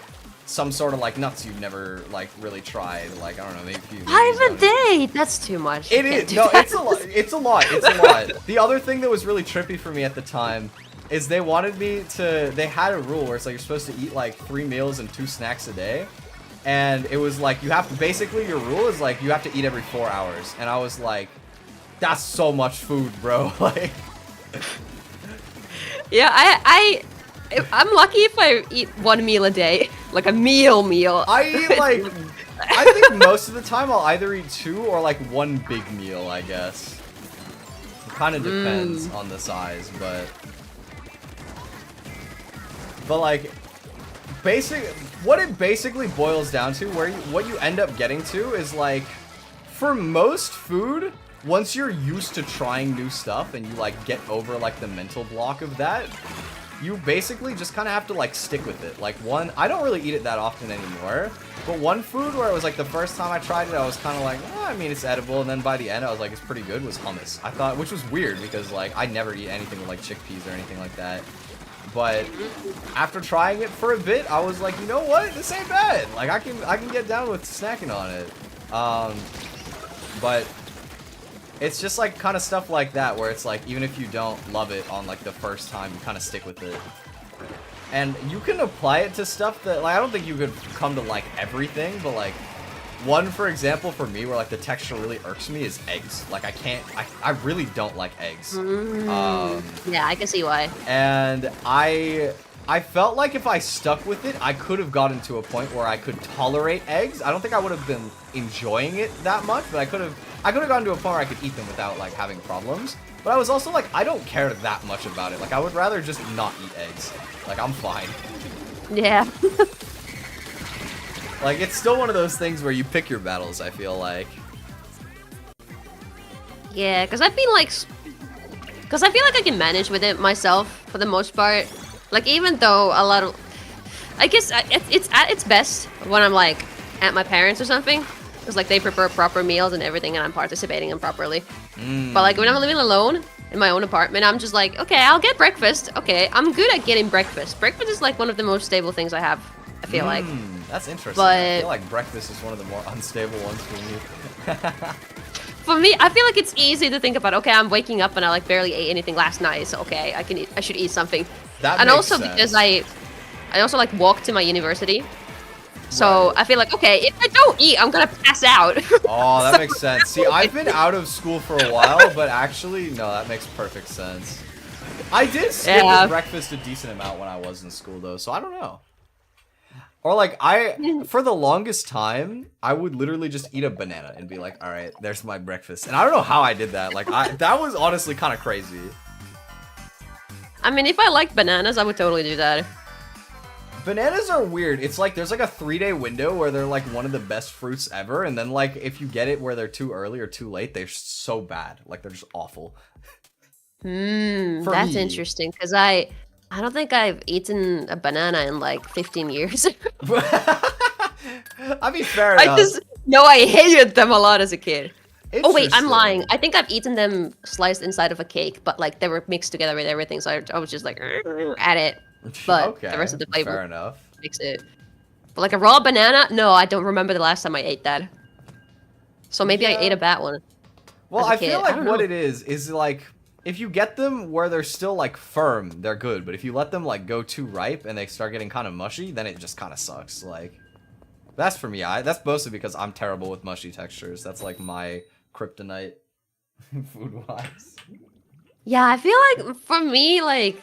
some sort of like nuts you've never like really tried. Like, I don't know, maybe if you 5 a day. That's too much. It is. No, it's a lot. It's a lot. It's a lot. The other thing that was really trippy for me at the time is they wanted me to. They had a rule where it's like you're supposed to eat like 3 meals and 2 snacks a day. and it was like you have to basically your rule is like you have to eat every 4 hours, and I was like, that's so much food, bro. Like, yeah, I'm lucky if I eat 1 meal a day, like a meal. I eat like, I think most of the time I'll either eat 2 or like 1 big meal, I guess. It kind of depends on the size, but like, what it basically boils down to, what you end up getting to is like, for most food, once you're used to trying new stuff and you like get over like the mental block of that, you basically just kind of have to like stick with it. Like I don't really eat it that often anymore, but one food where it was like the first time I tried it, I was kind of like, oh, I mean, it's edible, and then by the end I was like, it's pretty good, was hummus. I thought, which was weird because like I never eat anything with like chickpeas or anything like that. But after trying it for a bit, I was like, you know what? This ain't bad. Like I can get down with snacking on it. But it's just like kind of stuff like that where it's like even if you don't love it on like the first time, you kind of stick with it. And you can apply it to stuff that like I don't think you could come to like everything, but like one, for example, for me where like the texture really irks me is eggs. Like I really don't like eggs. Yeah, I can see why. And I felt like if I stuck with it, I could have gotten to a point where I could tolerate eggs. I don't think I would have been enjoying it that much, but I could have gotten to a point where I could eat them without like having problems. But I was also like, I don't care that much about it. Like I would rather just not eat eggs. Like I'm fine. Yeah. Like it's still one of those things where you pick your battles, I feel like. Yeah, because I feel like I can manage with it myself for the most part. Like even though a lot of, I guess it's at its best when I'm like at my parents or something, because like they prepare proper meals and everything, and I'm participating in properly. But like when I'm living alone in my own apartment, I'm just like, okay, I'll get breakfast. Okay, I'm good at getting breakfast. Breakfast is like one of the most stable things I have, I feel like. That's interesting. But I feel like breakfast is one of the more unstable ones for me. For me, I feel like it's easy to think about, okay, I'm waking up and I like barely ate anything last night, so okay, I should eat something. That and makes also sense. because I also like walk to my university. So right. I feel like, okay, if I don't eat, I'm gonna pass out. Oh, that makes sense. See, I've been out of school for a while, but actually, no, that makes perfect sense. I did skip breakfast a decent amount when I was in school, though, so I don't know. Or like, for the longest time, I would literally just eat a banana and be like, all right, there's my breakfast. And I don't know how I did that. Like, that was honestly kind of crazy. I mean, if I liked bananas, I would totally do that. Bananas are weird. It's like, there's like a 3-day window where they're like one of the best fruits ever. And then like, if you get it where they're too early or too late, they're so bad. Like, they're just awful. That's interesting. Because I don't think I've eaten a banana in like 15 years. I mean, fair enough. I just know I hated them a lot as a kid. Oh wait, I'm lying. Interesting. I think I've eaten them sliced inside of a cake, but like they were mixed together with everything, so I was just like at it. But Okay, the rest of the flavor fair enough. makes it. But like a raw banana, no, I don't remember the last time I ate that. So maybe I ate a bad one. Well, as a I feel kid. like I don't what know. it is like, if you get them where they're still like firm, they're good. But if you let them like go too ripe and they start getting kind of mushy, then it just kind of sucks. Like, that's for me. That's mostly because I'm terrible with mushy textures. That's like my kryptonite, food-wise. Yeah, I feel like for me, like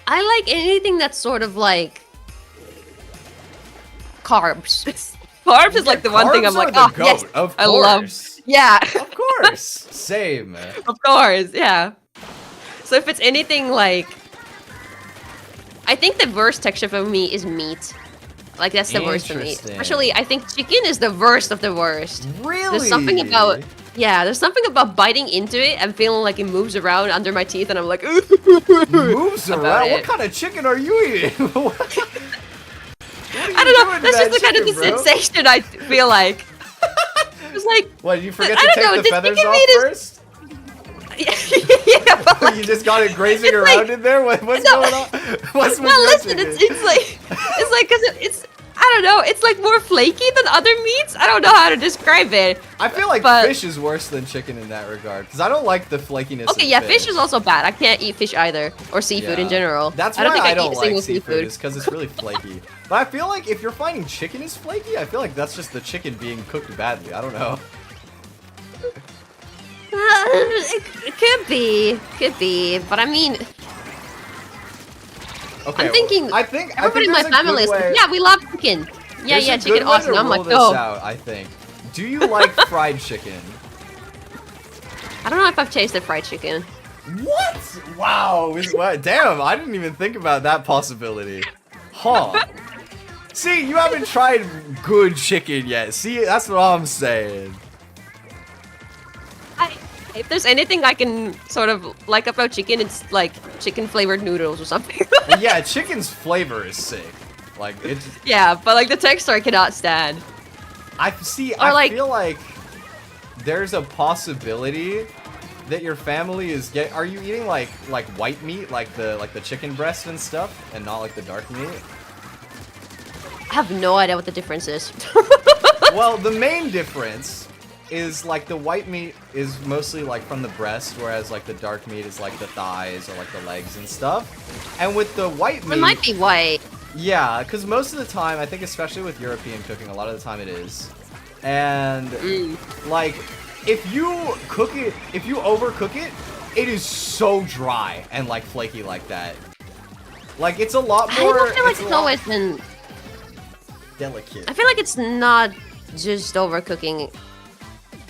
I like anything that's sort of like carbs. Carbs is like the one thing I'm like, oh yes, of course. I love. Yeah. Of course. Same. Of course, yeah. So if it's anything like, I think the worst texture for me is meat. Like that's the worst for me. Interesting. Especially, I think chicken is the worst of the worst. Really? There's something about, yeah, there's something about biting into it and feeling like it moves around under my teeth, and I'm like, ooh. Moves around? What kind of chicken are you eating? I don't know. That's just the kind of the sensation I feel like. It's like, what, did you forget I to don't take the know, feathers chicken off meat is- first? yeah, but like, You just got it grazing it's around like- in there? What's No. going on? What's with well, your listen, chicken? it's like, because it's. I don't know. It's like more flaky than other meats. I don't know how to describe it. I feel like but... fish is worse than chicken in that regard because I don't like the flakiness. Okay, of yeah, fish is also bad. I can't eat fish either, or seafood in general. That's I don't why think I don't eat a like single seafood. Is because it's really flaky. But I feel like if you're finding chicken is flaky, I feel like that's just the chicken being cooked badly. I don't know. It could be, but I mean, Okay, I'm thinking. I think everybody in my family is like, yeah, we love chicken. Yeah, There's yeah, a chicken good way awesome. to I'm like, roll this no. out, I think. Do you like fried chicken? I don't know if I've tasted fried chicken. What? Wow. Damn, I didn't even think about that possibility. Huh. See, you haven't tried good chicken yet. See, that's what I'm saying. If there's anything I can sort of like about chicken, it's like chicken flavored noodles or something. Well, yeah, chicken's flavor is sick. Like it's. Yeah, but like the texture I cannot stand. I feel like there's a possibility that your family is Are you eating like white meat, like the chicken breast and stuff, and not like the dark meat? I have no idea what the difference is. Well, the main difference is like the white meat is mostly like from the breast, whereas like the dark meat is like the thighs or like the legs and stuff. And with the white meat, it might be white. Yeah, because most of the time, I think especially with European cooking, a lot of the time it is. And like, if you cook it, if you overcook it, it is so dry and like flaky like that. Like it's a lot more. I don't feel like it's always been delicate. I feel like it's not just overcooking.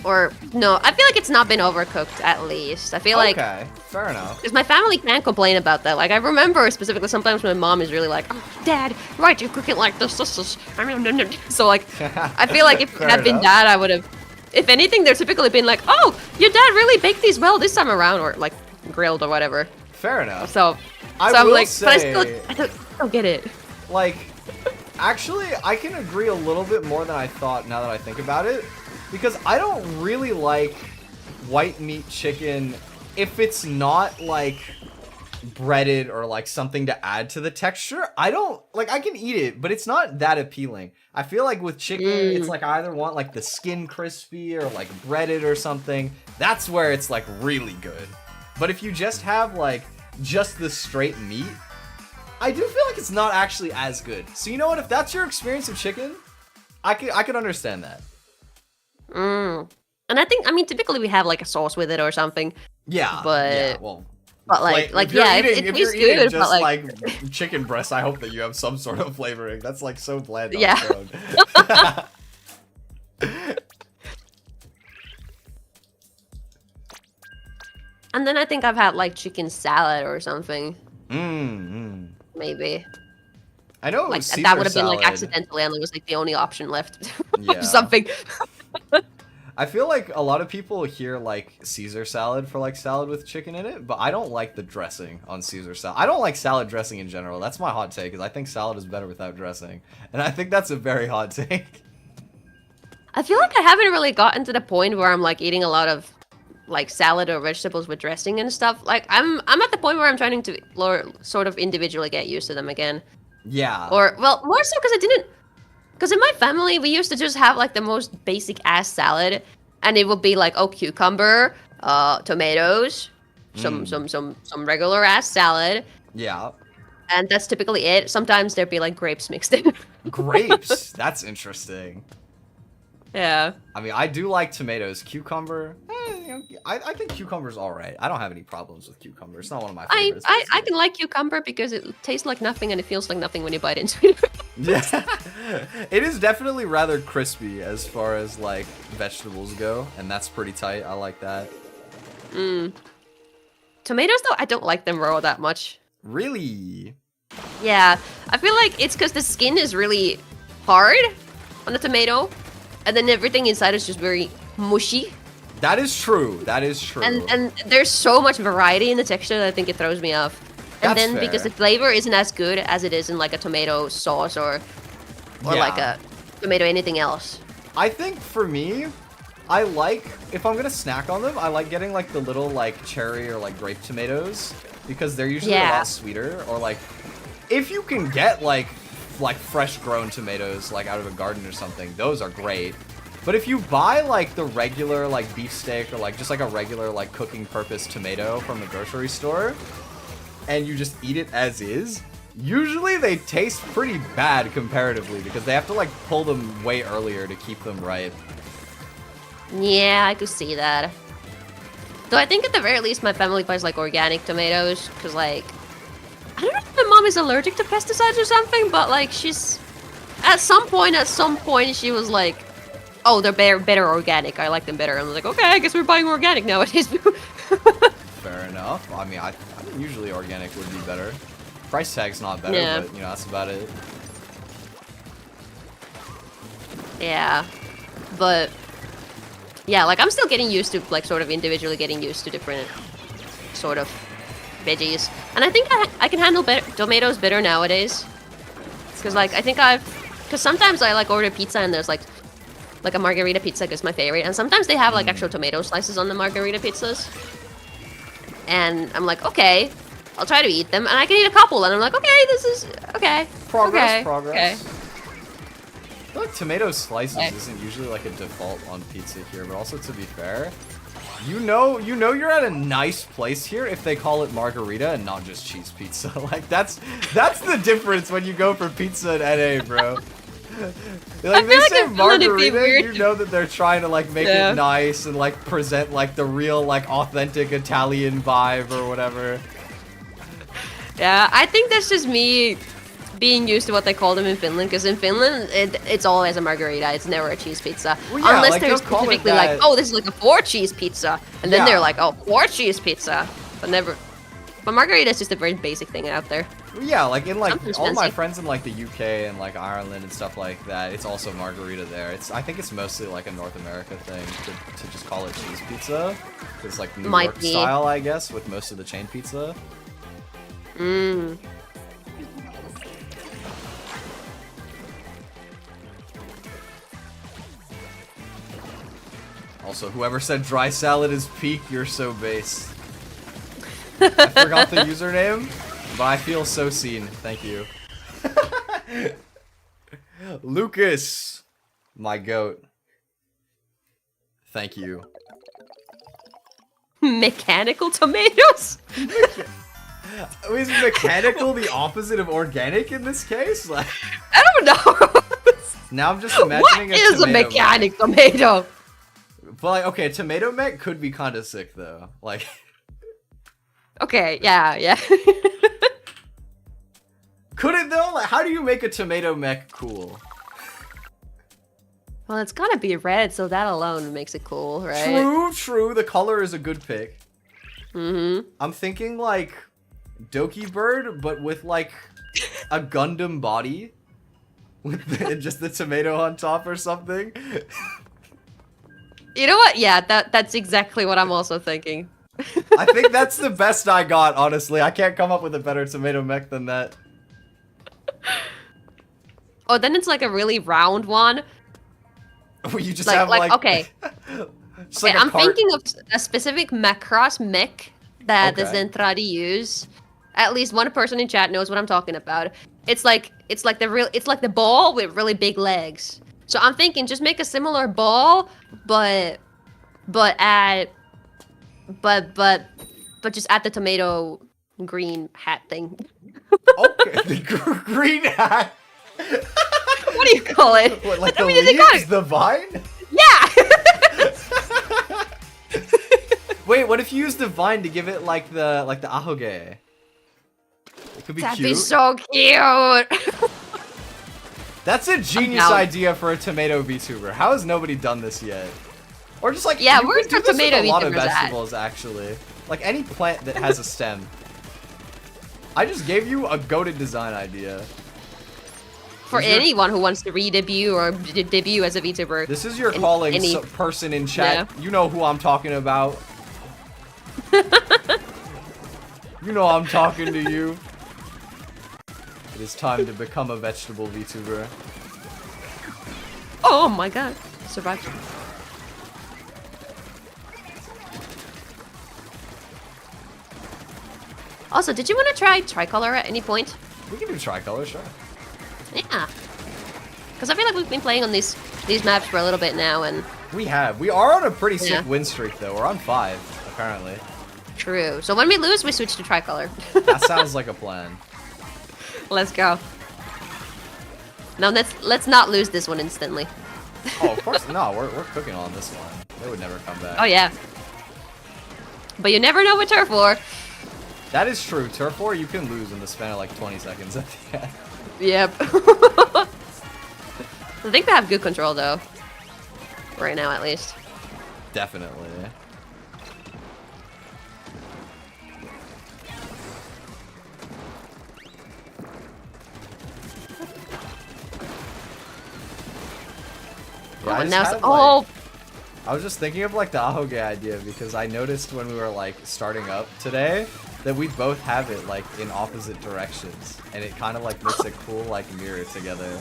Or, no, I feel like it's not been overcooked, at least. I feel like... Okay, fair enough. Because my family can't complain about that. Like, I remember specifically sometimes my mom is really like, oh, Dad, why'd you cook it like this? So, like, I feel like if it had been that, I would have... If anything, they're typically been like, oh, your dad really baked these well this time around, or, like, grilled or whatever. Fair enough. So I'm like, say, but I don't get it. Like, actually, I can agree a little bit more than I thought now that I think about it. Because I don't really like white meat chicken if it's not like breaded or like something to add to the texture. I can eat it, but it's not that appealing. I feel like with chicken, it's like I either want like the skin crispy or like breaded or something. That's where it's like really good. But if you just have like just the straight meat, I do feel like it's not actually as good. So you know what? If that's your experience of chicken, I could understand that. And I mean, typically we have like a sauce with it or something. Yeah. But yeah, well, if tastes good, just but like chicken breast, I hope that you have some sort of flavoring. That's like so bland. Yeah. And then I think I've had like chicken salad or something. Maybe. I know like Caesar that would have been salad. like accidentally, and it was like the only option left. Yeah. Something. I feel like a lot of people hear like Caesar salad for like salad with chicken in it, but I don't like the dressing on Caesar salad. I don't like salad dressing in general. That's my hot take, because I think salad is better without dressing. And I think that's a very hot take. I feel like I haven't really gotten to the point where I'm like eating a lot of like salad or vegetables with dressing and stuff. Like I'm at the point where I'm trying to sort of individually get used to them again. Yeah. Or, well, more so because in my family, we used to just have like the most basic ass salad, and it would be like, oh, cucumber, tomatoes, some regular ass salad. Yeah. And that's typically it. Sometimes there'd be like grapes mixed in. Grapes? That's interesting. Yeah. I mean, I do like tomatoes. Cucumber, I think cucumber's alright. I don't have any problems with cucumber. It's not one of my favorites. I can like cucumber because it tastes like nothing and it feels like nothing when you bite into it. Yeah. It is definitely rather crispy as far as like vegetables go, and that's pretty tight. I like that. Tomatoes, though, I don't like them raw that much. Really? Yeah. I feel like it's because the skin is really hard on the tomato, and then everything inside is just very mushy. That is true. That is true. And there's so much variety in the texture that I think it throws me off. And That's then fair. because the flavor isn't as good as it is in like a tomato sauce or like a tomato anything else. I think for me, I like, if I'm gonna snack on them, I like getting like the little like cherry or like grape tomatoes, because they're usually a lot sweeter. Or like, if you can get like like fresh grown tomatoes like out of a garden or something, those are great. But if you buy like the regular like beefsteak or like just like a regular like cooking purpose tomato from the grocery store and you just eat it as is, usually they taste pretty bad comparatively because they have to like pull them way earlier to keep them ripe. Yeah, I could see that. Though I think at the very least my family buys like organic tomatoes because like I don't know if my mom is allergic to pesticides or something, but like she's at some point she was like, oh, they're better organic. I like them better. I was like, okay, I guess we're buying organic nowadays. Fair enough. I mean, I think usually organic would be better. Price tag's not better, Yeah. but you know, that's about it. Yeah, but yeah, like I'm still getting used to like sort of individually getting used to different sort of veggies, and I think I can handle tomatoes better nowadays. Because like I think because sometimes I like order pizza and there's like a margarita pizza is my favorite, and sometimes they have like actual tomato slices on the margarita pizzas, and I'm like, okay, I'll try to eat them, and I can eat a couple, and I'm like, okay, this is okay. Progress, okay, progress. Okay. I feel like tomato slices isn't usually like a default on pizza here, but also to be fair, you know you're at a nice place here if they call it margarita and not just cheese pizza. Like that's the difference when you go for pizza at NA, bro. Like they say margarita, you know that they're trying to like make it nice and like present like the real like authentic Italian vibe or whatever. Yeah, I think that's just me being used to what they call them in Finland, because in Finland it's always a margarita, it's never a cheese pizza. Well, yeah, unless like, they're they'll call it specifically that. like, oh, this is like a 4-cheese pizza, and then they're like, oh, 4-cheese pizza, but never. But margarita is just a very basic thing out there. Yeah, like in like Something's all my fancy. friends in like the UK and like Ireland and stuff like that, it's also margarita there. I think it's mostly like a North America thing to just call it cheese pizza. It's like New Might York be. style, I guess, with most of the chain pizza. Mmm. Also, whoever said dry salad is peak, you're so base. I forgot the username, but I feel so seen. Thank you. Lucas, my goat. Thank you. Mechanical tomatoes? Is mechanical the opposite of organic in this case? Like, I don't know. now I'm just imagining What is a mechanic tomato? But like, okay, tomato mech could be kind of sick though. Like, Okay, yeah. could it though? Like, how do you make a tomato mech cool? Well, it's gotta be red, so that alone makes it cool, right? True. The color is a good pick. Mm-hmm. I'm thinking like Doki Bird, but with like a Gundam body, with just the tomato on top or something. You know what? Yeah, that's exactly what I'm also thinking. I think that's the best I got, honestly. I can't come up with a better tomato mech than that. Oh, then it's like a really round one. Where you just have like okay. just like a I'm cart- thinking of a specific Macross mech that the Okay. Zentradi use. At least one person in chat knows what I'm talking about. It's like the ball with really big legs. So I'm thinking just make a similar ball, but just add the tomato green hat thing. Okay, the green hat. What do you call it? What, like I the mean, they got leaves, it. the vine? Yeah. Wait, what if you use the vine to give it like the ahoge? It could be That'd cute. be so cute. That's a genius idea for a tomato VTuber. How has nobody done this yet? Or just like, Yeah, you where's could do the this with tomato a lot of VTubers at? vegetables actually. Like any plant that has a stem. I just gave you a goated design idea. For Is your- anyone who wants to re-debut or debut as a VTuber. This is your calling any- person in chat. You know who I'm talking about. You know I'm talking to you. It is time to become a vegetable VTuber. Oh my god. Survived. Also, did you want to try tricolor at any point? We can do tricolor, sure. Yeah. Because I feel like we've been playing on these maps for a little bit now, and... We have. We are on a pretty sick win streak, though. We're on 5, apparently. True. So when we lose, we switch to tricolor. That sounds like a plan. Let's go. Now let's not lose this one instantly. Oh, of course. No, we're cooking on this one. They would never come back. Oh, yeah. But you never know with Turf War. That is true. Turf War, you can lose in the span of like 20 seconds at the end. Yep. I think they have good control, though. Right now, at least. Definitely. Yeah, now I was just thinking of like the ahoge idea because I noticed when we were like starting up today that we both have it like in opposite directions and it kind of like makes a cool like mirror together.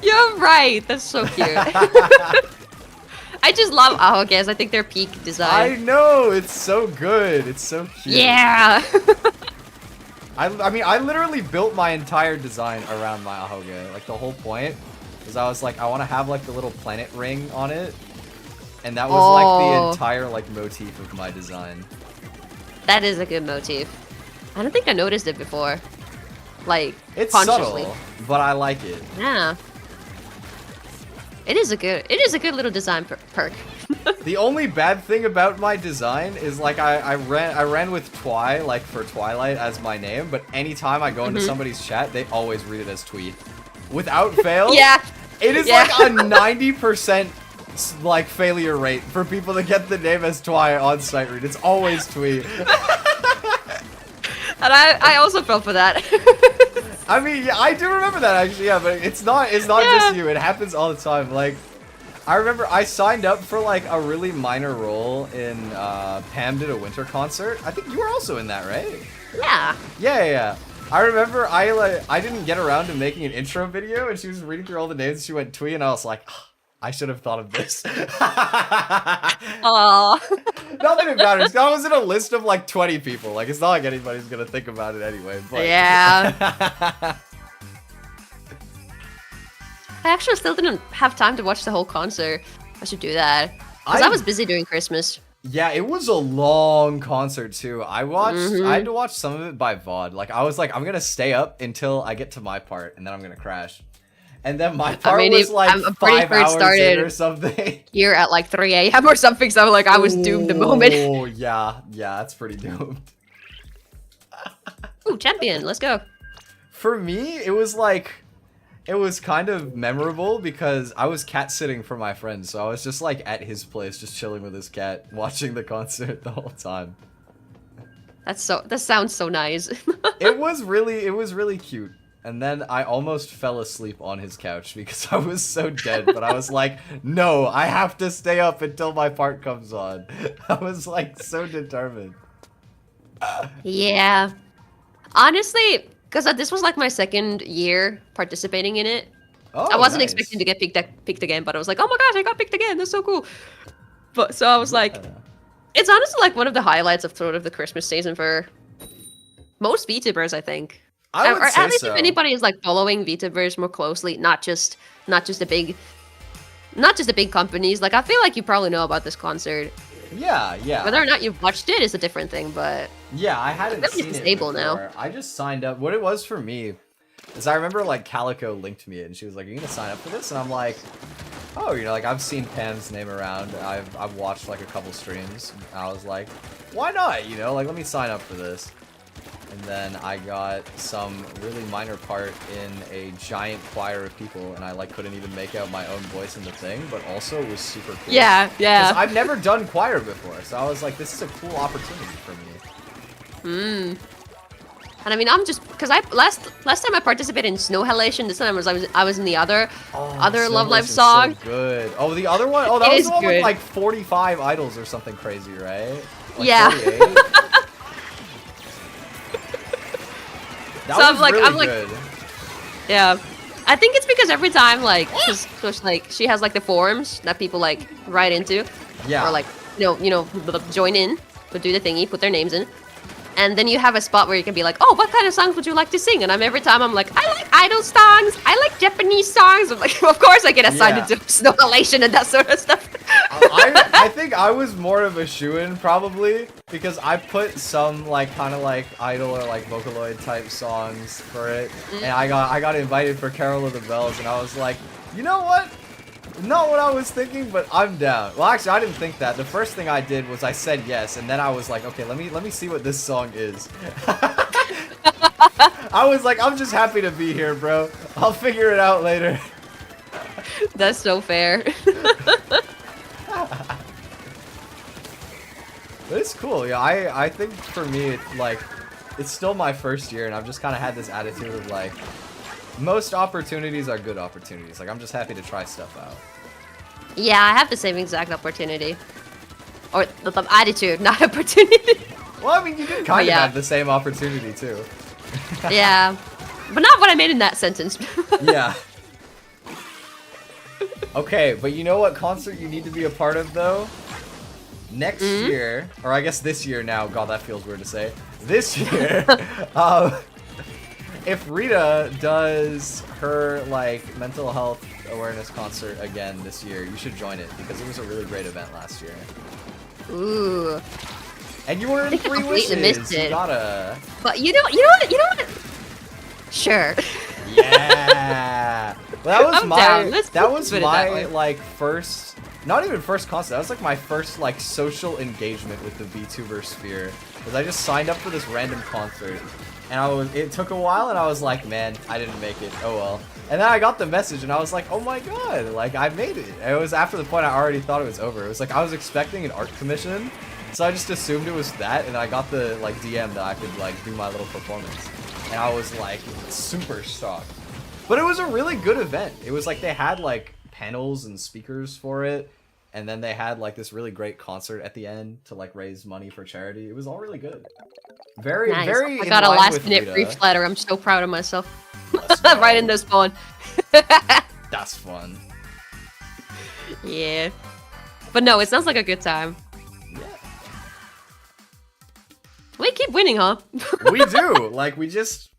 You're right. That's so cute. I just love ahoges. I think they're peak design. I know, it's so good. It's so cute. Yeah. I mean, I literally built my entire design around my ahoge. Like the whole point is I was like, I want to have like the little planet ring on it. And that was like the entire like motif of my design. That is a good motif. I don't think I noticed it before. Like, it's consciously. subtle, but I like it. Yeah. It is a good little design perk. The only bad thing about my design is like I ran with Twi like for Twilight as my name, but anytime I go into somebody's chat, they always read it as Twi. Without fail. Yeah. It is like a 90% like failure rate for people to get the name as Twi on site read. It's always Twi. And I also fell for that. I mean, yeah, I do remember that actually, yeah, but it's not just you. It happens all the time. Like, I remember I signed up for like a really minor role in Pam Did a Winter Concert. I think you were also in that, right? Yeah. Yeah. I remember I didn't get around to making an intro video, and she was reading through all the names. She went Twi, and I was like, oh, I should have thought of this. Aww. Not that it matters. I was in a list of like 20 people. Like, it's not like anybody's gonna think about it anyway. But yeah. I actually still didn't have time to watch the whole concert. I should do that. Because I was busy during Christmas. Yeah, it was a long concert too. I had to watch some of it by VOD. Like, I was like, I'm gonna stay up until I get to my part, and then I'm gonna crash. And then my part was like I'm 5 hours in or something. Here at like 3 a.m. or something, so like I was doomed the moment. Oh, yeah, that's pretty doomed. Ooh, champion, let's go. For me, it was like, it was kind of memorable because I was cat sitting for my friend, so I was just like at his place, just chilling with his cat, watching the concert the whole time. That sounds so nice. It was really cute. And then I almost fell asleep on his couch because I was so dead, but I was like, no, I have to stay up until my part comes on. I was like so determined. Yeah. Honestly, because this was like my second year participating in it. Oh, I wasn't nice. expecting to get picked again, but I was like, oh my gosh, I got picked again. That's so cool. But so I was like, it's honestly like one of the highlights of sort of the Christmas season for most VTubers, I think. I would say at least so. If anybody is like following VTubers more closely, not just the big companies. Like I feel like you probably know about this concert. Yeah. Whether or not you've watched it is a different thing, but yeah, I hadn't seen it stable before. now. I just signed up. What it was for me is I remember like Calico linked me and she was like, "Are you gonna sign up for this?" And I'm like, "Oh, like I've seen Pam's name around. I've watched like a couple streams." And I was like, "Why not? Like let me sign up for this." And then I got some really minor part in a giant choir of people, and I like couldn't even make out my own voice in the thing, but also it was super cool. Yeah. 'Cause I've never done choir before, so I was like, this is a cool opportunity for me. And I mean, I'm just because last time I participated in Snow Halation. This time I was in the other Love Live song. So good. Oh, the other one. Oh, that was the one with good. like 45 idols or something crazy, right? Like yeah. 48? That was really good. Yeah. I think it's because every time, like, cause like she has like the forums that people like write into, Yeah. or like join in, but do the thingy, put their names in, And then you have a spot where you can be like, oh, what kind of songs would you like to sing? And every time I'm like, I like idol songs. I like Japanese songs. I'm like, of course I get assigned to Snow Elation and that sort of stuff. I think I was more of a shoo-in probably because I put some like kind of like idol or like Vocaloid type songs for it, and I got invited for Carol of the Bells, and I was like, you know what? Not what I was thinking, but I'm down. Well, actually, I didn't think that. The first thing I did was I said yes, and then I was like, okay, let me see what this song is. I was like, I'm just happy to be here, bro. I'll figure it out later. That's so fair. But it's cool, yeah. I think for me, it's like, it's still my first year, and I've just kind of had this attitude of like, most opportunities are good opportunities. Like, I'm just happy to try stuff out. Yeah, I have the same exact opportunity. Or the attitude, not opportunity. Well, I mean, you did kind of have the same opportunity, too. Yeah. But not what I made in that sentence. Yeah. Okay, but you know what concert you need to be a part of, though? Next year, or I guess this year now. God, that feels weird to say. This year, if Rita does her, like, mental health awareness concert again this year, you should join it, because it was a really great event last year. Ooh. And you were in 3 wishes. You gotta... But you know what? Sure. Yeah. Well, that was my like first, not even first concert. That was like my first like social engagement with the VTuber sphere. Because I just signed up for this random concert, and it took a while, and I was like, man, I didn't make it. Oh well. And then I got the message, and I was like, oh my god, like I made it. And it was after the point I already thought it was over. It was like I was expecting an art commission, so I just assumed it was that, and I got the like DM that I could like do my little performance. And I was like super shocked. But it was a really good event. It was like they had like panels and speakers for it, and then they had like this really great concert at the end to like raise money for charity. It was all really good. Very, nice. very. I got a last-minute brief letter. I'm so proud of myself. Right in this phone. That's fun. Yeah. But no, it sounds like a good time. Yeah. We keep winning, huh? We do. Like, we just...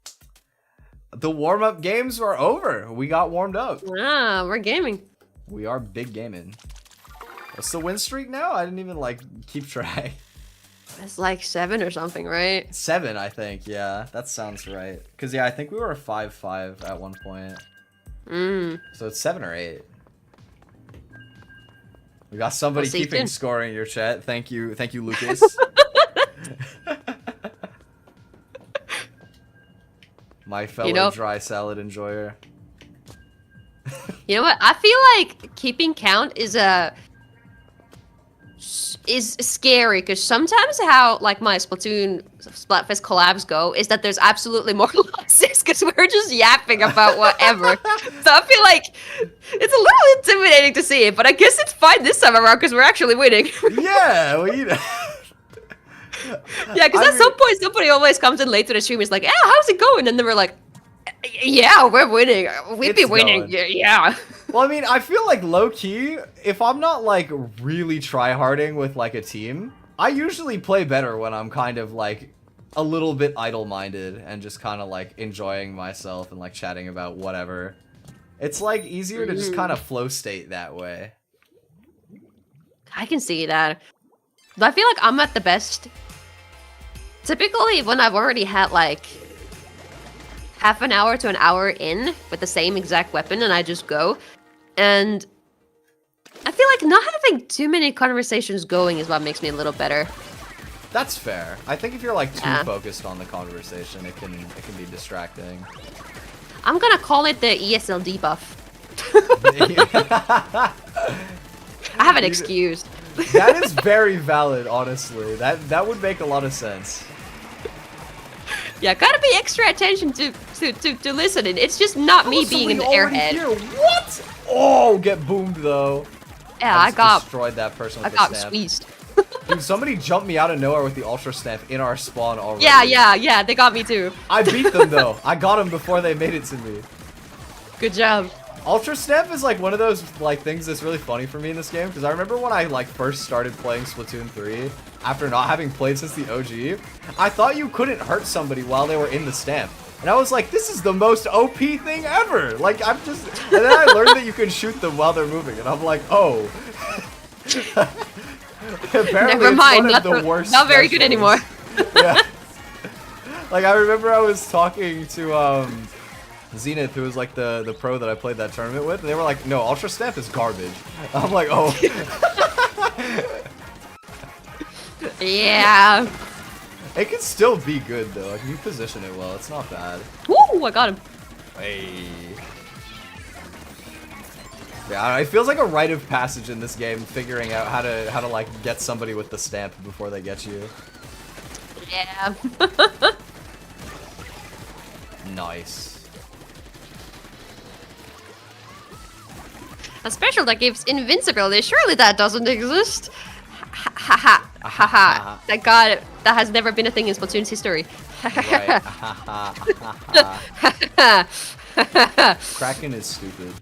The warm-up games are over. We got warmed up. Ah, we're gaming. We are big gaming. What's the win streak now? I didn't even, like, keep track. It's like 7 or something, right? 7, I think. Yeah, that sounds right. Because, yeah, I think we were a 5-5 at one point. So it's 7 or 8. We got somebody keeping score in your chat. Thank you, Lucas. My fellow dry salad enjoyer. You know what? I feel like keeping count is scary, because sometimes how like my Splatoon Splatfest collabs go is that there's absolutely more losses because we're just yapping about whatever. So I feel like it's a little intimidating to see it, but I guess it's fine this time around because we're actually winning. Yeah, well, you know. Yeah, because at some point somebody always comes in late to the stream and is like, "Yeah, how's it going?" And then we're like, "Yeah, we're winning. We'd be winning." Yeah. Well, I mean, I feel like low-key, if I'm not, like, really try-harding with, like, a team, I usually play better when I'm kind of, like, a little bit idle-minded and just kind of, like, enjoying myself and, like, chatting about whatever. It's, like, easier to just kind of flow state that way. I can see that. But I feel like I'm at the best typically when I've already had, like, half an hour to an hour in with the same exact weapon and I just go. And I feel like not having too many conversations going is what makes me a little better. That's fair. I think if you're like too focused on the conversation, it can be distracting. I'm gonna call it the ESL debuff. I have an excuse. That is very valid, honestly. That would make a lot of sense. Yeah, gotta be extra attention to listening. It's just not me being in the airhead. What? Oh, get boomed though. Yeah, I got destroyed that person with I got the snap. squeezed. Dude, somebody jumped me out of nowhere with the ultra snap in our spawn already. Yeah, they got me too. I beat them though. I got them before they made it to me. Good job. Ultra Stamp is like one of those like things that's really funny for me in this game because I remember when I like first started playing Splatoon 3 after not having played since the OG, I thought you couldn't hurt somebody while they were in the stamp. And I was like, this is the most OP thing ever. Like I'm just and then I learned that you can shoot them while they're moving and I'm like, "Oh." Apparently Never mind, it's one of the worst not very good anymore. Yeah. Like I remember I was talking to Zenith, who was like the pro that I played that tournament with, and they were like, "No, Ultra Stamp is garbage." I'm like, "Oh." Yeah. It can still be good though. Like you position it well, it's not bad. Woo! I got him. Hey. Yeah, it feels like a rite of passage in this game, figuring out how to like get somebody with the stamp before they get you. Yeah. Nice. A special that gives invincibility. Surely that doesn't exist. Ha ha ha ha ha. Thank God that has never been a thing in Splatoon's history. Right. Kraken is stupid.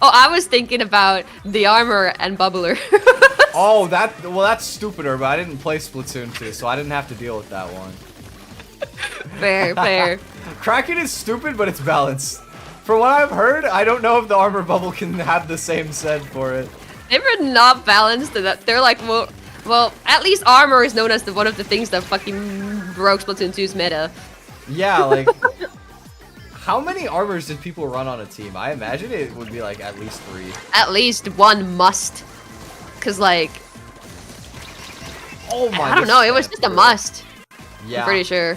Oh, I was thinking about the armor and bubbler. Oh, that's stupider, but I didn't play Splatoon 2, so I didn't have to deal with that one. Fair, fair. Kraken is stupid, but it's balanced. From what I've heard, I don't know if the armor bubble can have the same set for it. They were not balanced. They're like, well, at least armor is known as one of the things that fucking broke Splatoon 2's meta. Yeah, like, how many armors did people run on a team? I imagine it would be like at least 3. At least one must. Cause like, oh my! I don't know. It was just a must. Yeah. I'm pretty sure.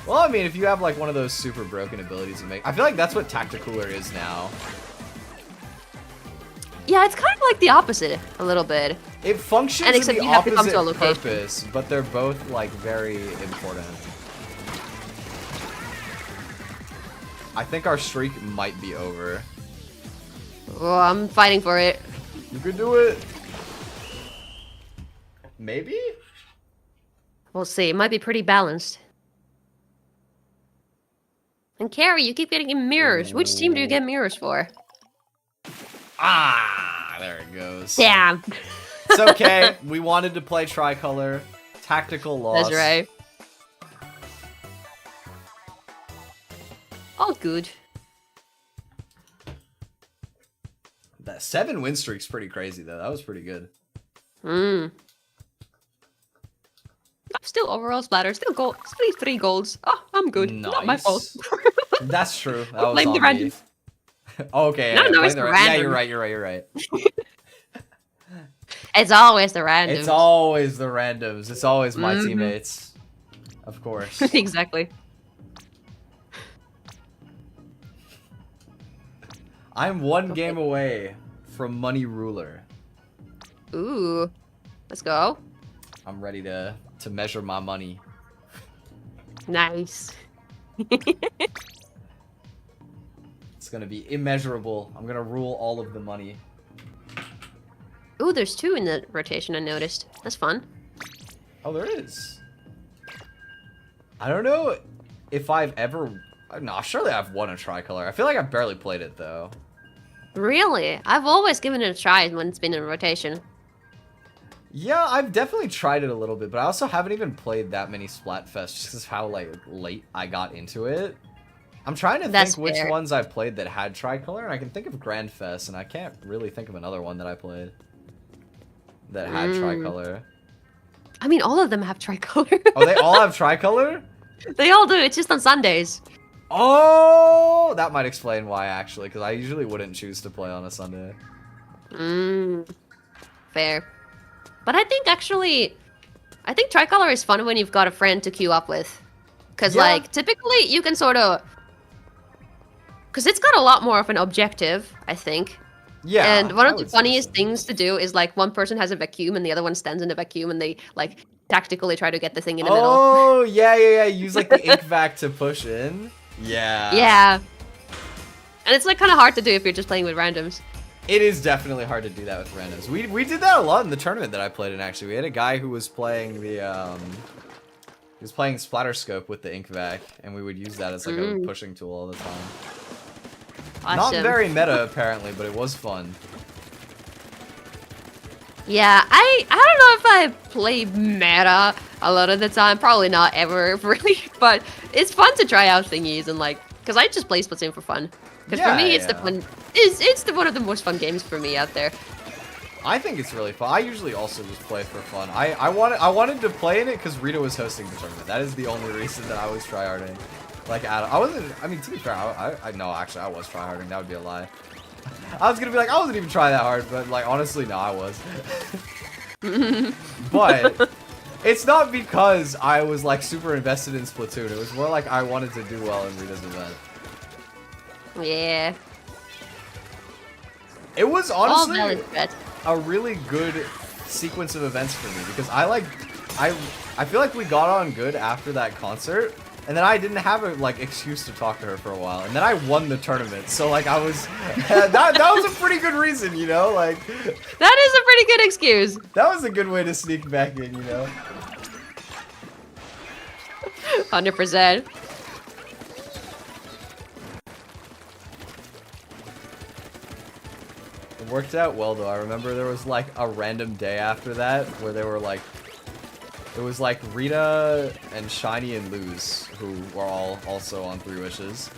Well, I mean, if you have like one of those super broken abilities to make, I feel like that's what Tacticooler is now. Yeah, it's kind of like the opposite a little bit. It functions and except in the you have to come opposite to a location. purpose, but they're both like very important. I think our streak might be over. Oh, I'm fighting for it. You could do it. Maybe? We'll see. It might be pretty balanced. And Carrie, you keep getting mirrors. Which team do you get mirrors for? Ah, there it goes. Damn. It's okay. We wanted to play tricolor. Tactical loss. That's right. All good. That 7 win streak's pretty crazy though. That was pretty good. Still overall splatter. Still gold. Still 3 golds. Oh, I'm good. Nice. Not my fault. That's true. That was Blame on the me. randoms. Okay. No, Yeah, no, blame it's the the Yeah, random. you're right. It's always the randoms. It's always the randoms. It's always my Mhm. teammates. Of course. Exactly. I'm one game away from Money Ruler. Ooh. Let's go. I'm ready to measure my money. Nice. It's gonna be immeasurable. I'm gonna rule all of the money. Ooh, there's 2 in the rotation I noticed. That's fun. Oh, there is. I don't know if I've ever... No, surely I've won a tricolor. I feel like I've barely played it, though. Really? I've always given it a try when it's been in rotation. Yeah, I've definitely tried it a little bit, but I also haven't even played that many Splatfests just because of how, like, late I got into it. I'm trying to That's think which fair. ones I've played that had tricolor, and I can think of Grand Fest, and I can't really think of another one that I played that had tricolor. I mean, all of them have tricolor. Oh, they all have tricolor? They all do. It's just on Sundays. Oh, that might explain why, actually, because I usually wouldn't choose to play on a Sunday. Fair. But I think tricolor is fun when you've got a friend to queue up with. Because, Yeah. like, typically you can sort of... Because it's got a lot more of an objective, I think. Yeah. And one I of the would say funniest so. things to do is, like, one person has a vacuum and the other one stands in a vacuum and they, like, tactically try to get the thing in the middle. Oh, yeah. Use, like, the ink vac to push in. Yeah. Yeah. And it's, like, kind of hard to do if you're just playing with randoms. It is definitely hard to do that with randoms. We did that a lot in the tournament that I played in, actually. We had a guy who was playing the, he was playing Splatterscope with the ink vac, and we would use that as, like, a pushing tool all the time. Awesome. Not very meta, apparently, but it was fun. Yeah, I don't know if I play meta a lot of the time. Probably not ever, really. But it's fun to try out thingies and like, because I just play Splatoon for fun. Because for me, it's the fun. It's one of the most fun games for me out there. I think it's really fun. I usually also just play for fun. I wanted to play in it because Rita was hosting the tournament. That is the only reason that I was tryharding. Like, I wasn't. I mean, to be fair, no, actually, I was tryharding. That would be a lie. I was gonna be like, I wasn't even trying that hard, but like, honestly, no, I was. But it's not because I was like super invested in Splatoon. It was more like I wanted to do well in Rita's event. Yeah. It was honestly a really good sequence of events for me because I feel like we got on good after that concert. And then I didn't have a like excuse to talk to her for a while, and then I won the tournament. So like I was, that was a pretty good reason, you know. Like that is a pretty good excuse. That was a good way to sneak back in, you know. 100%. It worked out well though. I remember there was like a random day after that where they were like. It was like Rita and Shiny and Luz, who were all also on 3 Wishes.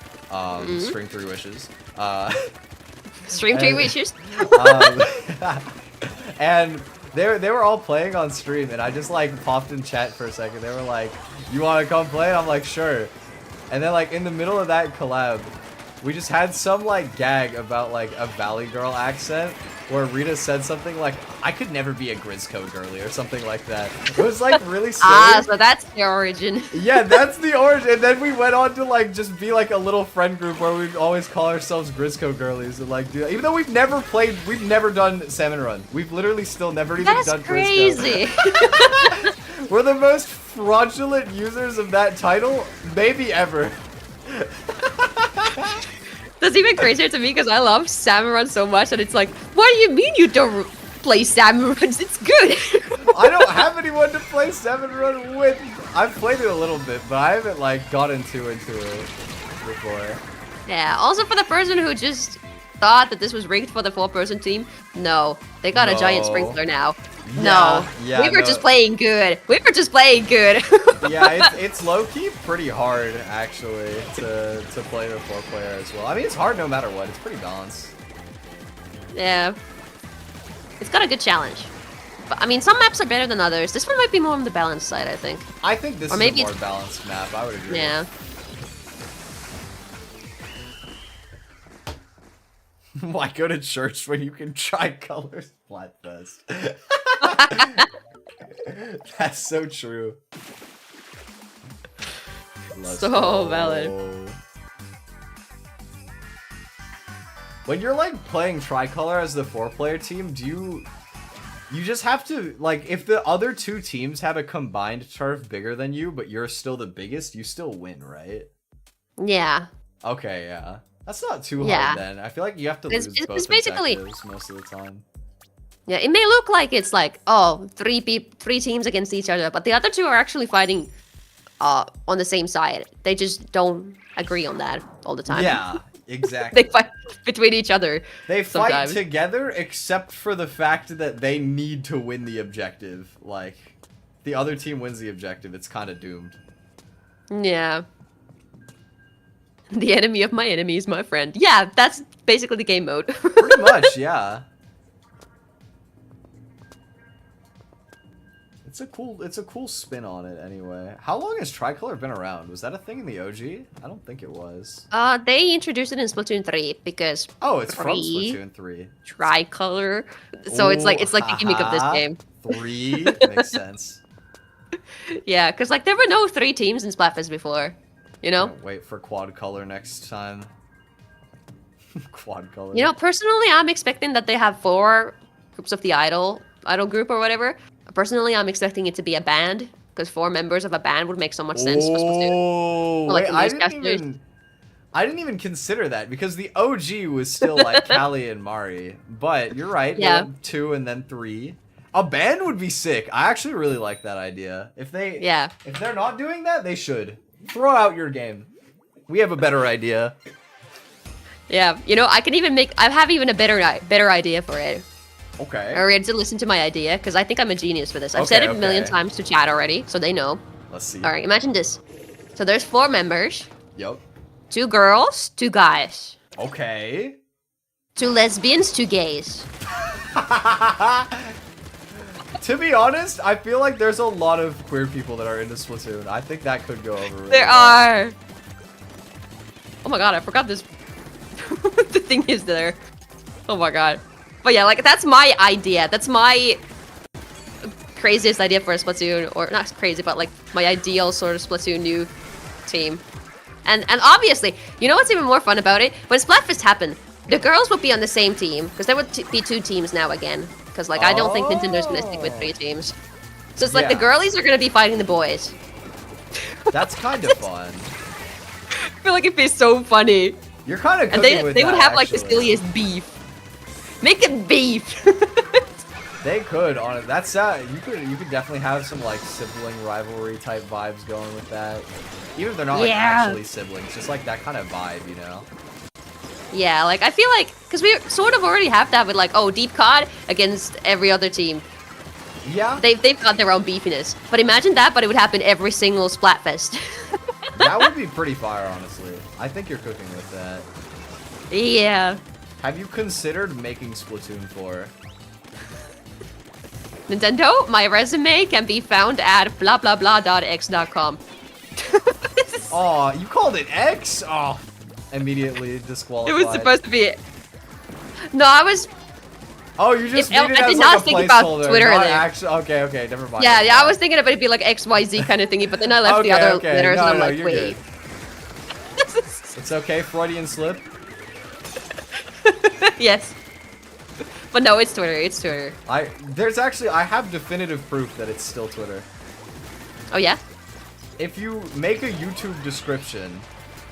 Stream 3 Wishes. Stream 3 Wishes? And they were all playing on stream, and I just like popped in chat for a second. They were like, "You want to come play?" And I'm like, "Sure." And then like in the middle of that collab, we just had some like gag about like a Valley Girl accent. Where Rita said something like, I could never be a Grizzco girly or something like that. It was like really silly. So that's the origin. Yeah, that's the origin. And then we went on to like just be like a little friend group where we'd always call ourselves Grizzco girlies and like do that. Even though we've never done Salmon Run. We've literally still never even done crazy. Grizzco. We're the most fraudulent users of that title maybe ever. That's even crazier to me because I love Salmon Run so much and it's like, what do you mean you don't play Salmon Runs? It's good. I don't have anyone to play Salmon Run with. I've played it a little bit, but I haven't like gotten too into it before. Yeah, also for the person who just thought that this was rigged for the 4-person team, no. They got a giant sprinkler now. Yeah, we were just playing good. We were just playing good. Yeah, it's low-key pretty hard, actually, to play the 4-player as well. I mean, it's hard no matter what. It's pretty balanced. Yeah. It's got a good challenge. But, I mean, some maps are better than others. This one might be more on the balanced side, I think. I think this is a more balanced map. I would agree. Yeah. Why go to church when you can try colors? Splatfest. That's so true. So valid. When you're like playing Tricolor as the 4-player team, do you just have to like if the other 2 teams have a combined turf bigger than you, but you're still the biggest, you still win, right? Yeah. Okay, yeah. That's not too hard then. I feel like you have to lose both objectives most of the time. Yeah, it may look like it's like, oh, 3 teams against each other, but the other 2 are actually fighting on the same side. They just don't agree on that all the time. Yeah, exactly. They fight between each other. They sometimes. fight together except for the fact that they need to win the objective. Like, the other team wins the objective, it's kind of doomed. Yeah. The enemy of my enemy is my friend. Yeah, that's basically the game mode. Pretty much, yeah. It's a cool spin on it anyway. How long has Tricolor been around? Was that a thing in the OG? I don't think it was. They introduced it in Splatoon 3 because it's from Splatoon 3. Tricolor. So it's like the gimmick of this game. 3 makes sense. Yeah, because like there were no 3 teams in Splatfest before. You know? Wait for quad color next time. Quad color. You know, personally, I'm expecting that they have 4 groups of the idol group or whatever. Personally, I'm expecting it to be a band because 4 members of a band would make so much sense for Splatoon. Oh, like I didn't even consider that because the OG was still like Callie and Mari. But you're right. Yeah. 2 and then 3. A band would be sick. I actually really like that idea. If they're not doing that, they should. Throw out your game. We have a better idea. Yeah, you know, I can even make. I have even a better idea for it. Okay. Are you ready to listen to my idea? Because I think I'm a genius for this. I've said it a million times to chat already, so they know. Let's see. All right, imagine this. So there's 4 members. Yep. 2 girls, 2 guys. Okay. 2 lesbians, 2 gays. To be honest, I feel like there's a lot of queer people that are into Splatoon. I think that could go over really There well. are. Oh my god, I forgot this. The thing is there. Oh my god. But yeah, like, that's my idea. That's my craziest idea for a Splatoon, or not crazy, but like my ideal sort of Splatoon new team. And obviously, you know what's even more fun about it? When Splatfest happened, the girls would be on the same team, because there would be 2 teams now again. Because like I don't think Nintendo's gonna stick with 3 teams. So it's like the girlies are gonna be fighting the boys. That's kind of fun. I feel like it'd be so funny. You're kind of And cooking with they would that, have like the actually. silliest beef. Make it beef. They could on it. That's you could definitely have some like sibling rivalry type vibes going with that. Even if they're not like actually siblings, just like that kind of vibe, you know. Yeah, like I feel like because we sort of already have that with like Deep COD against every other team. Yeah. They've got their own beefiness. But imagine that, but it would happen every single Splatfest. That would be pretty fire, honestly. I think you're cooking with that. Yeah. Have you considered making Splatoon 4? Nintendo, my resume can be found at blah blah blah.x.com. Aw, you called it X? Oh, immediately disqualified. It was supposed to be. No, I was. Oh, you just I made it as did like not a think about placeholder, Twitter not there. actually. Okay, never mind. Yeah, never I mind. was thinking it'd be like XYZ kind of thingy, but then I left the other letters and I'm like, you're wait. good. It's okay, Freudian slip. Yes. But no, it's Twitter. It's Twitter. I have definitive proof that it's still Twitter. Oh yeah? If you make a YouTube description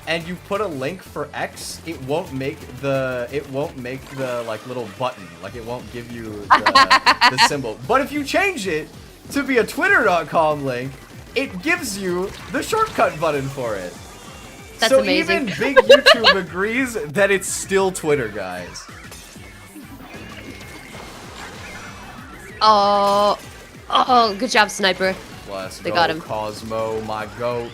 and you put a link for X, it won't make the like little button. Like it won't give you the symbol. But if you change it to be a twitter.com link, it gives you the shortcut button for it. That's so amazing. even big YouTube agrees that it's still Twitter, guys. Oh, good job, Sniper. Let's They go, got him. Cosmo, my goat.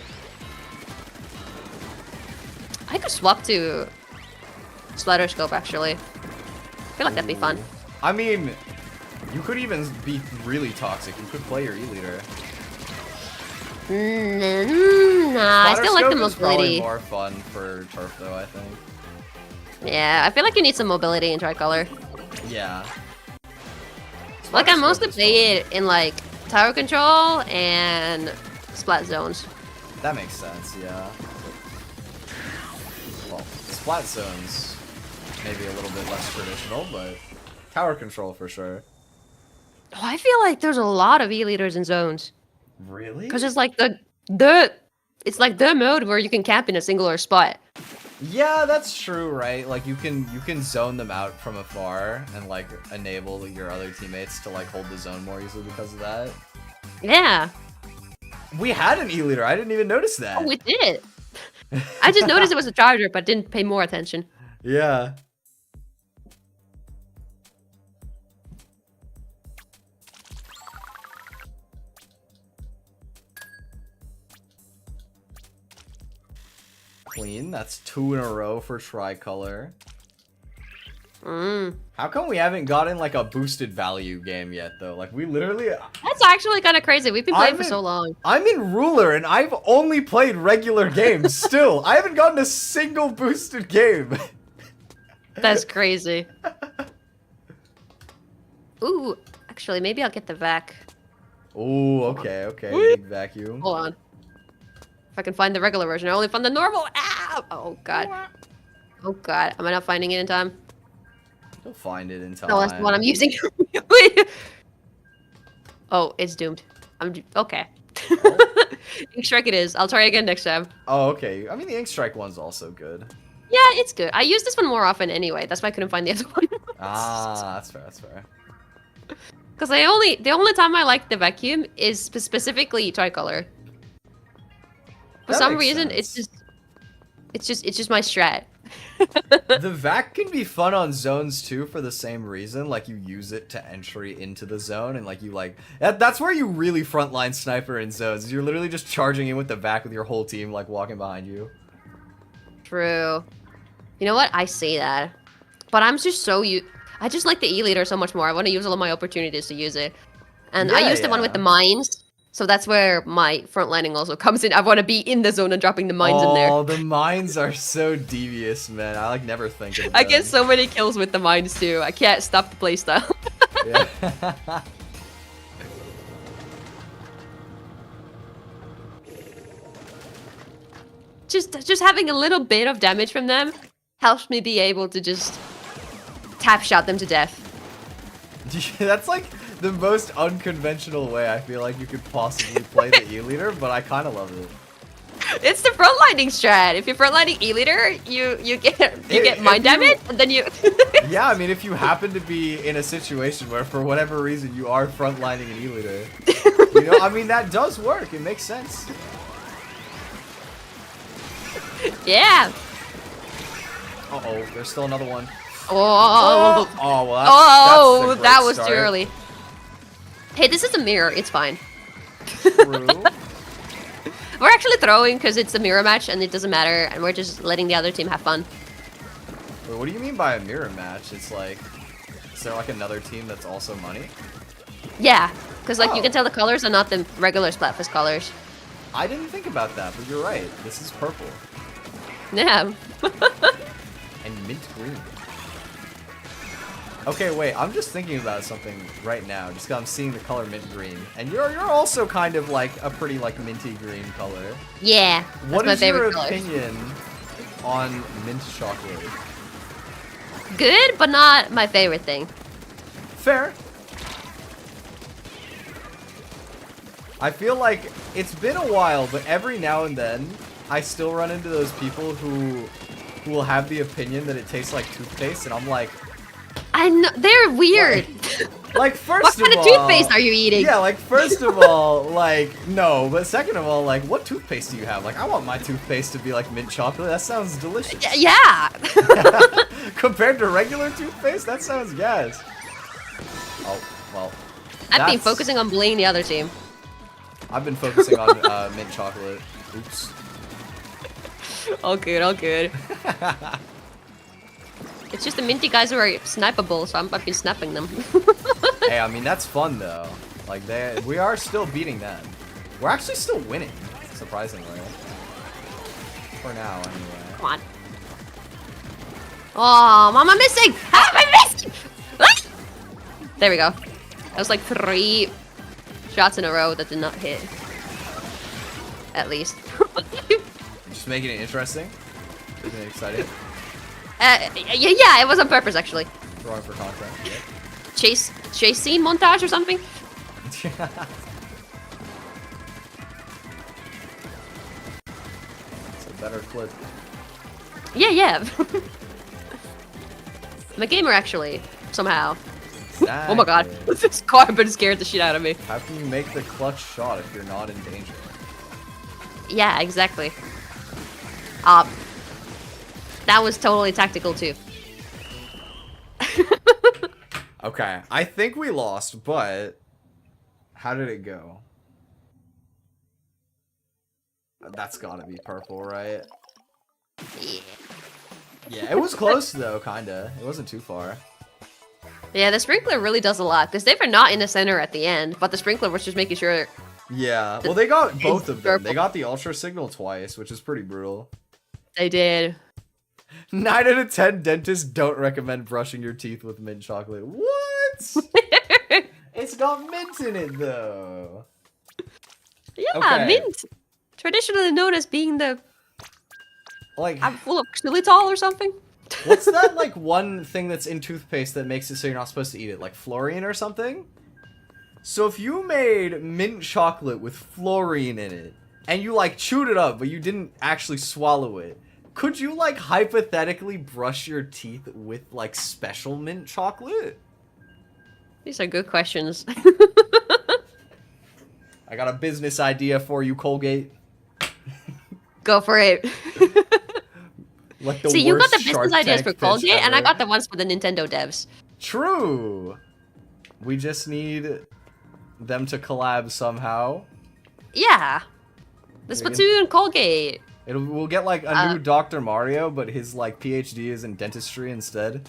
I could swap to Slatterscope, actually. I feel like that'd be fun. I mean, you could even be really toxic. You could play your E-liter. Nah, I still like the Splatterscope is probably mobility. more fun for turf, though, I think. Yeah, I feel like you need some mobility in Tricolor. Yeah. Like, I Splatterscope mostly is play fun. it in, like, tower control and splat zones. That makes sense, yeah. Well, splat zones, maybe a little bit less traditional, but tower control for sure. Oh, I feel like there's a lot of E-leaders in zones. Really? Because it's like it's like the mode where you can camp in a singular spot. Yeah, that's true, right? Like you can zone them out from afar and like enable your other teammates to like hold the zone more easily because of that. Yeah. We had an E-leader. I didn't even notice that. Oh, we did. I just noticed it was a charger, but didn't pay more attention. Yeah. Clean. That's 2 in a row for Tricolor. How come we haven't gotten like a boosted value game yet, though? Like we literally. That's actually kind of crazy. We've been playing for so long. I'm in Ruler and I've only played regular games. Still, I haven't gotten a single boosted game. That's crazy. Ooh, actually, maybe I'll get the vac. Ooh, okay. Big vacuum. Hold on. If I can find the regular version, I only found the normal. Ah! Oh god. Oh god. Am I not finding it in time? You'll find it in time. No, that's the one I'm using. Oh, it's doomed. Okay. Ink Strike it is. I'll try again next time. Oh, okay. I mean, the Ink Strike one's also good. Yeah, it's good. I use this one more often anyway. That's why I couldn't find the other one. Ah, that's fair. That's fair. Because the only time I like the vacuum is specifically Tricolor. For That some makes reason, sense. it's just my strat. The vac can be fun on zones too for the same reason. Like you use it to entry into the zone, and like you like that's where you really frontline sniper in zones. You're literally just charging in with the vac with your whole team like walking behind you. True. You know what? I say that, but I'm just so I just like the E-leader so much more. I want to use all of my opportunities to use it, and I use the one with the mines. So that's where my frontlining also comes in. I want to be in the zone and dropping the mines in there. Oh, the mines are so devious, man. I like never think of them. I get so many kills with the mines too. I can't stop the playstyle. Yeah. just having a little bit of damage from them helps me be able to just tap shot them to death. That's like the most unconventional way I feel like you could possibly play the E-leader, but I kind of love it. It's the frontlining strat. If you're frontlining E-leader, you get mine damage, and then you. Yeah, I mean, if you happen to be in a situation where for whatever reason you are frontlining an E-leader, you know, I mean that does work. It makes sense. Yeah. Uh-oh, there's still another one. Oh. Oh, well, that's that was start. too early. Hey, this is a mirror. It's fine. True. We're actually throwing because it's a mirror match and it doesn't matter, and we're just letting the other team have fun. Wait, what do you mean by a mirror match? It's like, is there like another team that's also money? Yeah, because like you can tell the colors are not the regular Splatfest colors. I didn't think about that, but you're right. This is purple. Yeah. And mint green. Okay, wait, I'm just thinking about something right now, just because I'm seeing the color mint green. And you're also kind of like a pretty like minty green color. Yeah, What that's is my your favorite color. opinion on mint chocolate? Good, but not my favorite thing. Fair. I feel like it's been a while, but every now and then, I still run into those people who will have the opinion that it tastes like toothpaste, and I'm like... I know, they're weird. Like first What kind of toothpaste are you eating? Yeah, like first of all, like no, but second of all, like what toothpaste do you have? Like I want my toothpaste to be like mint chocolate. That sounds delicious. Yeah. Compared to regular toothpaste, that sounds gas. Oh well. I've been focusing on bullying the other team. I've been focusing on mint chocolate. Oops. All good, all good. It's just the minty guys who are snipeable, so I've been snapping them. Hey, I mean that's fun though. Like we are still beating them. We're actually still winning, surprisingly. For now, anyway. Come on. Oh, Mama missing! How am I missing? Ah! There we go. That was like 3 shots in a row that did not hit. At least. Just making it interesting. Making it exciting. Yeah, it was on purpose actually. Drawing for content. Yeah. Chase scene montage or something. It's a better clip. Yeah. I'm a gamer actually, somehow. Exactly. Oh my god, this carbon scared the shit out of me. How can you make the clutch shot if you're not in danger? Yeah, exactly. That was totally tactical too. Okay, I think we lost, but how did it go? That's gotta be purple, right? Yeah. Yeah, it was close though, kinda. It wasn't too far. Yeah, the sprinkler really does a lot, because they were not in the center at the end, but the sprinkler was just making sure... Yeah, well they got both of them. They got the ultra signal twice, which is pretty brutal. They did. 9 out of 10 dentists don't recommend brushing your teeth with mint chocolate. What? It's got mint in it though. Yeah, Okay. mint. Traditionally known as being the... Like, full of xylitol or something. what's that like one thing that's in toothpaste that makes it so you're not supposed to eat it? Like fluorine or something? So if you made mint chocolate with fluorine in it, and you like chewed it up, but you didn't actually swallow it, could you like hypothetically brush your teeth with like special mint chocolate? These are good questions. I got a business idea for you, Colgate. Go for it. Like the See, you got worst the business Shark ideas Tank for pitch Colgate, and I ever. got the ones for the Nintendo devs. True. We just need them to collab somehow. Yeah. The We can- Splatoon Colgate. We'll get like a new Dr. Mario, but his like PhD is in dentistry instead.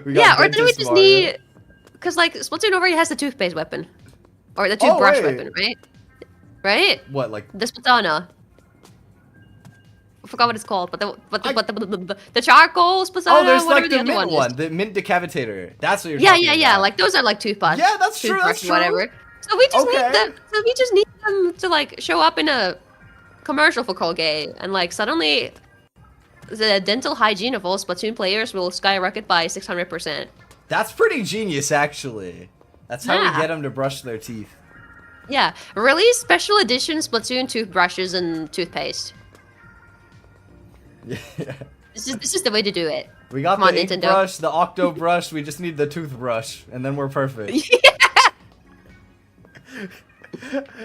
Yeah, or then we just need, because like Splatoon already has the toothpaste weapon, or the toothbrush weapon, right? Right? What, like The Splatana. I forgot what it's called, but the charcoal Splatana. oh, there's whatever like the the other mint one, one, is. the mint decapitator. That's what you're Yeah, talking yeah, about. yeah. Like those are like toothpaste. Yeah, that's true. That's Toothbrush, true. whatever. So we just Okay. need them. So we just need them to like show up in a commercial for Colgate, and like suddenly the dental hygiene of all Splatoon players will skyrocket by 600%. That's pretty genius, actually. That's how Yeah. we get them to brush their teeth. Yeah, release special edition Splatoon toothbrushes and toothpaste. Yeah. This is the way to do it. We got Come on, the ink Nintendo. brush, the octo brush. We just need the toothbrush, and then we're perfect.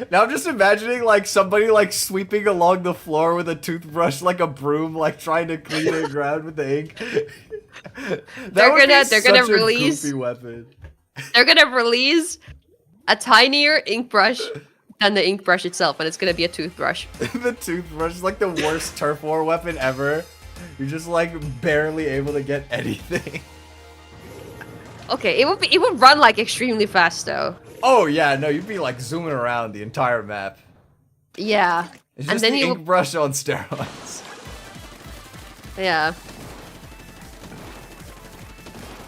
Now I'm just imagining like somebody like sweeping along the floor with a toothbrush like a broom, like trying to clean the ground with the ink. They're gonna such release- a goofy weapon. They're gonna release a tinier ink brush than the ink brush itself, and it's gonna be a toothbrush. The toothbrush is like the worst turf war weapon ever. You're just like barely able to get anything. Okay, it would run like extremely fast though. Oh yeah, no, you'd be like zooming around the entire map. Yeah, It's and just then the you ink brush on steroids. yeah.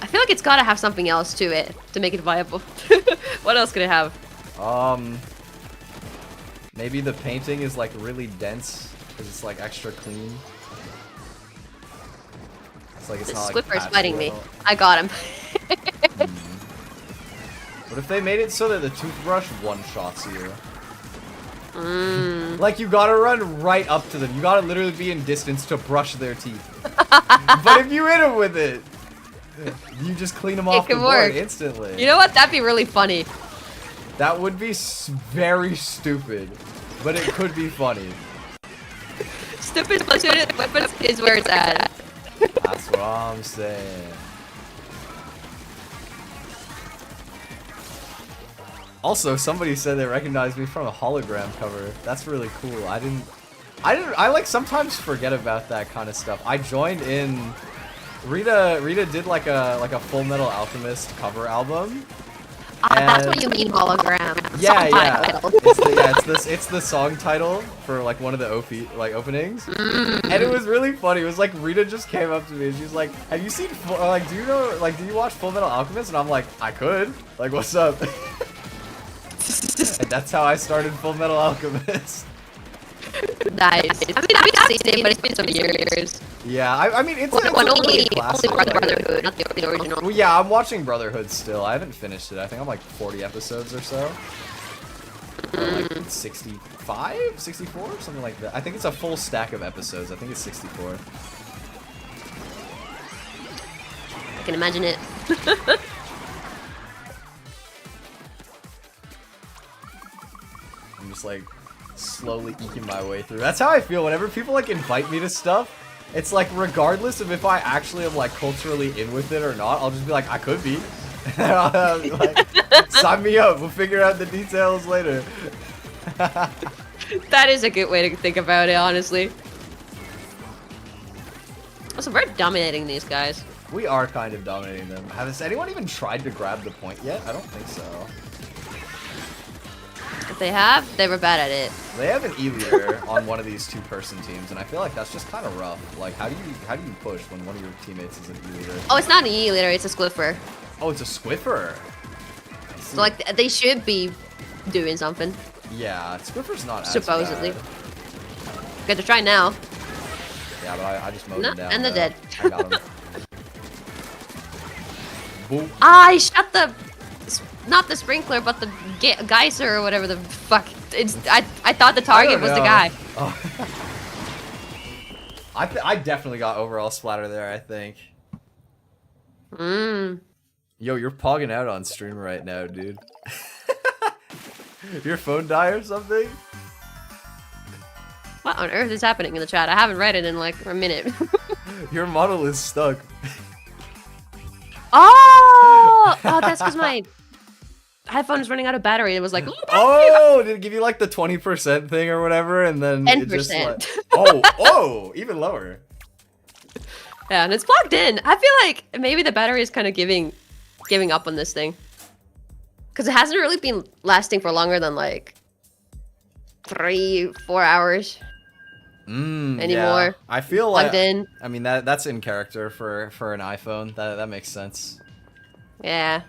I feel like it's gotta have something else to it to make it viable. What else could it have? Maybe the painting is like really dense because it's like extra clean. It's like it's The not Squiffer like is fighting me. patchy at all. I got him. What if they made it so that the toothbrush one-shots you? Like you gotta run right up to them. You gotta literally be in distance to brush their teeth. But if you hit them with it, you just clean them off the can board work. instantly. You know what? That'd be really funny. That would be very stupid, but it could be funny. Stupid Splatoon weapons is where it's at. That's what I'm saying. Also, somebody said they recognized me from a hologram cover. That's really cool. I like sometimes forget about that kind of stuff. I joined in. Rita did like a Full Metal Alchemist cover album. That's what you mean, hologram. Yeah, Song yeah. title. It's the song title for like one of the openings, and it was really funny. It was like Rita just came up to me and she's like, "Have you seen like do you watch Full Metal Alchemist?" And I'm like, "I could. Like, what's up?" And that's how I started Full Metal Alchemist. Nice. I mean, I've seen it, but it's been some years. Yeah, I mean it's When a only really classic. Brotherhood, not the original. Well, yeah, I'm watching Brotherhood still. I haven't finished it. I think I'm like 40 episodes or so. Or like 65, 64, something like that. I think it's a full stack of episodes. I think it's 64. I can imagine it. I'm just like slowly eking my way through. That's how I feel whenever people like invite me to stuff. It's like regardless of if I actually am like culturally in with it or not, I'll just be like, I could be. Like, sign me up. We'll figure out the details later. That is a good way to think about it, honestly. Also, we're dominating these guys. We are kind of dominating them. Has anyone even tried to grab the point yet? I don't think so. If they have, they were bad at it. They have an E-leader on one of these two-person teams, and I feel like that's just kind of rough. Like, how do you push when one of your teammates is an E-leader? Oh, it's not an E-leader, it's a Squiffer. Oh, it's a Squiffer. So, like, they should be doing something. Yeah, Squiffer's not as Supposedly. bad. Good to try now. Yeah, but I just mowed No, him down. and they're though. dead. I got him. Boop. I shot the... Not the sprinkler, but the geyser or whatever the fuck. I thought the target was the guy. Oh. I definitely got overall splatter there, I think. Yo, you're pogging out on stream right now, dude. Your phone die or something? What on earth is happening in the chat? I haven't read it in like a minute. Your model is stuck. Oh, that's because my iPhone is running out of battery. It was like, oh, did it give you like the 20% thing or whatever, and then 10%. it just like, oh, even lower. Yeah, and it's plugged in. I feel like maybe the battery is kind of giving up on this thing, because it hasn't really been lasting for longer than like 3-4 hours anymore. Yeah. I feel like plugged in. I mean that's in character for an iPhone. That makes sense. Yeah.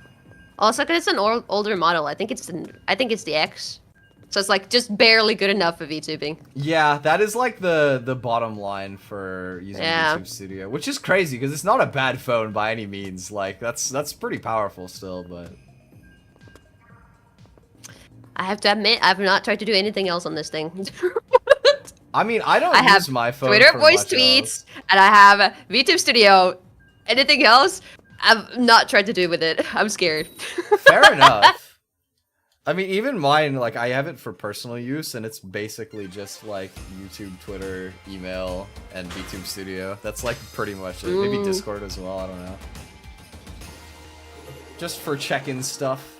Also, because it's an older model. I think it's the X. So it's like just barely good enough for VTubing. Yeah, that is like the bottom line for using YouTube Studio, which is crazy because it's not a bad phone by any means. Like that's pretty powerful still, but I have to admit, I've not tried to do anything else on this thing. I mean, I don't use my phone Twitter for voice much tweets, else. and I have VTube Studio. Anything else, I've not tried to do with it. I'm scared. Fair enough. I mean, even mine, like, I have it for personal use, and it's basically just, like, YouTube, Twitter, email, and VTube Studio. That's, like, pretty much it. Maybe Discord as well, I don't know. Just for check-in stuff.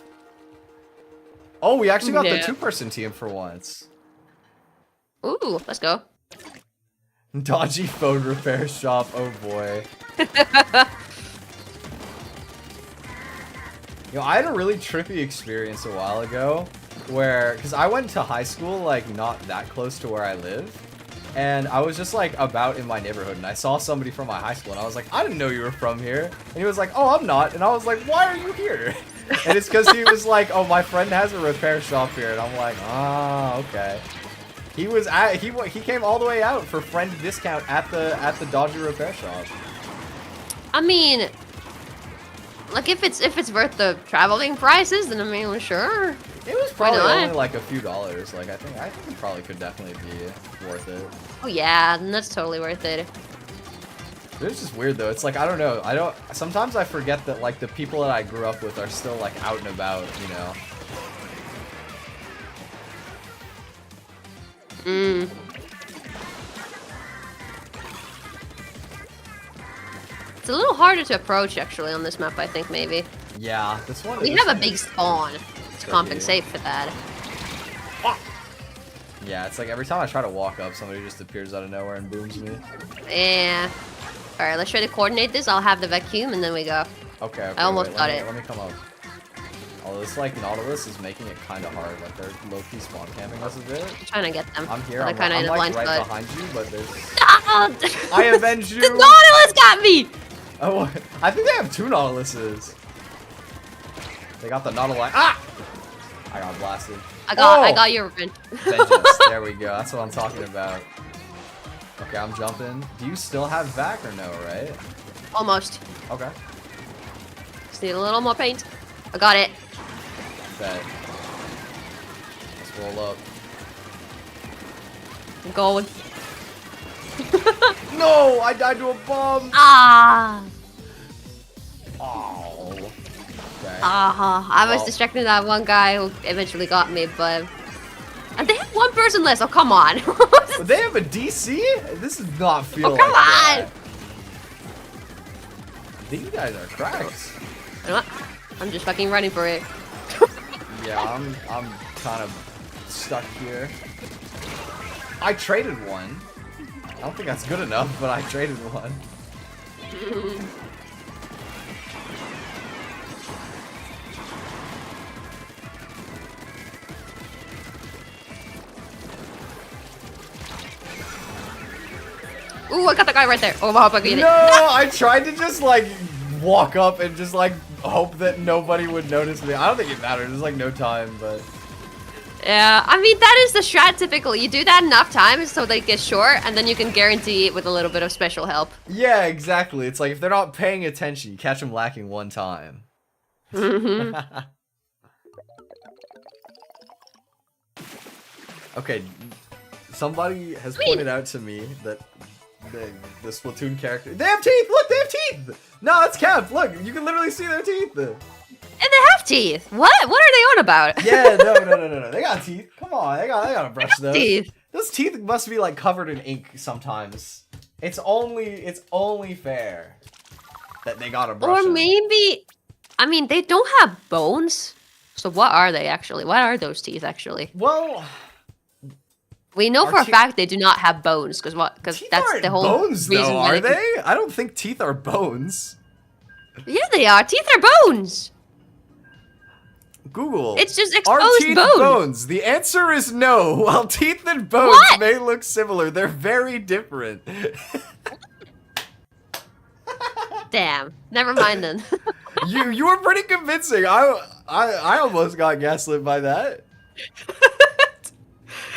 Oh, we actually got the 2-person team for once. Ooh, let's go. Dodgy phone repair shop, oh boy. You know, I had a really trippy experience a while ago where, because I went to high school, like, not that close to where I live, and I was just, like, about in my neighborhood, and I saw somebody from my high school, and I was like, I didn't know you were from here, and he was like, oh, I'm not, and I was like, why are you here? And it's because he was like, oh, my friend has a repair shop here, and I'm like, ah, okay. He was he came all the way out for friend discount at the Dodgy repair shop. I mean, like if it's worth the traveling prices, then I mean, sure. It was probably only like a few dollars. Like I think it probably could definitely be worth it. Oh yeah, then that's totally worth it. It's just weird though. It's like I don't know. Sometimes I forget that like the people that I grew up with are still like out and about. You know. It's a little harder to approach actually on this map, I think maybe. Yeah, this one. We have a big spawn to compensate for that. Yeah, it's like every time I try to walk up, somebody just appears out of nowhere and booms me. Yeah. All right, let's try to coordinate this. I'll have the vacuum and then we go. Okay. I almost got it. Let me come up. Oh, this like Nautilus is making it kind of hard. Like they're low-key spawn camping us a bit. I'm trying to get them. I'm here. I'm I'm kind of in a like blind right spot. behind you, but there's. Oh, I avenge you. The Nautilus got me. Oh, I think they have 2 Nautiluses. They got the Nautilus. Ah! I got blasted. I got your revenge. Vengeance. There we go. That's what I'm talking about. Okay, I'm jumping. Do you still have vac or no? Right? Almost. Okay. Just need a little more paint. I got it. Bet. Let's roll up. I'm going. No! I died to a bomb! Ah. Oh. Okay. I was distracting that one guy who eventually got me, but... And they have 1 person less, oh come on! But they have a DC? This does not feel like come on! that. These guys are cracks. You know what? I'm just fucking running for it. Yeah, I'm kind of stuck here. I traded one. I don't think that's good enough, but I traded one. Ooh, I got the guy right there. Oh, I hope I get it. No, I tried to just like walk up and just like hope that nobody would notice me. I don't think it matters. There's like no time, but. Yeah, I mean, that is the strat typical. You do that enough times so they get short, and then you can guarantee it with a little bit of special help. Yeah, exactly. It's like if they're not paying attention, you catch them lacking 1 time. Okay, somebody has pointed out to me that the Splatoon character... They have teeth! Look, they have teeth! No, that's cap. Look, you can literally see their teeth. And they have teeth. What? What are they on about? Yeah, no. They got teeth. Come on, they gotta brush those. Teeth. Those teeth must be like covered in ink sometimes. It's only fair that they got a brush. Or maybe, I mean, they don't have bones. So what are they actually? What are those teeth actually? Well, we know for a fact they do not have bones because that's the whole bones, reason. Though, are they? I don't think teeth are bones. Yeah, they are. Teeth are bones. Google. It's just Are exposed teeth bones. bones? The answer is no. While teeth and bones may look similar, they're very different. Damn. Never mind then. You were pretty convincing. I almost got gaslit by that.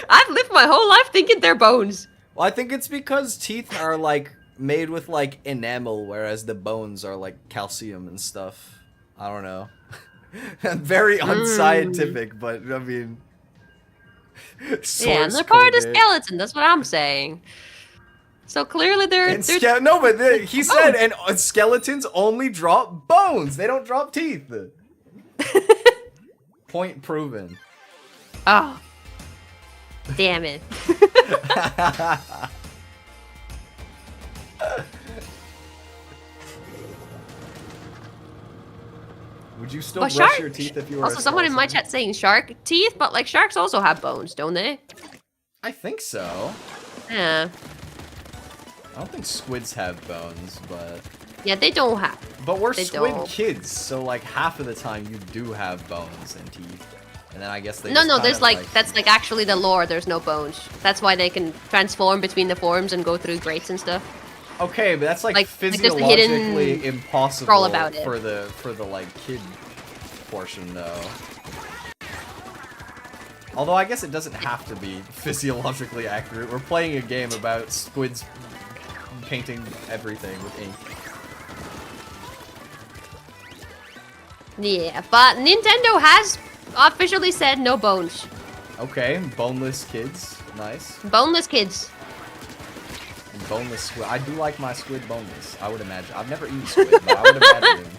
I've lived my whole life thinking they're bones. Well, I think it's because teeth are like made with like enamel, whereas the bones are like calcium and stuff. I don't know. Very unscientific, but I mean, yeah, and they're part of the skeleton. That's what I'm saying. So clearly they're no, but he said, and skeletons only drop bones. They don't drop teeth. Point proven. Oh, damn it. Would you still brush your teeth if you were also, someone in my chat saying shark teeth, but like sharks also have bones, don't they? I think so. Yeah. I don't think squids have bones, but... Yeah, they don't have. But we're squid kids, so like half of the time you do have bones and teeth. And then I guess they No, there's like, that's like actually the lore, there's no bones. That's why they can transform between the forms and go through grates and stuff. Okay, but that's like physiologically impossible about it. for the like kid portion though. Although I guess it doesn't have to be physiologically accurate. We're playing a game about squids painting everything with ink. Yeah, but Nintendo has officially said no bones. Okay, boneless kids. Nice. Boneless kids. Boneless squid. I do like my squid boneless, I would imagine. I've never eaten squid, but I would imagine.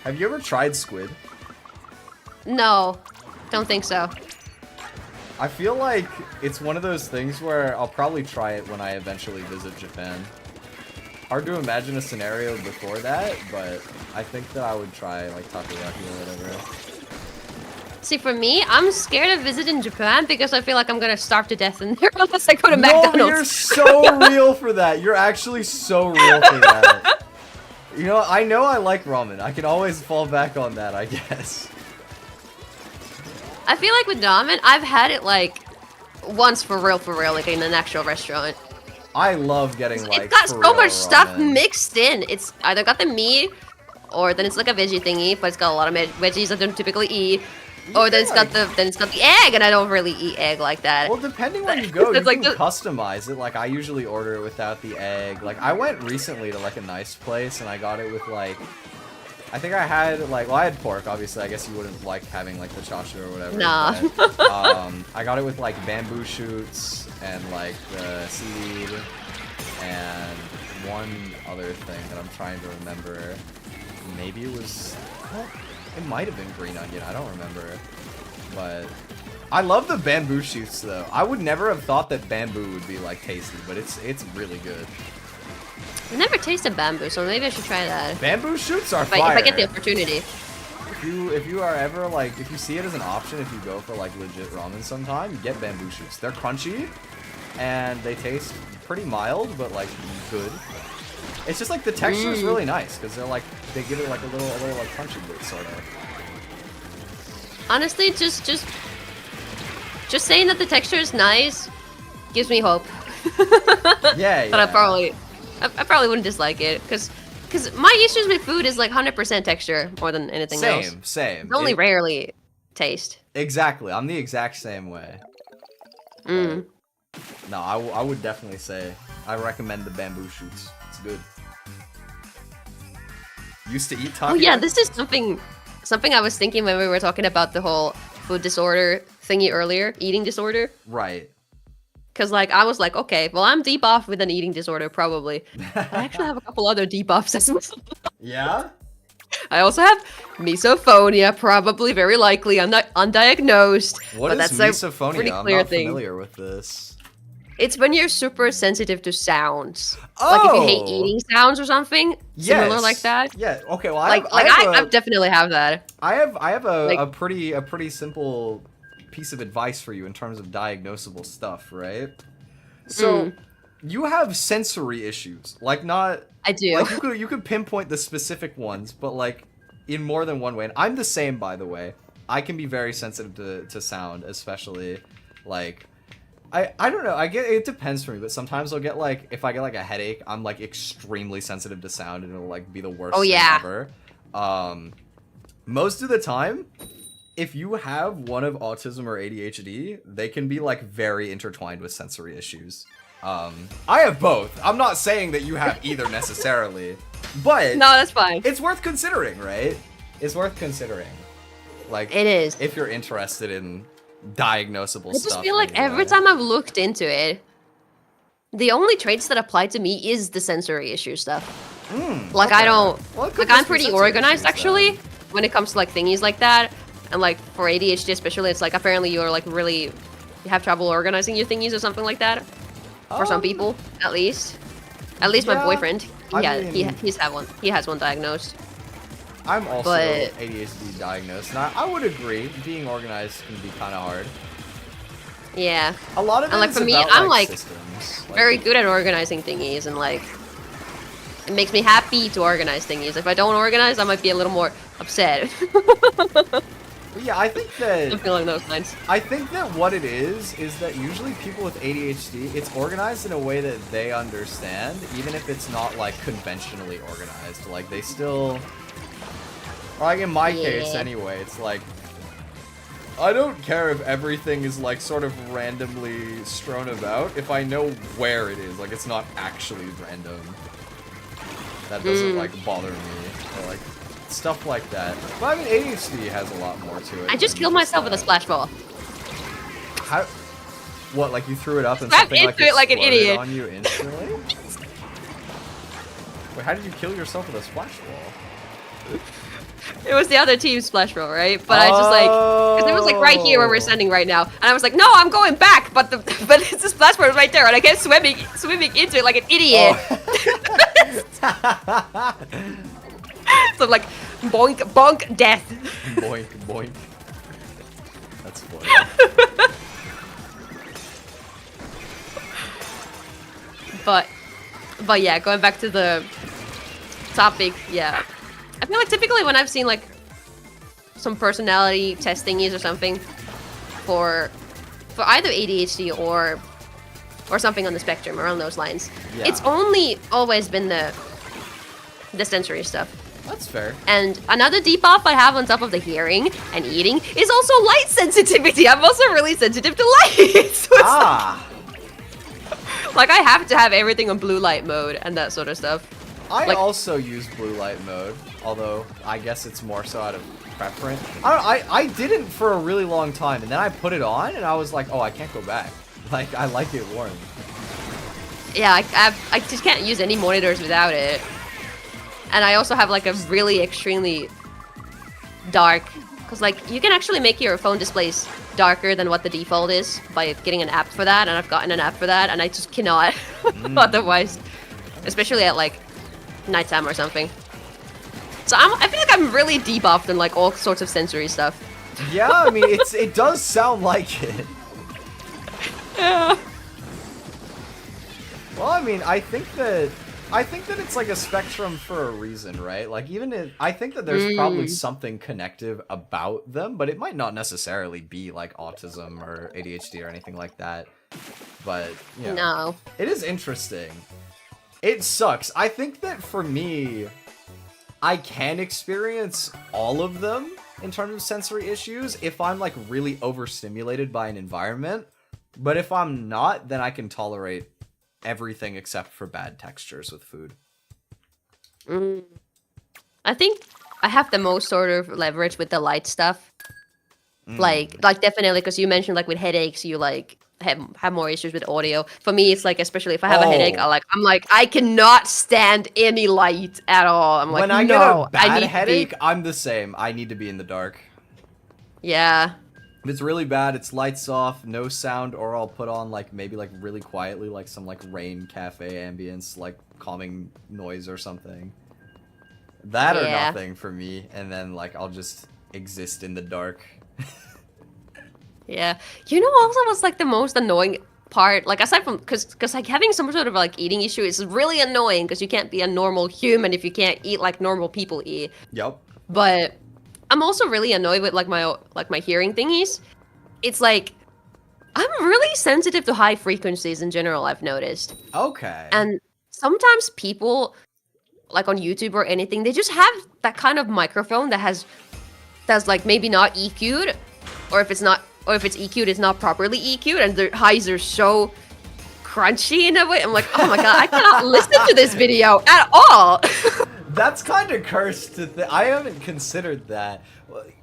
Have you ever tried squid? No, don't think so. I feel like it's one of those things where I'll probably try it when I eventually visit Japan. Hard to imagine a scenario before that, but I think that I would try like takoyaki or whatever. See, for me, I'm scared of visiting Japan because I feel like I'm gonna starve to death in there unless I go to McDonald's. No, you're so real for that. You're actually so real for that. You know I like ramen. I can always fall back on that, I guess. I feel like with ramen, I've had it like once for real, like in an actual restaurant. I love getting like it's got so much stuff ramen mixed in. It's either got the meat, or then it's like a veggie thingy, but it's got a lot of veggies I don't typically eat. Or then it's got the egg, and I don't really eat egg like that. Well, depending where you go, you can customize it. Like I usually order it without the egg. Like I went recently to like a nice place, and I got it with like, I think I had like, well, I had pork. Obviously, I guess you wouldn't like having like the chashu or whatever. Nah. But, I got it with like bamboo shoots and like the seaweed and one other thing that I'm trying to remember. Maybe it was. Well, it might have been green onion, I don't remember. But I love the bamboo shoots though. I would never have thought that bamboo would be like tasty, but it's really good. I've never tasted bamboo, so maybe I should try that. Bamboo shoots are fire. If I get the opportunity. If you are ever like, if you see it as an option, if you go for like legit ramen sometime, get bamboo shoots. They're crunchy and they taste pretty mild, but like good. It's just like the texture is really nice because they're like, they give it like a little like crunchy bit sort of. Honestly, just saying that the texture is nice gives me hope. Yeah. But I probably wouldn't dislike it because my issues with food is like 100% texture more than anything else. Same. It's only rarely taste. Exactly. I'm the exact same way. No, I would definitely say I recommend the bamboo shoots. It's good. Used to eat takoyaki. Oh yeah, this is something I was thinking when we were talking about the whole food disorder thingy earlier, eating disorder. Right. Because, like, I was like, okay, well, I'm debuffed with an eating disorder, probably. I actually have a couple other debuffs as well. Yeah? I also have misophonia, probably, very likely, undiagnosed. What but is that's misophonia? a pretty I'm clear not thing. familiar with this. It's when you're super sensitive to sounds. Like if you hate Oh! eating sounds or something, similar like that. Yeah. Okay. Well, I definitely have that. I have a Like- a pretty simple piece of advice for you in terms of diagnosable stuff, right? So you have sensory issues, like not. I do. Like you could pinpoint the specific ones, but like in more than one way. And I'm the same, by the way. I can be very sensitive to sound, especially like. I don't know. It depends for me, but sometimes I'll get like if I get like a headache, I'm like extremely sensitive to sound, and it'll like be the worst thing ever. Most of the time, if you have one of autism or ADHD, they can be like very intertwined with sensory issues. I have both. I'm not saying that you have either necessarily, but No, that's fine. it's worth considering, right? It's worth considering. Like It is. if you're interested in diagnosable I stuff. just feel like every anyway. time I've looked into it, the only traits that apply to me is the sensory issue stuff. Like I don't, Well, it could like just I'm be pretty sensory organized issues, actually then. when it comes to like thingies like that, and like for ADHD especially, it's like apparently you're like really, you have trouble organizing your thingies or something like that. For some people, at least. At least my yeah, boyfriend, I he mean- he has one diagnosed. I'm also but- ADHD diagnosed, and I would agree being organized can be kind of hard. Yeah, A lot of it And, like, is for me, about, I'm, like, systems. Like, very good at organizing thingies, and like it makes me happy to organize thingies. If I don't organize, I might be a little more upset. but yeah, I think that Something along those lines. what it is that usually people with ADHD, it's organized in a way that they understand, even if it's not like conventionally organized. Like they still, like in my case Yeah. anyway, it's like I don't care if everything is like sort of randomly strewn about if I know where it is. Like it's not actually random. That doesn't like bother me or like stuff like that. But I mean ADHD has a lot more to it. I just than killed myself with a that. splash ball. How? What? Like you threw it up and Smacked something like into it like an exploded idiot. on you instantly? Wait, how did you kill yourself with a splash ball? It was the other team's splash roll, right? But I just like, because it was like right here where we're standing right now, and I was like, no, I'm going back, but the splash roll was right there, and I kept swimming into it like an idiot. So like, boink, bonk, death. Boink, boink. That's funny. But yeah, going back to the topic, yeah. I feel like typically when I've seen like some personality test thingies or something for either ADHD or something on the spectrum around those lines, Yeah. it's only always been the sensory stuff. That's fair. And another debuff I have on top of the hearing and eating is also light sensitivity. I'm also really sensitive to light. So it's like I have to have everything on blue light mode and that sort of stuff. I like- also use blue light mode, although I guess it's more so out of preference. I didn't for a really long time, and then I put it on, and I was like, oh, I can't go back. Like, I like it warm. Yeah, I just can't use any monitors without it. And I also have like a really extremely dark, because like you can actually make your phone displays darker than what the default is by getting an app for that, and I've gotten an app for that, and I just cannot otherwise, especially at like nighttime or something. So I feel like I'm really debuffed in like all sorts of sensory stuff. Yeah, I mean, it does sound like it. Yeah. Well, I mean, I think that it's like a spectrum for a reason, right? Like I think that there's probably something connective about them, but it might not necessarily be like autism or ADHD or anything like that. But you know, No. it is interesting. It sucks. I think that for me, I can experience all of them in terms of sensory issues if I'm like really overstimulated by an environment. But if I'm not, then I can tolerate everything except for bad textures with food. I think I have the most sort of leverage with the light stuff. Like definitely, because you mentioned like with headaches, you like have more issues with audio. For me, it's like, especially if I have a headache, I'm like, I cannot stand any light at all. I'm like, when I no, get a bad I need headache, I'm the same. I need to be in the dark. Yeah. If it's really bad, it's lights off, no sound, or I'll put on like maybe like really quietly, like some like rain cafe ambience, like calming noise or something. That or nothing for me, and then like I'll just exist in the dark. Yeah. You know also what's like the most annoying part? Like aside from because like having some sort of like eating issue is really annoying because you can't be a normal human if you can't eat like normal people eat. Yep. But I'm also really annoyed with like my hearing thingies. It's like I'm really sensitive to high frequencies in general, I've noticed. Okay. And sometimes people like on YouTube or anything, they just have that kind of microphone that's like maybe not EQ'd, or if it's EQ'd, it's not properly EQ'd, and their highs are so crunchy in a way. I'm like, oh my god, I cannot listen to this video at all. That's kind of cursed to I haven't considered that.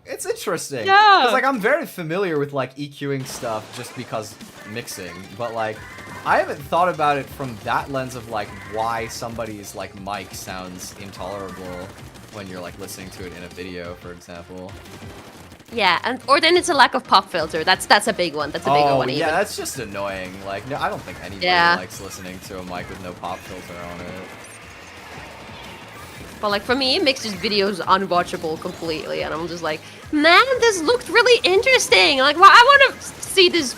It's interesting. Yeah. Because like I'm very familiar with like EQing stuff just because mixing, but like I haven't thought about it from that lens of like why somebody's like mic sounds intolerable when you're like listening to it in a video, for example. Yeah, or then it's a lack of pop filter. That's a big one. That's a bigger one. Yeah, even. that's just annoying. Like, no, I don't think anybody likes listening to a mic with no pop filter on it. But like for me, it makes these videos unwatchable completely, and I'm just like, man, this looked really interesting. Like, well, I want to see this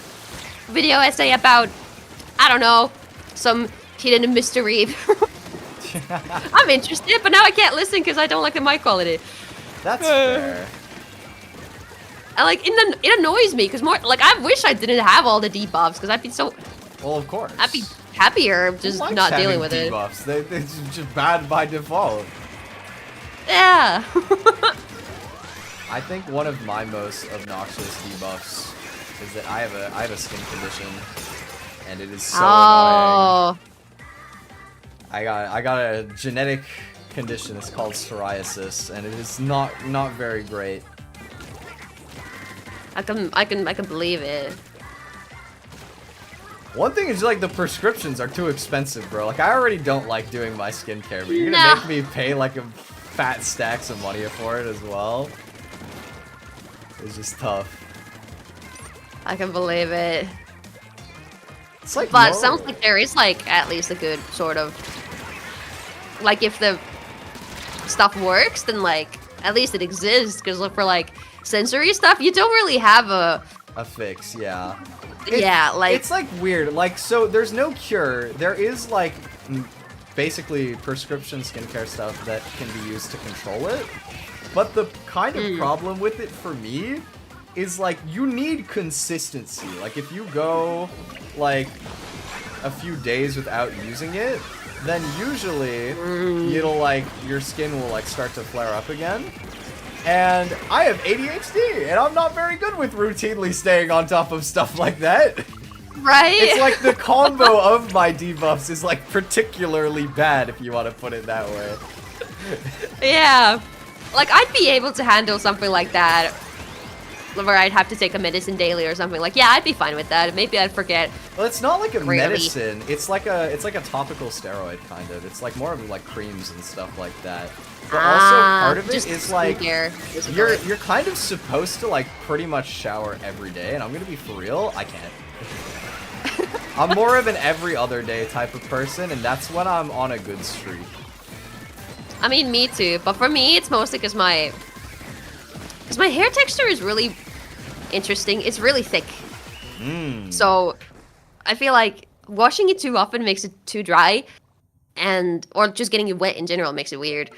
video essay about, I don't know, some hidden mystery. I'm interested, but now I can't listen because I don't like the mic quality. That's fair. And like it annoys me because more like I wish I didn't have all the debuffs because I'd be so. Well, of course. I'd be happier just not dealing with debuffs? They're just bad by default. Yeah. I think one of my most obnoxious debuffs is that I have a skin condition, and it is so annoying. I got a genetic condition. It's called psoriasis, and it is not very great. I can believe it. One thing is like the prescriptions are too expensive, bro. Like I already don't like doing my skincare, but you're gonna make me pay like a fat stacks of money for it as well. It's just tough. I can believe it. It's like but it sounds like there is like at least a good sort of like if the stuff works, then like at least it exists. Because for like sensory stuff, you don't really have a fix. Yeah. Like it's like weird. Like so, there's no cure. There is like basically prescription skincare stuff that can be used to control it. But the kind of problem with it for me is like you need consistency. Like if you go like a few days without using it, then usually it'll like your skin will like start to flare up again. And I have ADHD, and I'm not very good with routinely staying on top of stuff like that. Right? It's like the combo of my debuffs is like particularly bad, if you want to put it that way. Yeah. Like, I'd be able to handle something like that, where I'd have to take a medicine daily or something. Like, yeah, I'd be fine with that. Maybe I'd forget. Well, it's not like a medicine. It's like a topical steroid, kind of. It's like more of like creams and stuff like that. But also part of it is like you're kind of supposed to like pretty much shower every day, and I'm gonna be for real, I can't. I'm more of an every other day type of person, and that's when I'm on a good streak. I mean, me too, but for me, it's mostly because my hair texture is really interesting. It's really thick. So I feel like washing it too often makes it too dry, or just getting it wet in general makes it weird.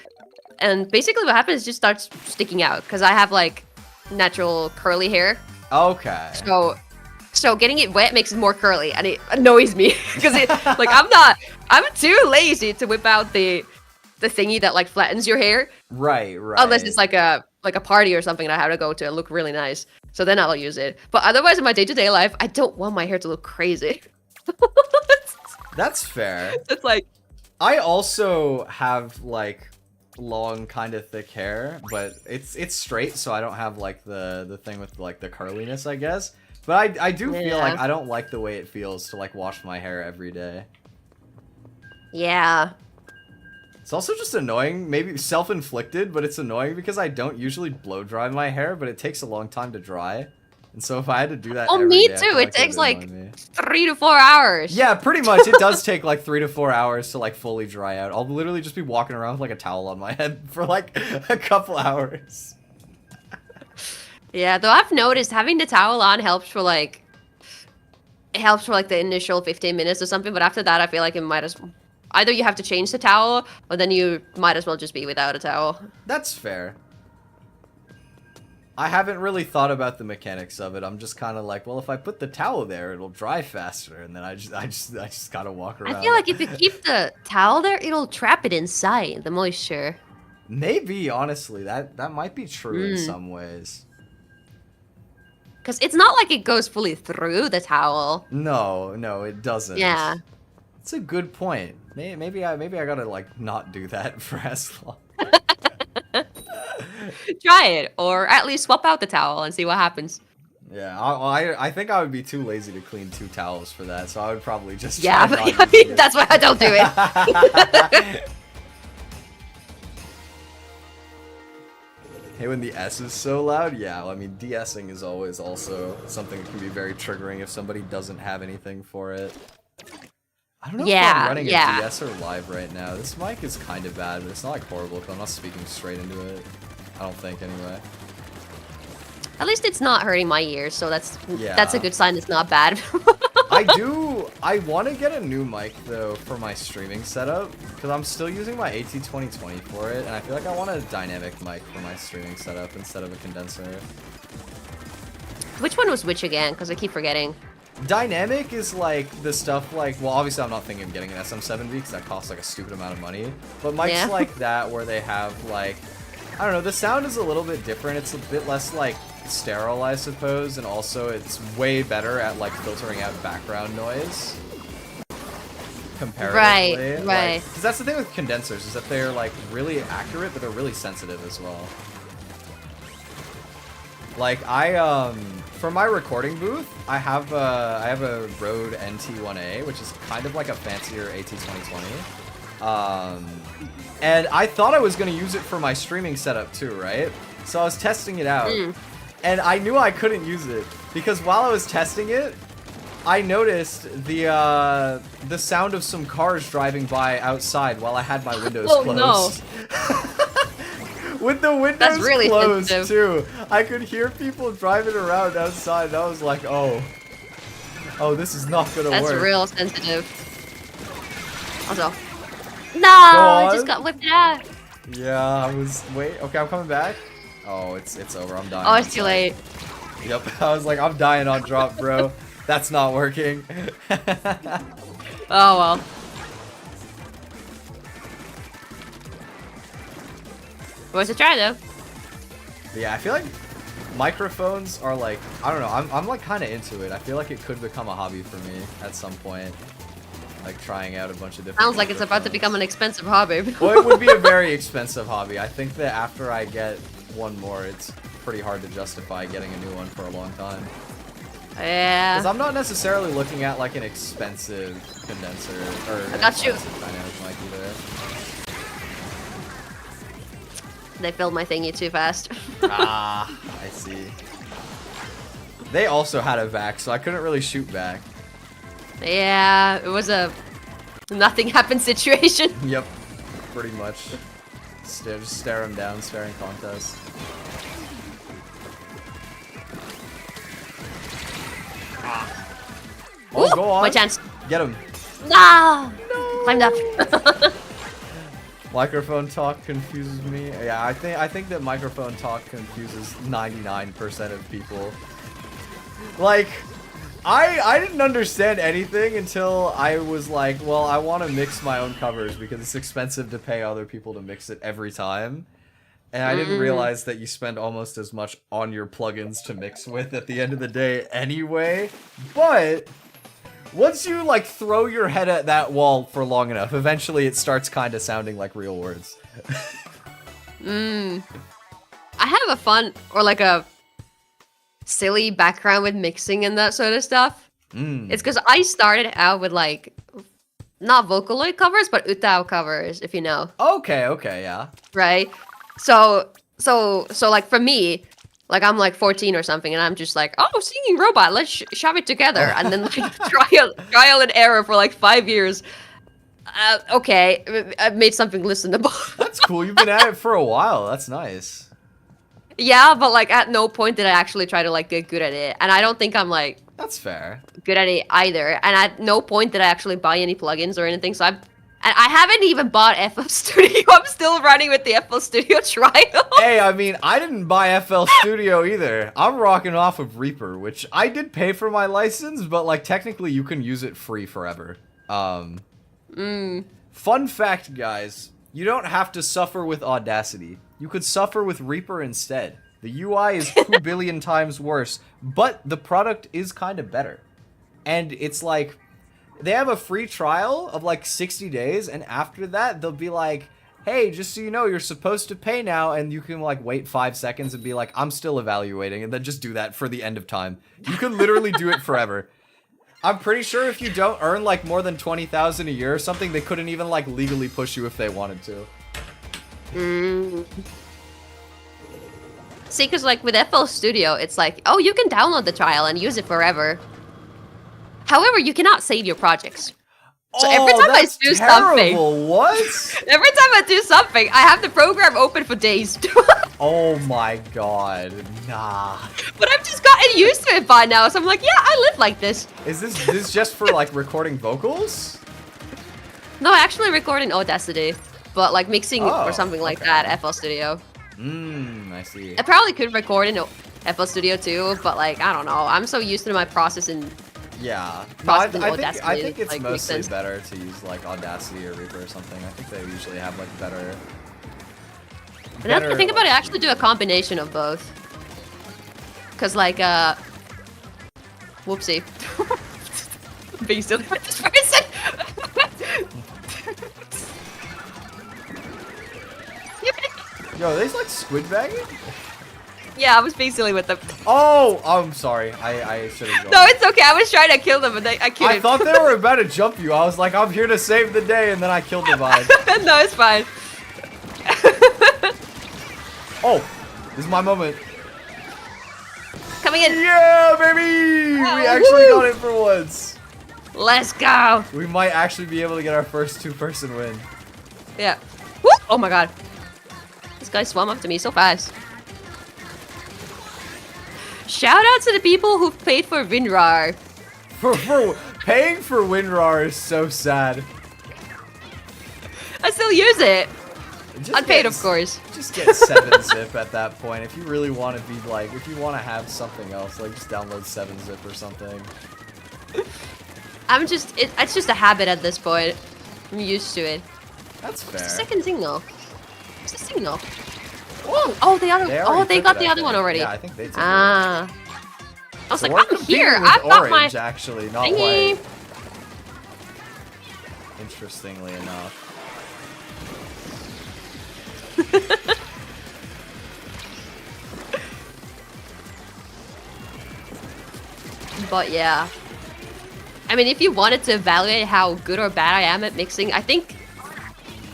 And basically what happens is it just starts sticking out because I have like natural curly hair. Okay. So getting it wet makes it more curly, and it annoys me because it like I'm too lazy to whip out the thingy that like flattens your hair. Right. Unless it's like a party or something that I have to go to and look really nice. So then I'll use it. But otherwise in my day-to-day life, I don't want my hair to look crazy. That's fair. It's like I also have like long kind of thick hair, but it's straight, so I don't have like the thing with like the curliness, I guess. But I do feel like Yeah. I don't like the way it feels to like wash my hair every day. Yeah. It's also just annoying, maybe self-inflicted, but it's annoying because I don't usually blow dry my hair, but it takes a long time to dry. And so if I had to do that Oh, every me day, I too. feel It like takes that'd like annoy me. 3 to 4 hours. Yeah, pretty much. It does take like 3 to 4 hours to like fully dry out. I'll literally just be walking around with like a towel on my head for like a couple hours. Yeah, though I've noticed having the towel on helps for like the initial 15 minutes or something, but after that I feel like it might as either you have to change the towel or then you might as well just be without a towel. That's fair. I haven't really thought about the mechanics of it. I'm just kind of like, well, if I put the towel there, it'll dry faster, and then I just gotta walk around. I feel like if you keep the towel there, it'll trap it inside, the moisture. Maybe, honestly, that might be true in some ways. Because it's not like it goes fully through the towel. No, it doesn't. Yeah. It's a good point. Maybe I gotta like not do that for as long. Try it, or at least swap out the towel and see what happens. Yeah, I think I would be too lazy to clean 2 towels for that, so I would probably just Yeah, try but not using it. that's why I don't do it. Hey, when the S is so loud, yeah, I mean, de-essing is always also something that can be very triggering if somebody doesn't have anything for it. I don't know if I'm running a de-esser live right now. This mic is kind of bad, but it's not like horrible because I'm not speaking straight into it. I don't think, anyway. At least it's not hurting my ears, so that's Yeah. a good sign it's not bad. I want to get a new mic, though, for my streaming setup, because I'm still using my AT2020 for it, and I feel like I want a dynamic mic for my streaming setup instead of a condenser. Which one was which again? Because I keep forgetting. Dynamic is like the stuff like, well, obviously I'm not thinking of getting an SM7B because that costs like a stupid amount of money, but mics Yeah. like that where they have like, I don't know, the sound is a little bit different. It's a bit less like sterile, I suppose, and also it's way better at like filtering out background noise comparatively. Right. Because that's the thing with condensers, is that they're like really accurate, but they're really sensitive as well. Like for my recording booth, I have a Rode NT1A, which is kind of like a fancier AT2020. And I thought I was gonna use it for my streaming setup too, right? So I was testing it out, and I knew I couldn't use it because while I was testing it, I noticed the sound of some cars driving by outside while I had my windows closed. No. With the windows That's really closed sensitive. too, I could hear people driving around outside, and I was like, oh, this is not gonna work. That's real sensitive. Also, no, I just got whipped out. Yeah, okay, I'm coming back. Oh, it's over. I'm dying. Oh, it's too late. Yep, I was like, I'm dying on drop, bro. That's not working. Oh well. Worth a try though. Yeah, I feel like microphones are like, I don't know, I'm like kind of into it. I feel like it could become a hobby for me at some point. Like trying out a bunch of different Sounds like it's about to become an expensive hobby. Well, it would be a very expensive hobby. I think that after I get one more, it's pretty hard to justify getting a new one for a long time. Yeah. Because I'm not necessarily looking at like an expensive condenser or an got you. expensive dynamic mic either. They filled my thingy too fast. Ah, I see. They also had a vac, so I couldn't really shoot back. Yeah, it was a nothing happened situation. Yep, pretty much. Just stare him down, staring contest. Oh, Ooh, go on. my chance. Get him. No! Climbed up. Microphone talk confuses me. Yeah, I think that microphone talk confuses 99% of people. Like, I didn't understand anything until I was like, well, I want to mix my own covers because it's expensive to pay other people to mix it every time. And I didn't realize that you spend almost as much on your plugins to mix with at the end of the day anyway. But once you like throw your head at that wall for long enough, eventually it starts kind of sounding like real words. I have a fun, or like a silly background with mixing and that sort of stuff. It's because I started out with like not Vocaloid covers, but Utao covers, if you know. Okay, yeah. Right? So like for me, like I'm like 14 or something, and I'm just like, oh, singing robot, let's shove it together, and then like trial and error for like 5 years. Okay, I've made something listenable. That's cool. You've been at it for a while. That's nice. Yeah, but like at no point did I actually try to like get good at it, and I don't think I'm like That's fair. good at it either. And at no point did I actually buy any plugins or anything. So I haven't even bought FL Studio. I'm still running with the FL Studio trial. Hey, I mean, I didn't buy FL Studio either. I'm rocking off of Reaper, which I did pay for my license, but like technically you can use it free forever. Fun fact, guys. You don't have to suffer with Audacity. You could suffer with Reaper instead. The UI is 2 billion times worse, but the product is kind of better. And it's like, they have a free trial of like 60 days, and after that, they'll be like, hey, just so you know, you're supposed to pay now, and you can like wait 5 seconds and be like, I'm still evaluating, and then just do that for the end of time. You can literally do it forever. I'm pretty sure if you don't earn like more than 20,000 a year or something, they couldn't even like legally push you if they wanted to. See, because like with FL Studio, it's like, oh, you can download the trial and use it forever. However, you cannot save your projects. So every time I do something, what? Every time I do something, I have the program open for days. Oh my god, nah. But I've just gotten used to it by now, so I'm like, yeah, I live like this. Is this just for like recording vocals? No, I actually record in Audacity, but like mixing or something like okay. that, FL Studio. I see. I probably could record in FL Studio too, but like, I don't know. I'm so used to my process in Yeah. No, I think it's like, mostly better to use like Audacity or Reaper or something. I think they usually have like better. And now that I think about it, I actually do a combination of both. Cause like whoopsie. Being silly with this person. Yo, are these like squid bagging? Yeah, I was being silly with them. Oh, I'm sorry. I should have. No, it's okay. I was trying to kill them, but I couldn't. I thought they were about to jump you. I was like, I'm here to save the day, and then I killed the vine. No, it's fine. Oh, this is my moment. Coming in. Yeah, baby! Oh, We actually got it for once. Let's go. We might actually be able to get our first 2-person win. Yeah. Woo! Oh my god. This guy swam up to me so fast. Shout out to the people who paid for WinRAR. For paying for WinRAR is so sad. I still use it. Just Unpaid, of course. Just get 7-zip at that point. If you really want to be like, if you want to have something else, like just download 7-zip or something. It's just a habit at this point. I'm used to it. That's fair. What's the second signal? What's the signal? Oh, the other. They got the other one already. Yeah, I think they took it. I was So like, we're I'm here. competing with I've got my orange, actually, not thingy. white. Interestingly enough. But yeah. I mean, if you wanted to evaluate how good or bad I am at mixing, I think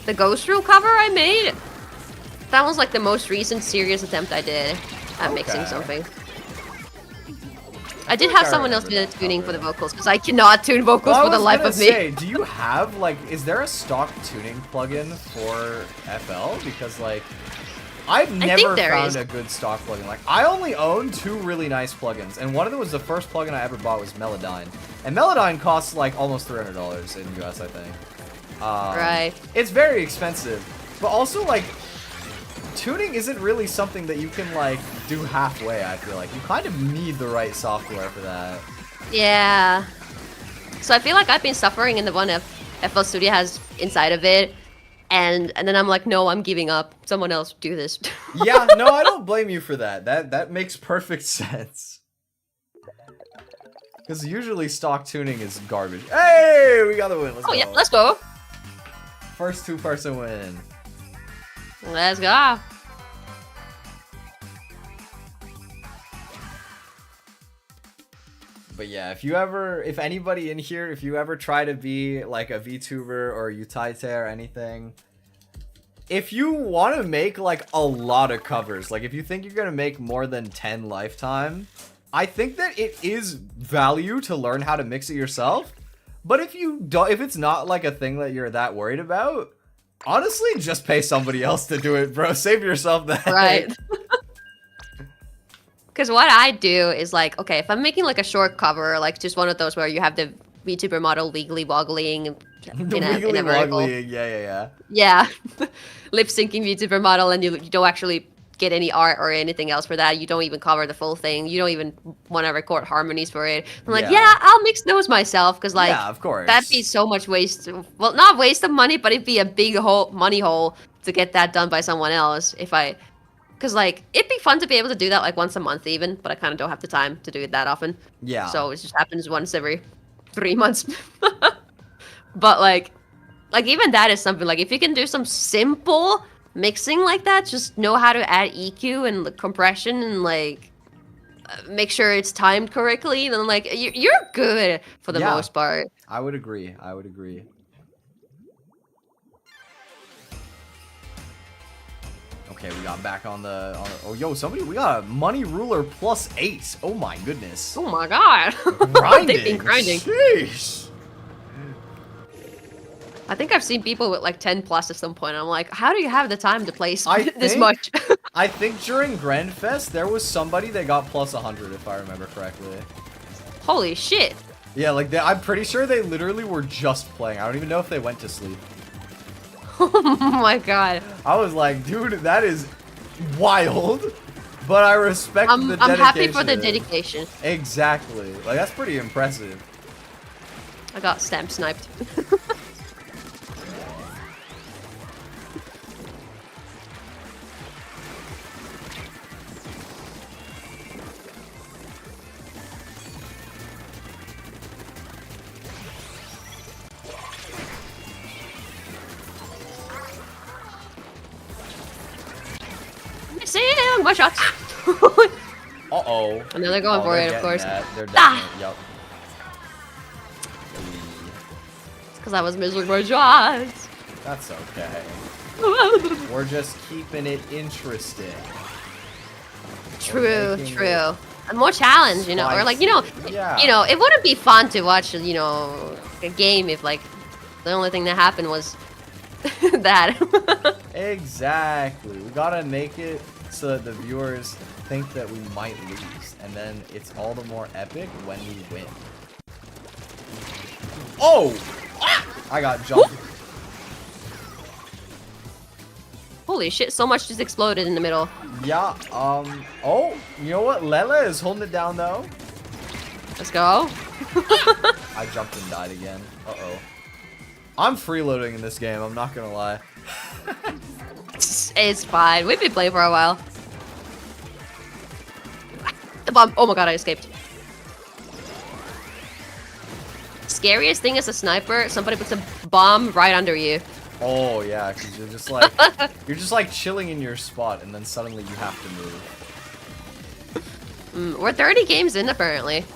the Ghost Rule cover I made, that was like the most recent serious attempt I did at mixing something. I did have someone else do the tuning for the vocals, because I cannot tune vocals for the life of me. Do you have, like, is there a stock tuning plugin for FL? Because, like, I've never found a good stock plugin. Like, I only own 2 really nice plugins, and one of them was the first plugin I ever bought was Melodyne. And Melodyne costs, like, almost $300 in US, I think. Right. It's very expensive, but also, like, tuning isn't really something that you can, like, do halfway, I feel like. You kind of need the right software for that. Yeah. So I feel like I've been suffering in the one FL Studio has inside of it. And then I'm like, no, I'm giving up. Someone else do this. Yeah, no, I don't blame you for that. That makes perfect sense. Because usually stock tuning is garbage. Hey, we got the win. Let's go. Yeah, let's go. First 2-person win. Let's go. But yeah, if anybody in here, if you ever try to be like a VTuber or Utaite or anything, if you want to make like a lot of covers, like if you think you're gonna make more than 10 lifetime, I think that it is value to learn how to mix it yourself. But if it's not like a thing that you're that worried about, honestly, just pay somebody else to do it, bro. Save yourself that. Right. Because what I do is like, okay, if I'm making like a short cover, like just one of those where you have the VTuber model wiggly woggling in a vertical. Yeah. Yeah. Lip syncing VTuber model, and you don't actually get any art or anything else for that. You don't even cover the full thing. You don't even want to record harmonies for it. I'm like, yeah, I'll mix those myself, because like, yeah, of course, that'd be so much waste. Well, not waste of money, but it'd be a big money hole to get that done by someone else. Because like, it'd be fun to be able to do that like once a month even, but I kind of don't have the time to do it that often. Yeah. So it just happens once every 3 months. But like even that is something, like if you can do some simple mixing like that, just know how to add EQ and compression and like make sure it's timed correctly, then like you're good for the most part. I would agree. Okay, we got back on the oh yo, we got a money ruler +8. Oh my goodness. Oh my god. Grinding. They've been grinding. Sheesh. I think I've seen people with like 10 plus at some point. I'm like, how do you have the time to play this think, much? I think during Grand Fest there was somebody that got +100 if I remember correctly. Holy shit. Yeah, like I'm pretty sure they literally were just playing. I don't even know if they went to sleep. Oh my god. I was like, dude, that is wild. But I respect the dedication. I'm happy for the dedication. Exactly. Like, that's pretty impressive. I got stamp sniped. Missing my shots. Uh-oh. And then they're going for it, of course. They're definitely, yup. It's because I was missing my shots. That's okay. We're just keeping it interesting. True. And more challenge, you know, or like, you know, it wouldn't be fun to watch, you know, a game if like the only thing that happened was that. Exactly. We gotta make it so that the viewers think that we might lose, and then it's all the more epic when we win. Oh! Ah! I got jumped. Holy shit, so much just exploded in the middle. Yeah, oh, you know what? Lele is holding it down, though. Let's go. I jumped and died again. Uh-oh. I'm freeloading in this game, I'm not gonna lie. It's fine. We've been playing for a while. The bomb. Oh my god, I escaped. Scariest thing as a sniper, somebody puts a bomb right under you. Oh yeah, because you're just like chilling in your spot, and then suddenly you have to move. We're 30 games in apparently. 30?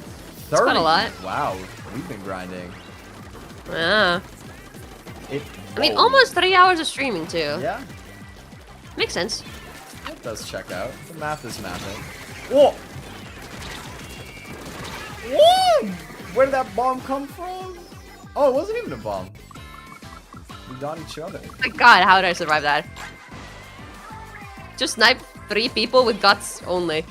That's quite a lot. Wow, we've been grinding. Yeah. I mean, almost 3 hours of streaming too. Yeah. Makes sense. It does check out. The math is mathing. Whoa! Whoa! Where did that bomb come from? Oh, it wasn't even a bomb. We got each other. My god, how did I survive that? Just snipe 3 people with guts only.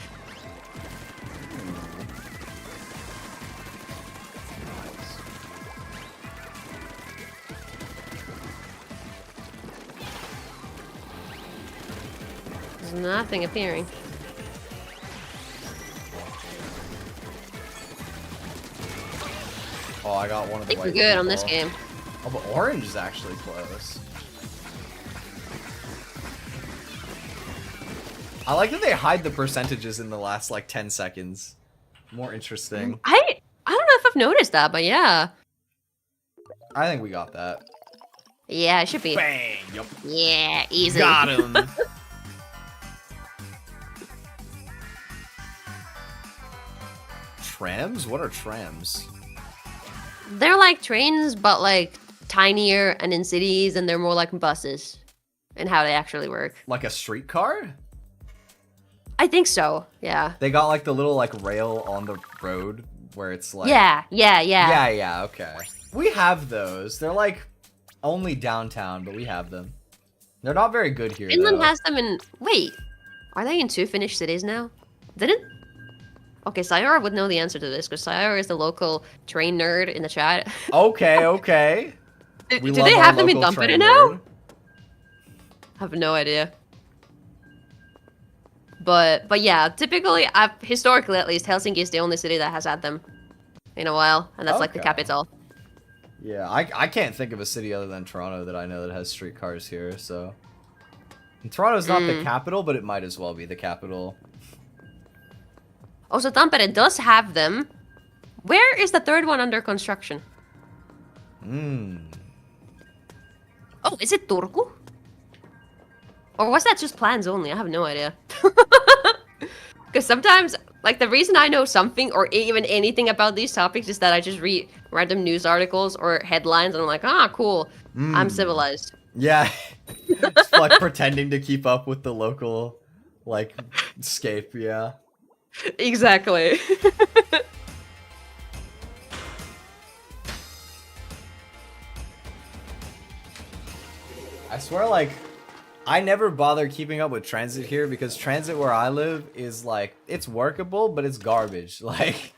There's nothing appearing. Oh, I got one of the I think white we're good people. on this game. Oh, but orange is actually close. I like that they hide the percentages in the last like 10 seconds. More interesting. I don't know if I've noticed that, but yeah. I think we got that. Yeah, it should be. Bang! Yep. Yeah, easy. Got him. trams? What are trams? They're like trains, but like tinier and in cities, and they're more like buses and how they actually work. Like a streetcar? I think so, yeah. They got like the little like rail on the road where it's like... Yeah. Yeah, okay. We have those. They're like only downtown, but we have them. They're not very good here, Finland though. has them in... Wait, are they in 2 Finnish cities now? Didn't... Okay, Sayora would know the answer to this, because Sayora is the local train nerd in the chat. Okay. Do they have them in Tampere now? I have no idea. But yeah, typically, historically at least, Helsinki is the only city that has had them in a while, and that's like the capital. Yeah, I can't think of a city other than Toronto that I know that has streetcars here, so... And Toronto's not the capital, but it might as well be the capital. Oh, so Tampere does have them. Where is the third one under construction? Oh, is it Turku? Or was that just plans only? I have no idea. Because sometimes, like, the reason I know something or even anything about these topics is that I just read random news articles or headlines and I'm like, ah, cool, I'm civilized. Yeah, it's like pretending to keep up with the local, like, scape, yeah. Exactly. I swear, like, I never bother keeping up with transit here because transit where I live is like, it's workable, but it's garbage. Like,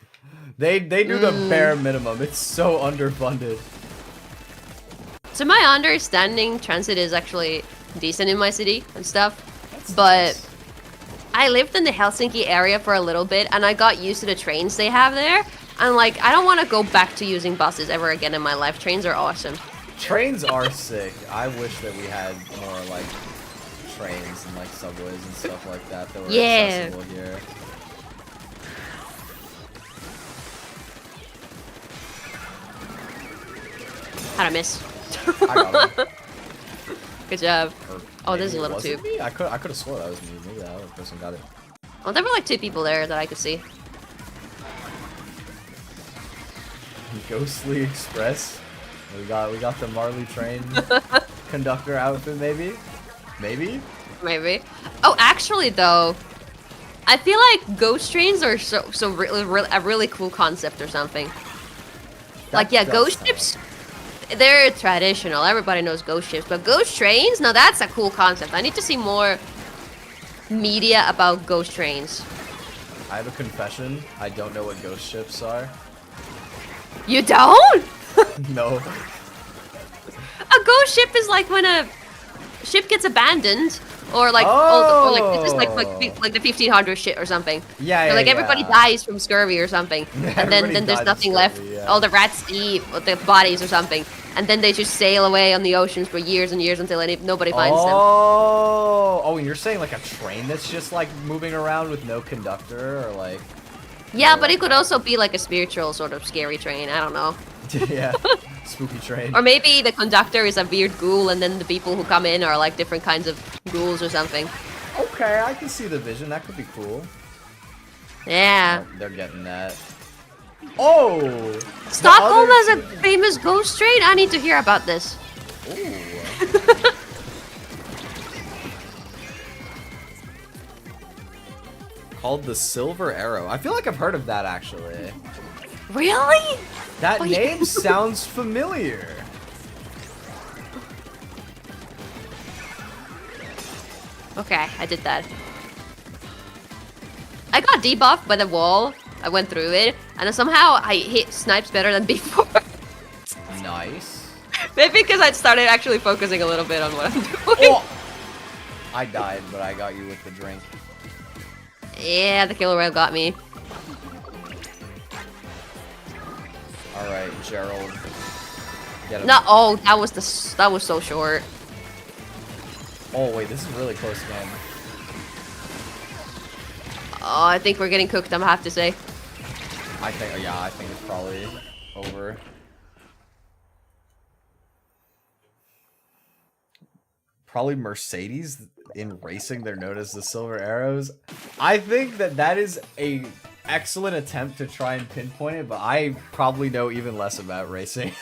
they do the bare minimum. It's so underfunded. To my understanding, transit is actually decent in my city and stuff, but I lived in the Helsinki area for a little bit and I got used to the trains they have there. And like, I don't want to go back to using buses ever again in my life. Trains are awesome. Trains are sick. I wish that we had more like trains and like subways and stuff like that were accessible here. How'd I miss? I got him. Good job. Or Oh, there's a little was it tube. me? I could have swore that was me. Maybe that other person got it. Well, there were like 2 people there that I could see. Ghostly Express. We got the Marlie train conductor outfit, maybe. Maybe. Oh, actually, though, I feel like ghost trains are really a really cool concept or something. Like, yeah, ghost ships, they're traditional. Everybody knows ghost ships, but ghost trains, now that's a cool concept. I need to see more media about ghost trains. I have a confession. I don't know what ghost ships are. You don't? No. A ghost ship is like when a ship gets abandoned, or like, or like this is like the 1500 shit or something. Yeah, Or like everybody dies from scurvy or something, and then there's nothing left. Yeah. All the rats eat the bodies or something, and then they just sail away on the oceans for years and years until nobody finds them. Oh, and you're saying like a train that's just like moving around with no conductor, or like? Yeah, but it could also be like a spiritual sort of scary train. I don't know. Yeah, spooky train. Or maybe the conductor is a weird ghoul, and then the people who come in are like different kinds of ghouls or something. Okay, I can see the vision. That could be cool. Yeah. Oh, they're getting that. Oh! Stockholm has a famous ghost train? I need to hear about this. Ooh. Called the Silver Arrow. I feel like I've heard of that, actually. Really? That name sounds familiar. Okay, I did that. I got debuffed by the wall. I went through it, and somehow I hit snipes better than before. Nice. Maybe because I started actually focusing a little bit on what I'm doing. Oh! I died, but I got you with the drink. Yeah, the killer whale got me. Alright, Gerald. Get him. No, oh, that was so short. Oh wait, this is really close again. Oh, I think we're getting cooked, I'm gonna have to say. I think it's probably over. Probably Mercedes in racing, they're known as the Silver Arrows. I think that is a excellent attempt to try and pinpoint it, but I probably know even less about racing.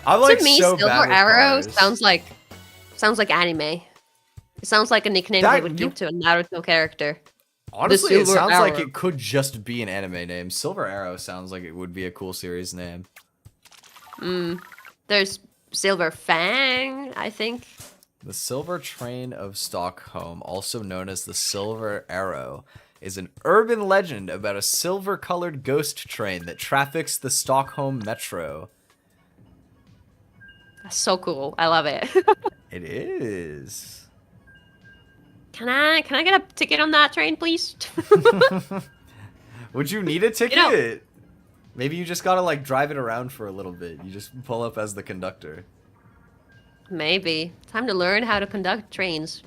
I'm like to me, so Silver bad with Arrow cars. sounds like anime. It sounds like a nickname they would give to a Naruto character. Honestly, it Silver sounds like Arrow. it could just be an anime name. Silver Arrow sounds like it would be a cool series name. There's Silver Fang, I think. The Silver Train of Stockholm, also known as the Silver Arrow, is an urban legend about a silver-colored ghost train that traffics the Stockholm metro. That's so cool. I love it. It is. Can I get a ticket on that train, please? Would you need a ticket? know- Maybe you just gotta like drive it around for a little bit. You just pull up as the conductor. Maybe. Time to learn how to conduct trains.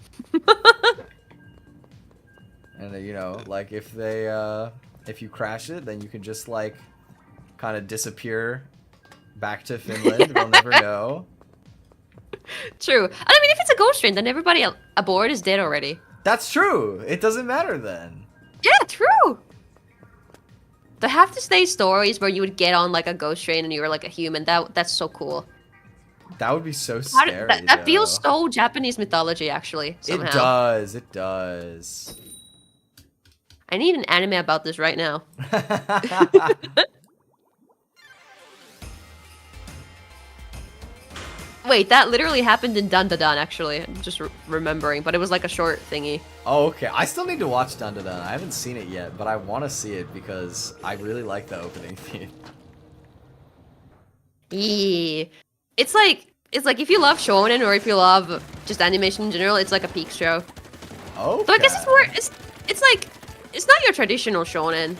And you know, like if you crash it, then you can just like kind of disappear back to Finland. They'll never know. True. I mean, if it's a ghost train, then everybody aboard is dead already. That's true. It doesn't matter then. Yeah, true. There have to stay stories where you would get on like a ghost train and you were like a human. That's so cool. That would be so How scary. that feels so Japanese mythology, actually. Somehow. It does. It does. I need an anime about this right now. Wait, that literally happened in Dun Dun Dun, actually. I'm just remembering, but it was like a short thingy. Oh, okay. I still need to watch Dun Dun Dun. I haven't seen it yet, but I want to see it because I really like the opening theme. Yeah. It's like if you love shonen or if you love just animation in general, it's like a peak show. Okay. So I guess it's more it's like it's not your traditional shonen,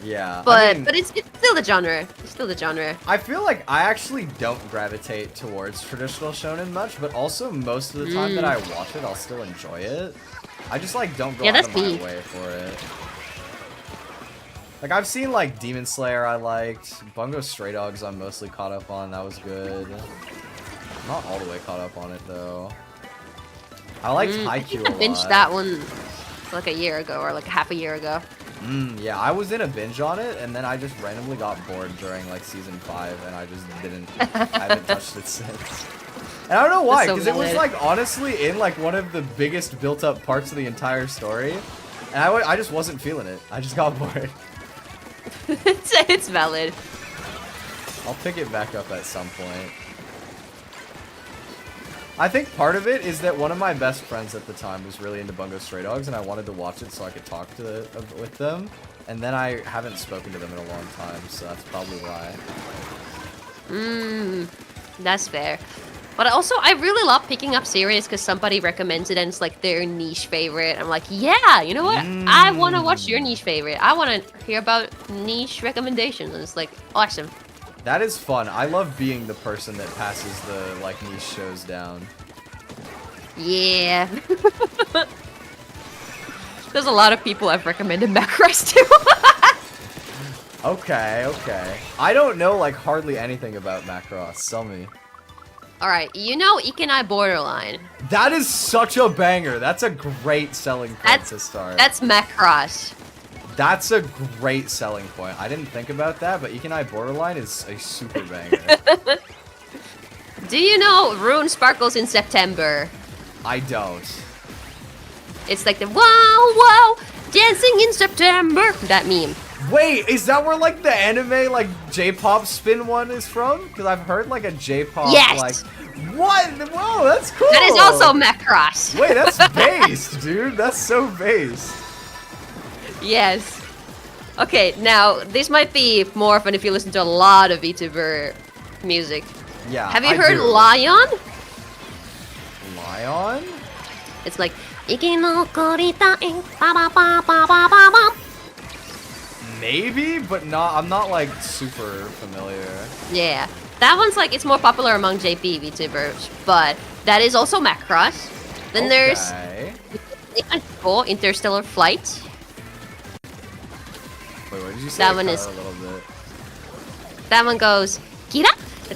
Yeah. but I mean, it's still the genre. It's still the genre. I feel like I actually don't gravitate towards traditional shonen much, but also most of the time that I watch it, I'll still enjoy it. I just like don't go Yeah, out that's of my me. way for it. Like I've seen like Demon Slayer I liked, Bungo Stray Dogs I'm mostly caught up on, that was good. I'm not all the way caught up on it though. I liked Haikyuu a I binged lot. that one like a year ago or like half a year ago. Yeah, I was in a binge on it, and then I just randomly got bored during like season 5, and I just didn't. I haven't touched it since. And I don't know why, That's so because it was valid. like honestly in like one of the biggest built-up parts of the entire story, and I just wasn't feeling it. I just got bored. It's valid. I'll pick it back up at some point. I think part of it is that one of my best friends at the time was really into Bungo Stray Dogs, and I wanted to watch it so I could talk with them. And then I haven't spoken to them in a long time, so that's probably why. That's fair. But also, I really love picking up series because somebody recommends it and it's like their niche favorite. I'm like, yeah, you know what? I want to watch your niche favorite. I want to hear about niche recommendations. And it's like, awesome. That is fun. I love being the person that passes the like niche shows down. Yeah. There's a lot of people I've recommended Macross to. Okay, okay. I don't know like hardly anything about Macross. Tell me. Alright, you know Ikenai Borderline. That is such a banger. That's a great selling point to start. That's Macross. That's a great selling point. I didn't think about that, but Ikenai Borderline is a super banger. Do you know Rune Sparkles in September? I don't. It's like the wow wow dancing in September. That meme. Wait, is that where like the anime like J-pop spin one is from? Because I've heard like a J-pop Yes! like what? Whoa, that's cool. That is also Macross. Wait, that's based, dude. That's so based. Yes. Okay, now this might be more fun if you listen to a lot of VTuber music. Yeah. Have you I heard do. Lion? Lion? It's like Iki no koritai ba ba ba ba ba ba ba. Maybe, but not. I'm not like super familiar. Yeah, that one's like it's more popular among JP VTubers, but that is also Macross. Then there's Okay. Interstellar Flight. Wait, what did you say? That one Cut is- out a little bit. That one goes Kira.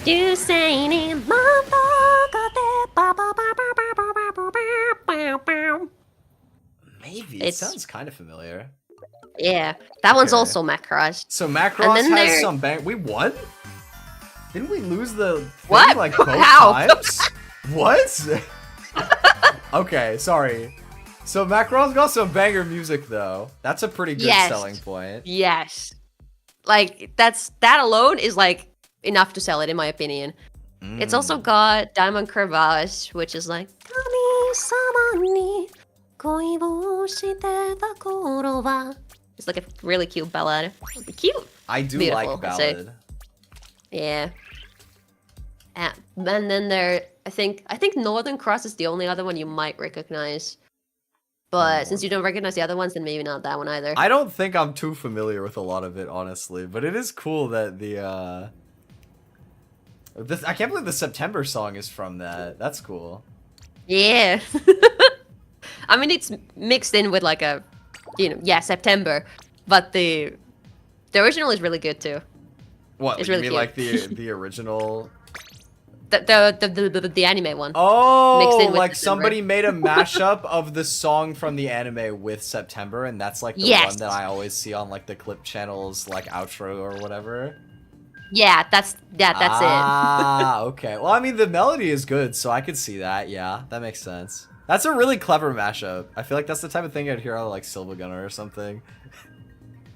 You say it, Maybe. It It's- sounds kind of familiar. Yeah, that one's Okay. also Macross. So And Macross then has there- some bang. We won? Didn't we lose the thing What? like both How? times? What? Okay, sorry. So Macross got some banger music though. That's a pretty good Yes. selling point. Yes. Like, that alone is, like, enough to sell it, in my opinion. It's also got Diamond Crevasse, which is like... It's like a really cute ballad. Cute. I do Beautiful, like I'd say. ballad. Yeah. And then I think Northern Cross is the only other one you might recognize. But since you don't recognize the other ones, then maybe not that one either. I don't think I'm too familiar with a lot of it, honestly. But it is cool that I can't believe the September song is from that. That's cool. Yeah. I mean, it's mixed in with like a, September. But the original is really good too. What? It's You really mean like cute. the original? The anime one. Oh, Mixed in with like September. somebody made a mashup of the song from the anime with September, and that's like the Yes. one that I always see on like the clip channels, like outro or whatever. Yeah, that's it. Ah, okay. Well, I mean, the melody is good, so I could see that. Yeah, that makes sense. That's a really clever mashup. I feel like that's the type of thing I'd hear on like Silva Gunner or something.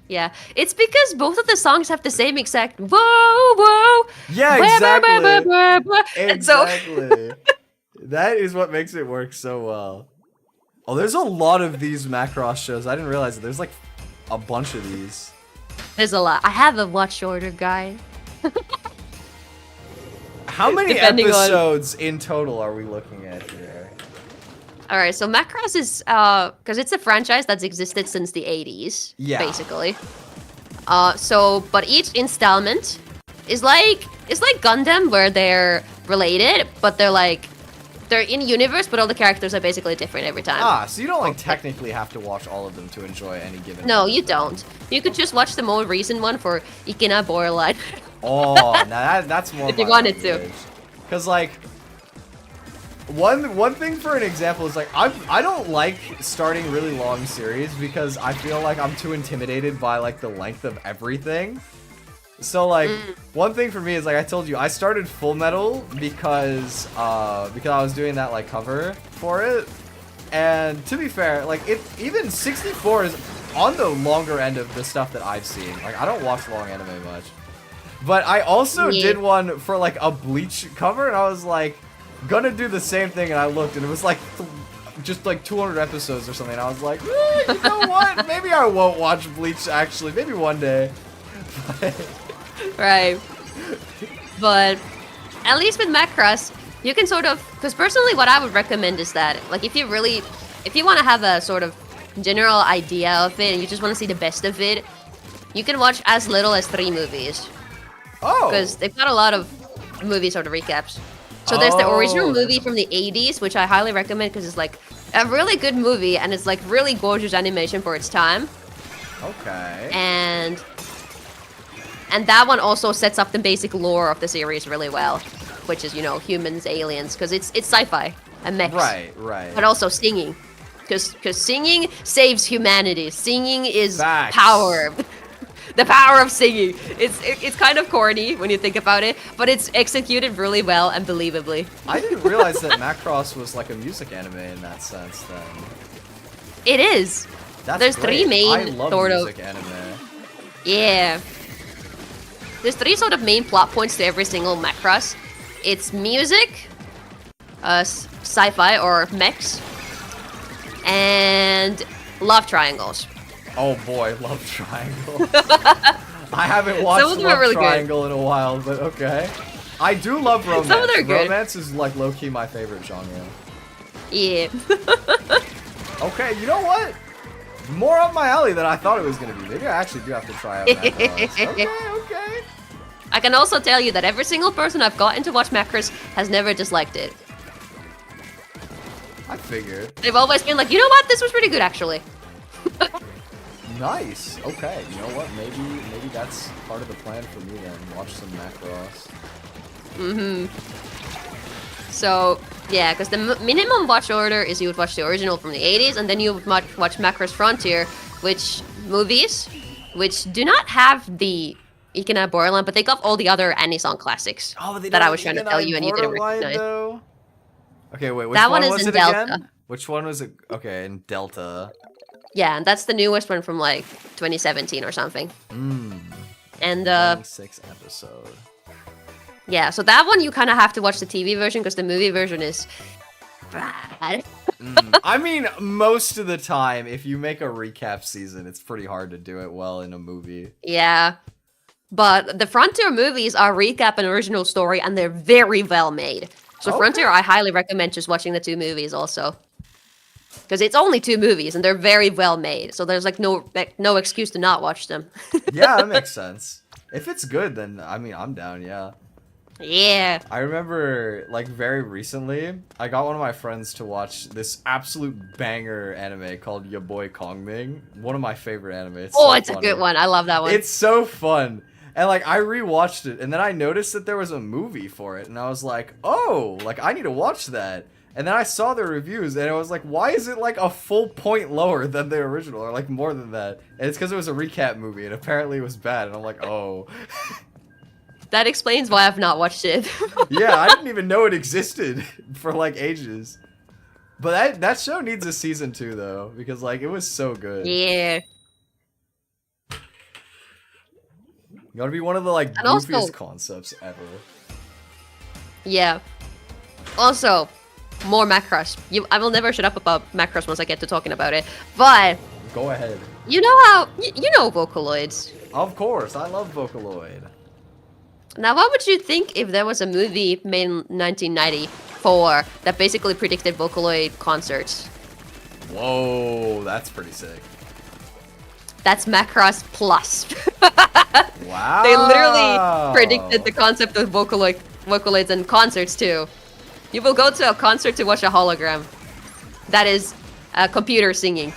Yeah, it's because both of the songs have the same exact whoa whoa. Yeah, blah, exactly. blah, blah, blah, blah. And so Exactly. That is what makes it work so well. Oh, there's a lot of these Macross shows. I didn't realize that there's like a bunch of these. there's a lot. I have a watch order guide. How many Depending on- episodes in total are we looking at here? All right, so Macross is because it's a franchise that's existed since the 80s, Yeah. basically. But each installment is like Gundam, where they're related, but they're in universe, but all the characters are basically different every time. Ah, so you don't like technically have to watch all of them to enjoy any given. No, you don't. You could just watch the more recent one for Ikina Borderline. Oh, now that's more. If you wanted to. Because like, one thing for an example is like I don't like starting really long series because I feel like I'm too intimidated by like the length of everything. So like one thing for me is like I told you I started Full Metal because I was doing that like cover for it, and to be fair, like even 64 is on the longer end of the stuff that I've seen. Like I don't watch long anime much, but I also Yeah. did one for like a Bleach cover, and I was like gonna do the same thing, and I looked, and it was like just like 200 episodes or something. And I was like, you know what? Maybe I won't watch Bleach actually. Maybe one day. Right. But at least with Macross, you can sort of, because personally what I would recommend is that, like if you want to have a sort of general idea of it and you just want to see the best of it, you can watch as little as 3 movies. Oh. Because they've got a lot of movie sort of recaps. So there's the original Oh, movie from the 80s, which I highly recommend because it's like a really good movie and it's like really gorgeous animation for its time. Okay. And that one also sets up the basic lore of the series really well, which is, humans, aliens, because it's sci-fi and mechs. Right. But also singing, because singing saves humanity. Singing is Facts. power. The power of singing. It's kind of corny when you think about it, but it's executed really well and believably. I didn't realize that Macross was like a music anime in that sense then. It is. That's There's great. 3 main I love sort of- music anime. Yeah. There's 3 sort of main plot points to every single Macross. It's music, sci-fi or mechs, and love triangles. Oh boy, Love Triangle. I haven't watched Some of them are Love really good. Triangle in a while, but okay. I do love romance. Some of them are good. Romance is like low-key my favorite genre. Yeah. Okay, you know what? More up my alley than I thought it was gonna be. Maybe I actually do have to try out Macross. Okay. I can also tell you that every single person I've gotten to watch Macross has never disliked it. I figured. They've always been like, you know what? This was pretty good, actually. Nice. Okay. You know what? Maybe that's part of the plan for me then. Watch some Macross. So, yeah, because the minimum watch order is you would watch the original from the 80s, and then you would watch Macross Frontier, which do not have the Ikena Borderline, but they got all the other Anisong classics that I was trying to tell you and you didn't recognize. Though? Okay, wait, which that one is was in it Delta. again? Which one was it? Okay, in Delta. Yeah, and that's the newest one from like 2017 or something. And 26 episode. Yeah, so that one you kind of have to watch the TV version because the movie version is bad. I mean, most of the time, if you make a recap season, it's pretty hard to do it well in a movie. Yeah. But the Frontier movies are recap an original story and they're very well made. So Frontier, I highly recommend just watching the 2 movies also. Because it's only 2 movies and they're very well made. So there's like no excuse to not watch them. Yeah, that makes sense. If it's good, then I mean, I'm down, yeah. Yeah. I remember, like, very recently, I got one of my friends to watch this absolute banger anime called Ya Boy Kongming. One of my favorite anime. It's It's funny. a good one. I love that one. It's so fun. And, like, I rewatched it, and then I noticed that there was a movie for it, and I was like, oh, like, I need to watch that. And then I saw the reviews, and I was like, why is it, like, a full point lower than the original, or, like, more than that? And it's because it was a recap movie, and apparently it was bad, and I'm like, oh. That explains why I've not watched it. Yeah, I didn't even know it existed for, like, ages. But that show needs a season 2, though, because, like, it was so good. Yeah. Gotta be one of the, like, And goofiest also- concepts ever. Yeah. Also, more Macross. I will never shut up about Macross once I get to talking about it. But Go ahead. you know how you know Vocaloids. Of course, I love Vocaloid. Now, what would you think if there was a movie made in 1994 that basically predicted Vocaloid concerts? Whoa, that's pretty sick. That's Macross Plus. Wow. They literally predicted the concept of Vocaloids and concerts too. You will go to a concert to watch a hologram. That is a computer singing.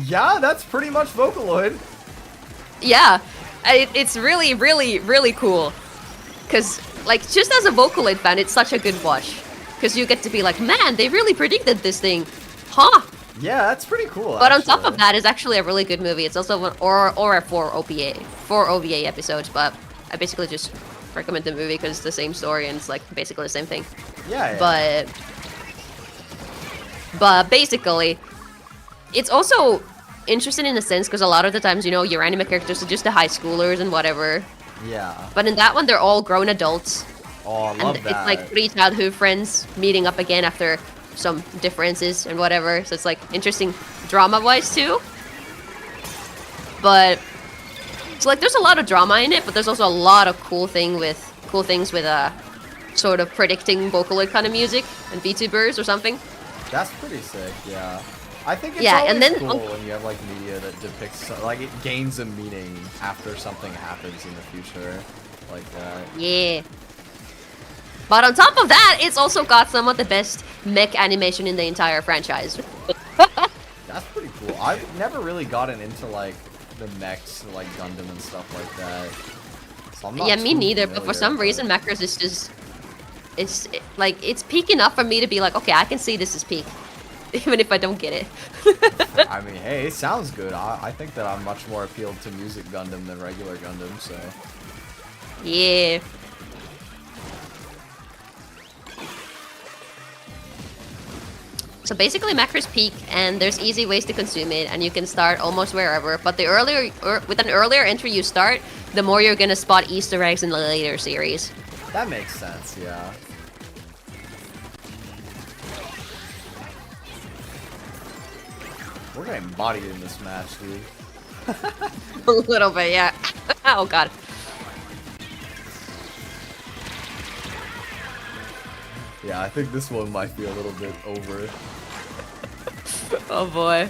Yeah, that's pretty much Vocaloid. Yeah, it's really, really, really cool. Cause like just as a Vocaloid fan, it's such a good watch. Cause you get to be like, man, they really predicted this thing, huh? Yeah, that's pretty cool. But on top of that, it's actually a really good movie. It's also four OVA episodes. But I basically just recommend the movie because it's the same story and it's like basically the same thing. Yeah. But basically, it's also interesting in a sense because a lot of the times, you know, your anime characters are just the high schoolers and whatever. Yeah. But in that one, they're all grown adults. Oh, I love And that. it's like 3 childhood friends meeting up again after some differences and whatever. So it's like interesting drama-wise too. But it's like there's a lot of drama in it, but there's also a lot of cool things with sort of predicting Vocaloid kind of music and VTubers or something. That's pretty sick. Yeah. I think it's Yeah, always and then cool when you have like media that depicts like it gains a meaning after something happens in the future, like that. Yeah. But on top of that, it's also got some of the best mech animation in the entire franchise. That's pretty cool. I've never really gotten into like the mechs, like Gundam and stuff like that. So I'm not Yeah, me too neither. But for familiar, some reason, Macross is just it's peak enough for me to be like, okay, I can see this is peak, even if I don't get it. I mean, hey, it sounds good. I think that I'm much more appealed to music Gundam than regular Gundam, so. Yeah. So basically, Macross peak, and there's easy ways to consume it, and you can start almost wherever. But the with an earlier entry you start, the more you're gonna spot Easter eggs in the later series. That makes sense, yeah. We're getting bodied in this match, dude. A little bit, yeah. Oh god. Yeah, I think this one might be a little bit over. Oh boy.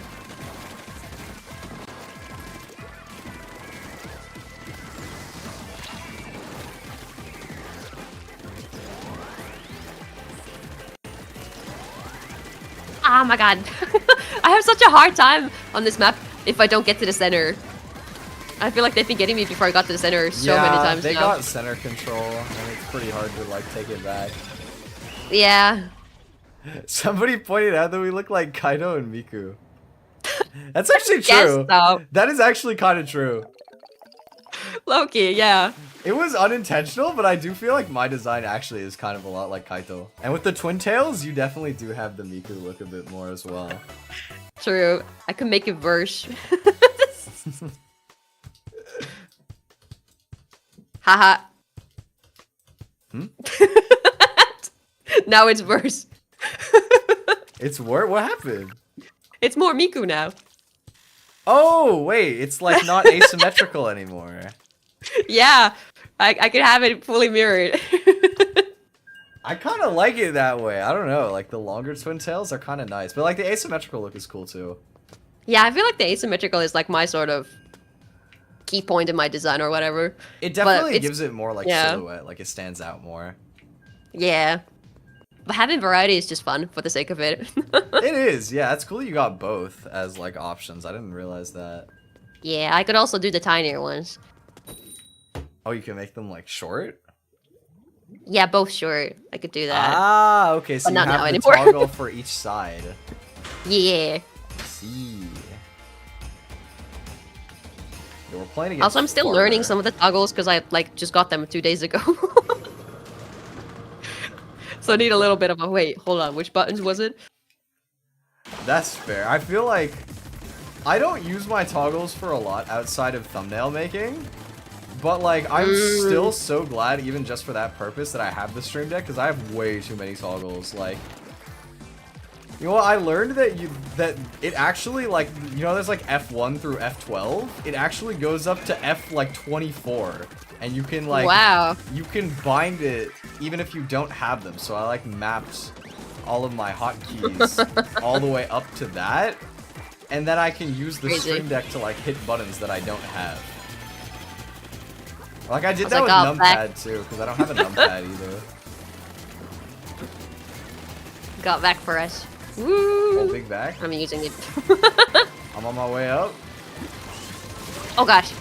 Oh my god. I have such a hard time on this map if I don't get to the center. I feel like they've been getting me before I got to the center so many times they now. got center control, and it's pretty hard to like take it back. Yeah. Somebody pointed out that we look like Kaido and Miku. That's actually Guess true. so. That is actually kind of true. Loki, yeah. It was unintentional, but I do feel like my design actually is kind of a lot like Kaito. And with the twin tails, you definitely do have the Miku look a bit more as well. True. I can make it verse. Haha. Hmm? Now it's verse. It's what happened? It's more Miku now. Oh, wait, it's like not asymmetrical anymore. Yeah, I could have it fully mirrored. I kind of like it that way. I don't know, like the longer twin tails are kind of nice, but like the asymmetrical look is cool too. Yeah, I feel like the asymmetrical is like my sort of key point in my design or whatever. It definitely gives it more like silhouette, like it stands out more. Yeah. But having variety is just fun for the sake of it. It is, yeah. It's cool you got both as like options. I didn't realize that. Yeah, I could also do the tinier ones. Oh, you can make them like short? Yeah, both short. I could do that. Ah, okay. So But you not have now the anymore. toggle for each side. Yeah. See. Yeah, we're playing against Also, I'm still Farmer. learning some of the toggles because I like just got them 2 days ago. So I need a little bit of a wait. Hold on, which buttons was it? That's fair. I feel like I don't use my toggles for a lot outside of thumbnail making. But like, I'm still so glad, even just for that purpose, that I have the Stream Deck, because I have way too many toggles. Like, you know what? I learned that it actually, like, you know, there's like F1 through F12. It actually goes up to F like 24, and you can like, you can bind it even if you don't have them. So I like mapped all of my hotkeys all the way up to that, and then I can use the Stream Deck to like hit buttons that I don't have. Like, I did that with numpad too, because I don't have a numpad either. Got back for us. Woo! Oh, big back. I'm using it. I'm on my way up. Oh gosh.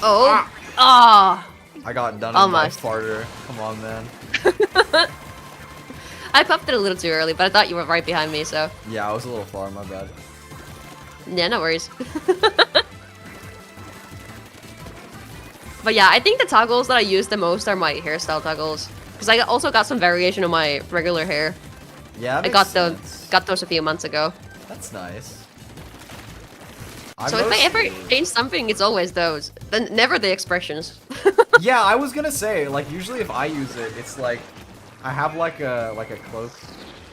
Oh. I got done Almost. by farter. Come on, man. I popped it a little too early, but I thought you were right behind me, so. Yeah, I was a little far, my bad. Yeah, no worries. But yeah, I think the toggles that I use the most are my hairstyle toggles. Because I also got some variation on my regular hair. Yeah, I got those a few months ago. That's nice. So if I ever change something, it's always those. Then never the expressions. Yeah, I was gonna say, like, usually if I use it, it's like I have like a cloak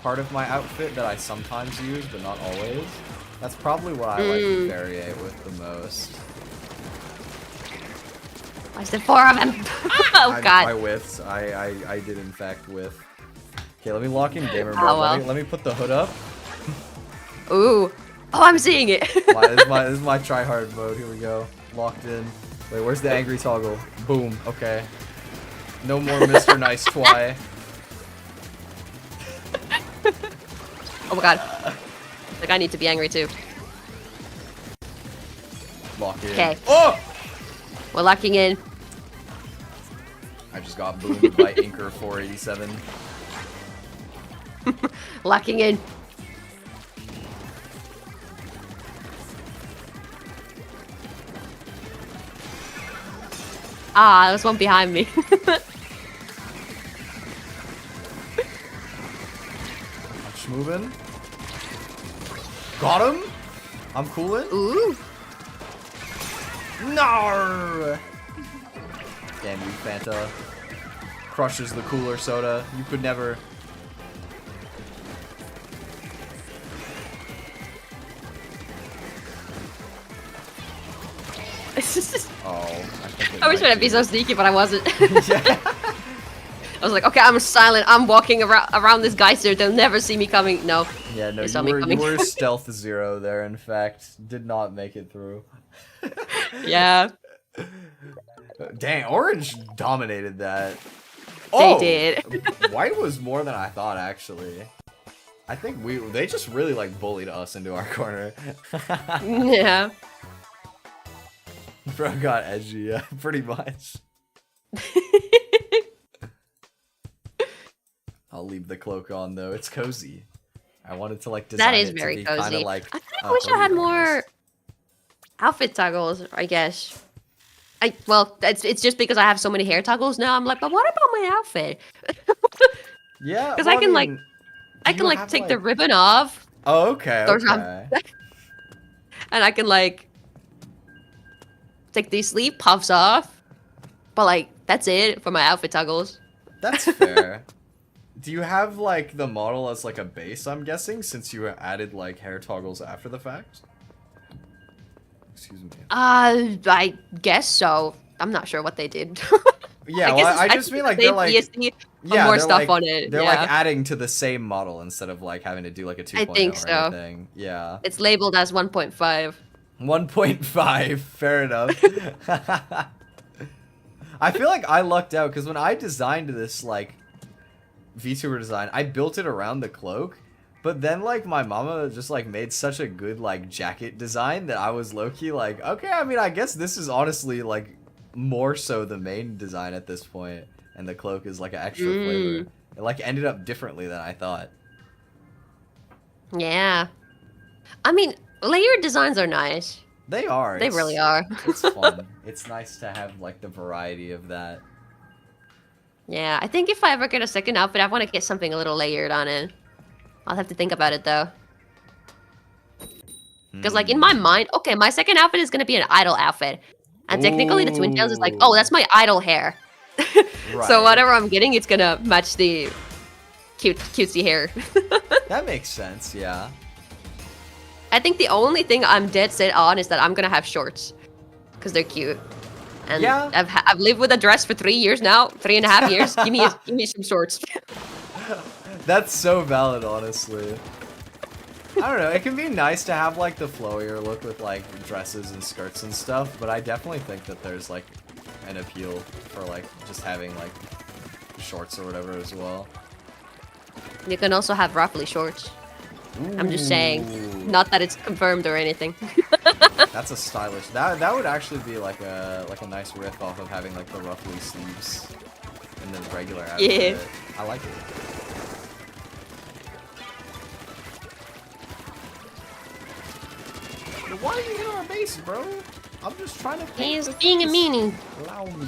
part of my outfit that I sometimes use, but not always. That's probably what I like to variate with the most. I said 4 of them. Oh god. I whiffed. I did in fact whiff. Okay, let me lock in gamer mode. Oh, well. Let me put the hood up. Ooh. Oh, I'm seeing it. This is my try hard mode. Here we go. Locked in. Wait, where's the angry toggle? Boom. Okay. No more Mr. Nice Twi. Oh my god. Like, I need to be angry too. Lock in. Okay. Oh! We're locking in. I just got boomed by Inker 487. Locking in. Ah, there's one behind me. Moving. Got him. I'm cooling. Ooh. No. Damn you, Fanta. Crushes the cooler soda. You could never. I wish I'd be so sneaky, but I wasn't. Yeah. I was like, okay, I'm silent. I'm walking around this geyser. They'll never see me coming. No. Yeah, no, you were stealth 0 there, in fact. Did not make it through. Yeah. Dang, orange dominated that. They did. White was more than I thought, actually. I think they just really, like, bullied us into our corner. Yeah. Bro got edgy, yeah, pretty much. I'll leave the cloak on, though. It's cozy. I wanted to like design That is it very to be kind cozy. of like. I kind of wish I had more outfit toggles. I guess. Well, it's just because I have so many hair toggles now. I'm like, but what about my outfit? Yeah, Because well, I can mean, I can like take the ribbon off. Oh, okay. Or Okay. and I can like take these sleeve puffs off. But like that's it for my outfit toggles. That's fair. Do you have like the model as like a base? I'm guessing since you added like hair toggles after the fact. Excuse me. I guess so. I'm not sure what they did. Yeah, I just mean like they're like more they're, stuff like, on it. They're yeah. like adding to the same model instead of like having to do like a 2.0 I think or so. anything. Yeah. It's labeled as 1.5. 1.5. Fair enough. I feel like I lucked out because when I designed this like VTuber design, I built it around the cloak. But then, like, my mama just, like, made such a good, like, jacket design that I was low-key like, okay, I mean, I guess this is honestly, like, more so the main design at this point. And the cloak is, like, an extra flavor. It, like, ended up differently than I thought. Yeah. I mean, layered designs are nice. They are. They really are. It's fun. It's nice to have, like, the variety of that. Yeah, I think if I ever get a second outfit, I want to get something a little layered on it. I'll have to think about it, though. Because, like, in my mind, okay, my second outfit is going to be an idol outfit. And technically, the Twin Tails is like, oh, that's my idol hair. Right. So whatever I'm getting, it's going to match the cutesy hair. That makes sense, yeah. I think the only thing I'm dead set on is that I'm going to have shorts. Because they're cute. And yeah. I've lived with a dress for 3 years now. 3.5 years. give me some shorts. That's so valid, honestly. I don't know, it can be nice to have, like, the flowier look with, like, dresses and skirts and stuff, but I definitely think that there's, like, an appeal for, like, just having, like, shorts or whatever as well. You can also have ruffly shorts. Ooh. I'm just saying. Not that it's confirmed or anything. That's a stylish... That would actually be, like a nice riff off of having, like, the ruffly sleeves in the regular outfit. Yeah. I like it. Why are you hitting our base, bro? I'm just trying to... He's being a meanie. Allow me.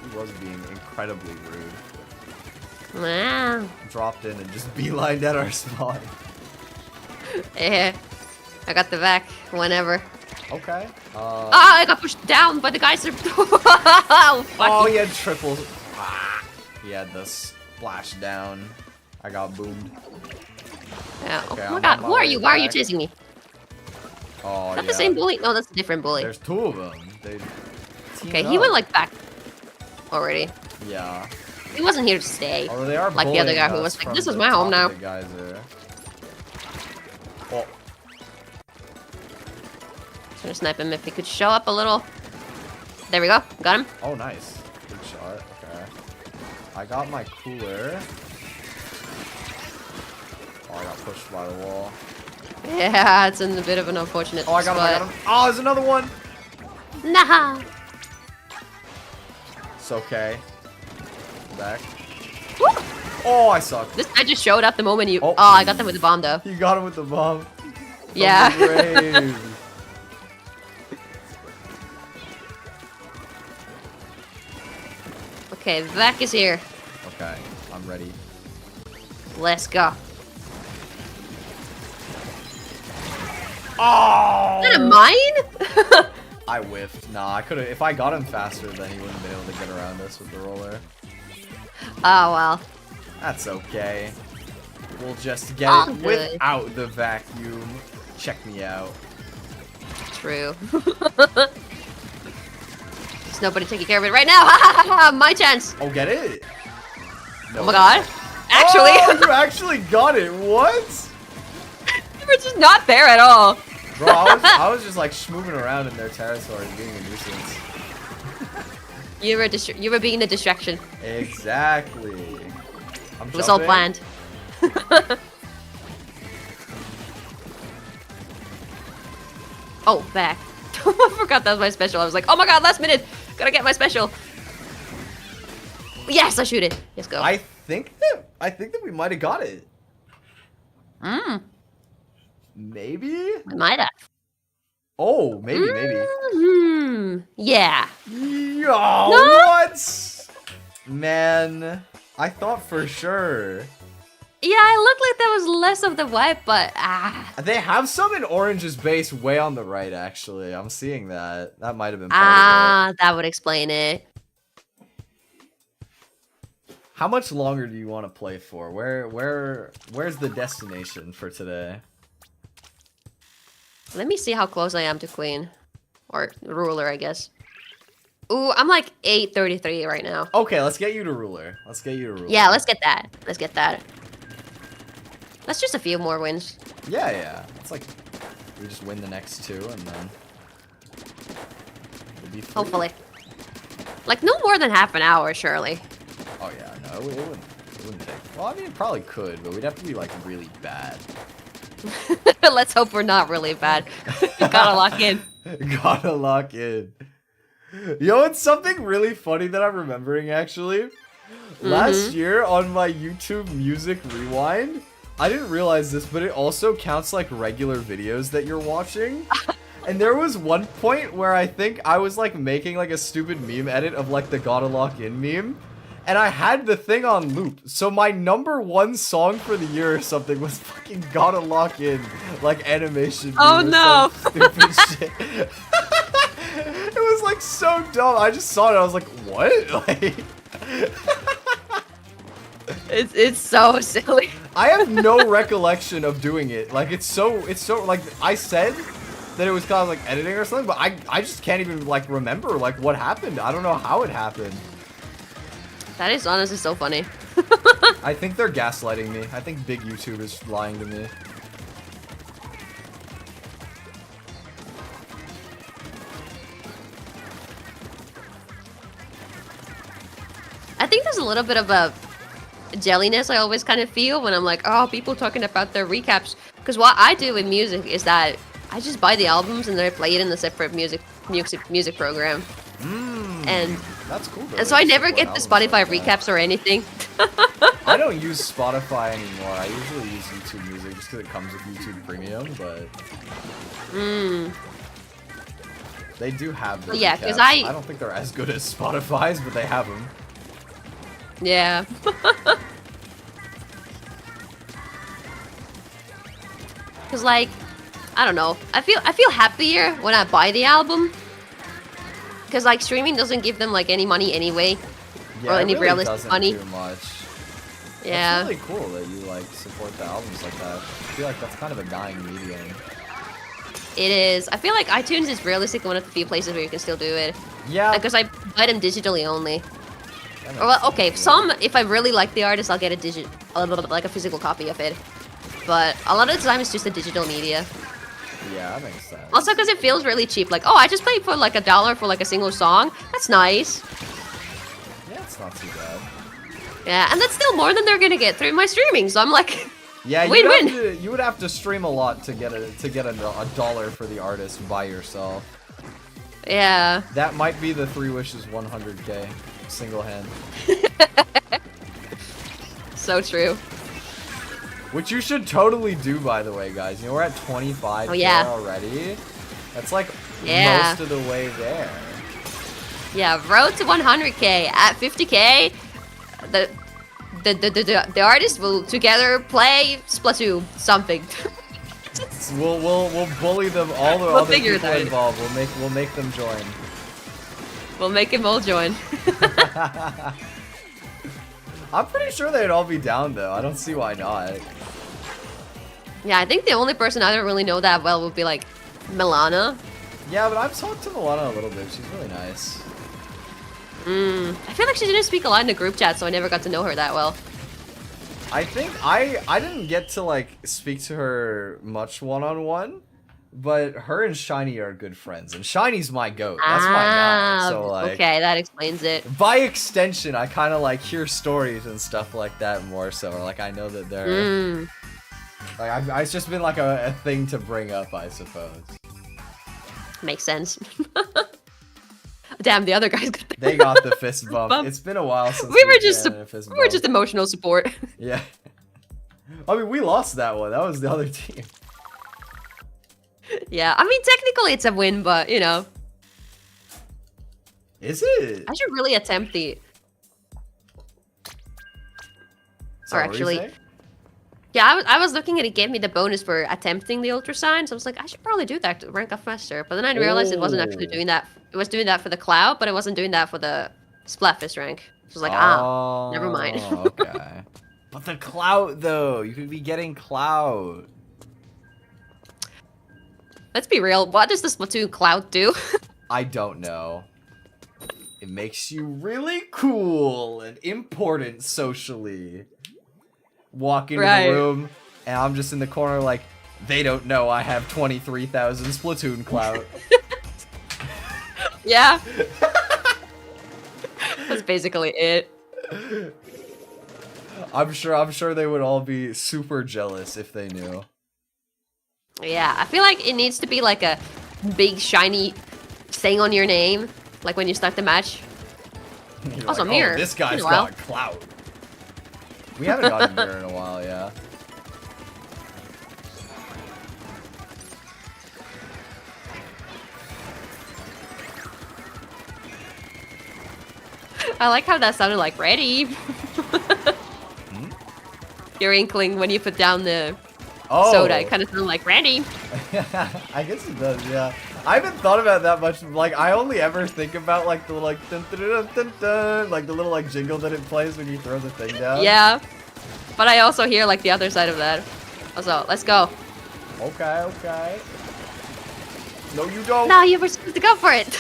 He was being incredibly rude. Wow. Dropped in and just beelined at our spawn. Yeah. I got the vac whenever. Okay. I got pushed down by the guys that Oh, he had triples. He had the splash down. I got boomed. Yeah. Okay, Oh my I'm god, on my who are way you? Why are you back. chasing me? Oh, Not yeah. the same bully? No, that's a different bully. There's two of them. They Okay, teamed he went up. like back already. Yeah. He wasn't here to stay. Although they are Like the other guy who bullying was us like, from this is the my home top now. of the geyser. Oh. Just gonna snipe him if he could show up a little. There we go. Got him. Oh, nice. Good shot. Okay. I got my cooler. Oh, I got pushed by the wall. Yeah, it's in a bit of an unfortunate Oh, I got him. I got him. Oh, there's another one. Nah. It's okay. Back. Woo! Oh, I suck. This guy just showed up the moment you. Oh. Oh, I got them with the bomb though. You got him with the bomb. From Yeah. the grave. Okay, Vac is here. Okay, I'm ready. Let's go. Oh! Is that a mine? I whiffed. Nah, I could have. If I got him faster, then he wouldn't have been able to get around us with the roller. Oh well. That's okay. We'll just get All it good. without the vacuum. Check me out. True. There's nobody taking care of it right now. My chance. Oh, get it? No. Oh my god. Actually, Oh, you actually got it. What? you were just not there at all. Bro, I was just like schmooving around in their territory, being a nuisance. You were being a distraction. Exactly. I'm It was all jumping. planned. Oh, back. I forgot that was my special. I was like, oh my god, last minute. Gotta get my special. Yes, I shoot it. Let's go. I think that we might have got it. Maybe? We might have. Oh, maybe. Yeah. Yo, what? Man, I thought for sure. Yeah, it looked like there was less of the white, but They have some in Orange's base way on the right, actually. I'm seeing that. That might have been part of it. That would explain it. How much longer do you want to play for? Where's the destination for today? Let me see how close I am to Queen. Or Ruler, I guess. Ooh, I'm like 833 right now. Okay, let's get you to Ruler. Yeah, let's get that. That's just a few more wins. Yeah. It's like we just win the next two and then we'll be free. Hopefully. Like no more than half an hour, surely. Oh yeah, no, it wouldn't take. Well, I mean, it probably could, but we'd have to be like really bad. Let's hope we're not really bad. Gotta lock in. Gotta lock in. Yo, it's something really funny that I'm remembering actually. Last year on my YouTube Music Rewind, I didn't realize this, but it also counts like regular videos that you're watching. And there was one point where I think I was like making like a stupid meme edit of like the gotta lock in meme. And I had the thing on loop. So my '1 song for the year or something was fucking gotta lock in. Like animation. Oh no. Stupid shit. It was like so dumb. I just saw it. I was like, what? Like, it's so silly. I have no recollection of doing it. Like it's so like I said that it was kind of like editing or something, but I just can't even like remember like what happened. I don't know how it happened. That is honestly so funny. I think they're gaslighting me. I think big YouTube is lying to me. I think there's a little bit of a jelliness I always kind of feel when I'm like, oh, people talking about their recaps. Because what I do with music is that I just buy the albums and then I play it in a separate music program. And that's cool. And so I never get the Spotify recaps or anything. I don't use Spotify anymore. I usually use YouTube Music just because it comes with YouTube Premium, but they do have the yeah, because I don't think they're as good as Spotify's, but they have them. Yeah. Cause like, I don't know. I feel happier when I buy the album. Cause like streaming doesn't give them like any money anyway, Yeah, or any it really realistic doesn't money. do much. Yeah. It's really cool that you like support the albums like that. I feel like that's kind of a dying medium. It is. I feel like iTunes is realistically one of the few places where you can still do it. Yeah. Because I buy them digitally only. That makes Well, sense, okay, yeah. some, if I really like the artist, I'll get like a physical copy of it. But a lot of the time, it's just a digital media. Yeah, that makes sense. Also, because it feels really cheap. Like, oh, I just paid for like $1 for like a single song. That's nice. Yeah, it's not too bad. Yeah, and that's still more than they're gonna get through my streaming. So I'm like, Yeah, win-win. you would have to stream a lot to get a dollar for the artist by yourself. Yeah. That might be the 3 Wishes 100K single hand. So true. Which you should totally do, by the way, guys. You know, we're at 25K already. That's like most of the way there. Yeah, road to 100K. At 50K, the artists will together play Splatoon something. We'll bully them, all the We'll other figure people that out. involved. We'll make them join. We'll make them all join. I'm pretty sure they'd all be down though. I don't see why not. Yeah, I think the only person I don't really know that well would be like Milana. Yeah, but I've talked to Milana a little bit. She's really nice. I feel like she didn't speak a lot in the group chat, so I never got to know her that well. I think I didn't get to like speak to her much one-on-one, but her and Shiny are good friends, and Shiny's my goat. That's my guy. So like, okay, that explains it. by extension, I kind of like hear stories and stuff like that more so. Or, like I know that they're like it's just been like a thing to bring up, I suppose. Makes sense. Damn, the other guys got the They got the fist bump. It's been a while since we were just ran a fist we were just emotional support. Yeah. I mean, we lost that one. That was the other team. Yeah, I mean, technically it's a win, but you know. Is it? I should really attempt the. Or actually, yeah, I was looking and it gave me the bonus for attempting the ultra sign, so I was like, I should probably do that to rank up faster. But then I realized it wasn't actually doing that. It was doing that for the cloud, but it wasn't doing that for the Splatfist rank. So I was like, never mind. Okay. But the clout, though, you could be getting clout. Let's be real. What does the Splatoon cloud do? I don't know. It makes you really cool and important socially. Walk into the room, and I'm just in the corner like, they don't know I have 23,000 Splatoon clout. Yeah. That's basically it. I'm sure they would all be super jealous if they knew. Yeah, I feel like it needs to be like a big shiny thing on your name, like when you start the match. Also, like, mirror. Oh, this guy's got clout. We haven't gotten a mirror in a while, yeah. I like how that sounded like ready. Your inkling when you put down the soda, it kind of sounded like ready. I guess it does, yeah. I haven't thought about that much. Like, I only ever think about like the like dun, dun, dun, dun, dun, like the little like jingle that it plays when you throw the thing down. Yeah, but I also hear like the other side of that. Also, let's go. Okay, okay. No, you don't. No, you were supposed to go for it.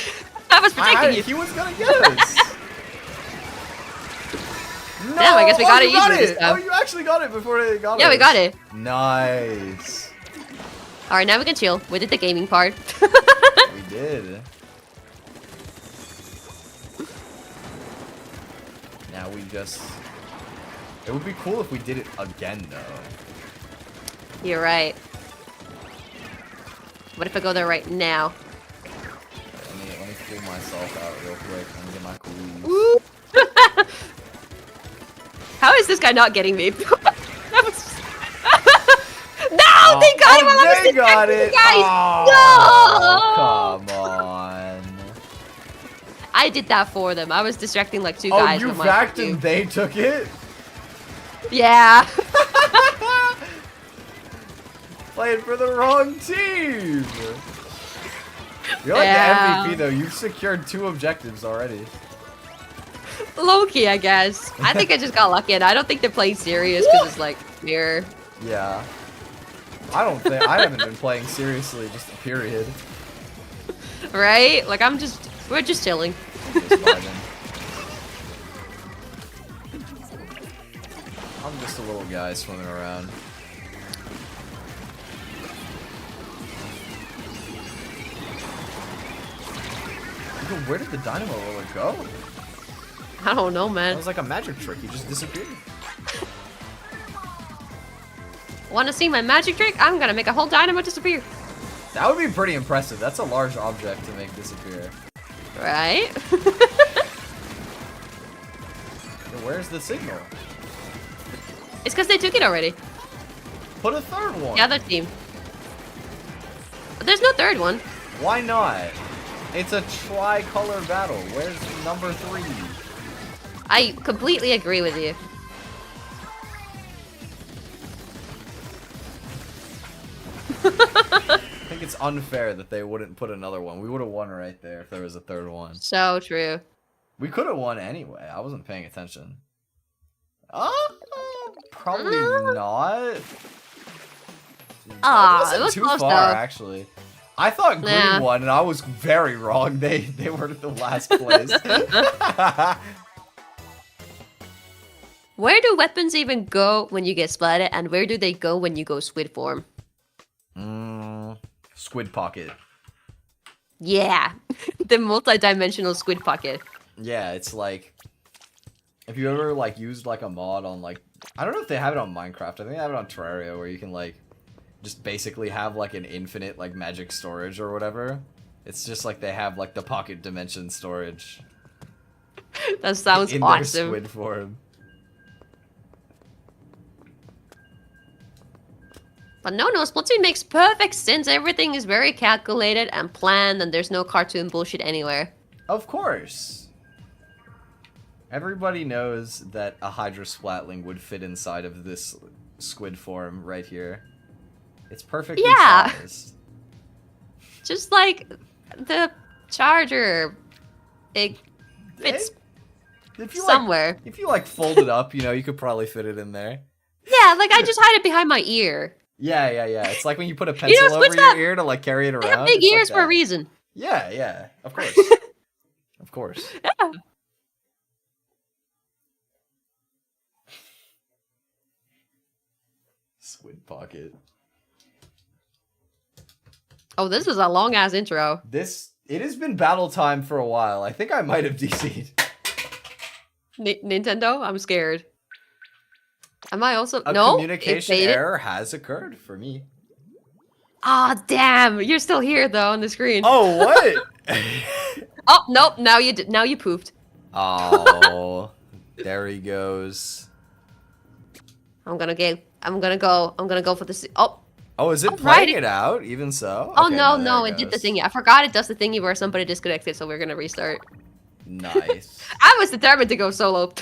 I was protecting you. He was gonna get us. No, damn, I guess we got it easily this time. Oh, you actually got it before they got it. Yeah, we got it. Nice. All right, now we can chill. We did the gaming part. We did. Now we just... It would be cool if we did it again, though. You're right. What if I go there right now? Let me pull myself out real quick and get my coolies. Ooh. How is this guy not getting me? That was... No, they got him while I was distracting the guys. Oh, no! Come on. I did that for them. I was distracting like two guys. Oh, you backed and they took it? Yeah. Playing for the wrong team. You're like the MVP though. You've secured 2 objectives already. Low-key, I guess. I think I just got lucky, and I don't think they're playing serious because it's like mirror. Yeah. I haven't been playing seriously, just a period. Right? Like we're just chilling. I'm just a little guy swimming around. Where did the dynamo roller go? I don't know, man. It was like a magic trick. He just disappeared. Want to see my magic trick? I'm gonna make a whole dynamo disappear. That would be pretty impressive. That's a large object to make disappear. Right? Where's the signal? It's because they took it already. Put a third one. The other team. There's no third one. Why not? It's a tri-color battle. Where's number 3? I completely agree with you. I think it's unfair that they wouldn't put another one. We would have won right there if there was a third one. So true. We could have won anyway. I wasn't paying attention. Probably not. It was too close far, though. Actually. I thought green won, and I was very wrong. They were at the last place. Where do weapons even go when you get splatted, and where do they go when you go squid form? Squid pocket. Yeah, the multi-dimensional squid pocket. Yeah, it's like if you ever like used like a mod on like I don't know if they have it on Minecraft. I think they have it on Terraria where you can like just basically have like an infinite like magic storage or whatever. It's just like they have like the pocket dimension storage. That sounds in awesome. their squid form. But no, Splatoon makes perfect sense. Everything is very calculated and planned, and there's no cartoon bullshit anywhere. Of course. Everybody knows that a Hydra Splatling would fit inside of this squid form right here. It's perfectly sized. Just like the charger. It fits somewhere. If you like fold it up, you know, you could probably fit it in there. Yeah, like I just hide it behind my ear. Yeah. It's like when you put a pencil over your ear to like carry it around. They have big ears like for a reason. Yeah, of course. Of course. Yeah. Squid pocket. Oh, this is a long ass intro. It has been battle time for a while. I think I might have DC'd. Nintendo? I'm scared. Am I also A no? communication error has occurred for me. Ah, damn! You're still here though on the screen. Oh, what? Oh nope! Now you pooped. Oh, there he goes. I'm gonna go for this. Oh, is it All playing right. it out? Even so? Oh Okay, no, there it did the goes. thingy. I forgot it does the thingy where somebody disconnected, so we're gonna restart. Nice. I was determined to go solo.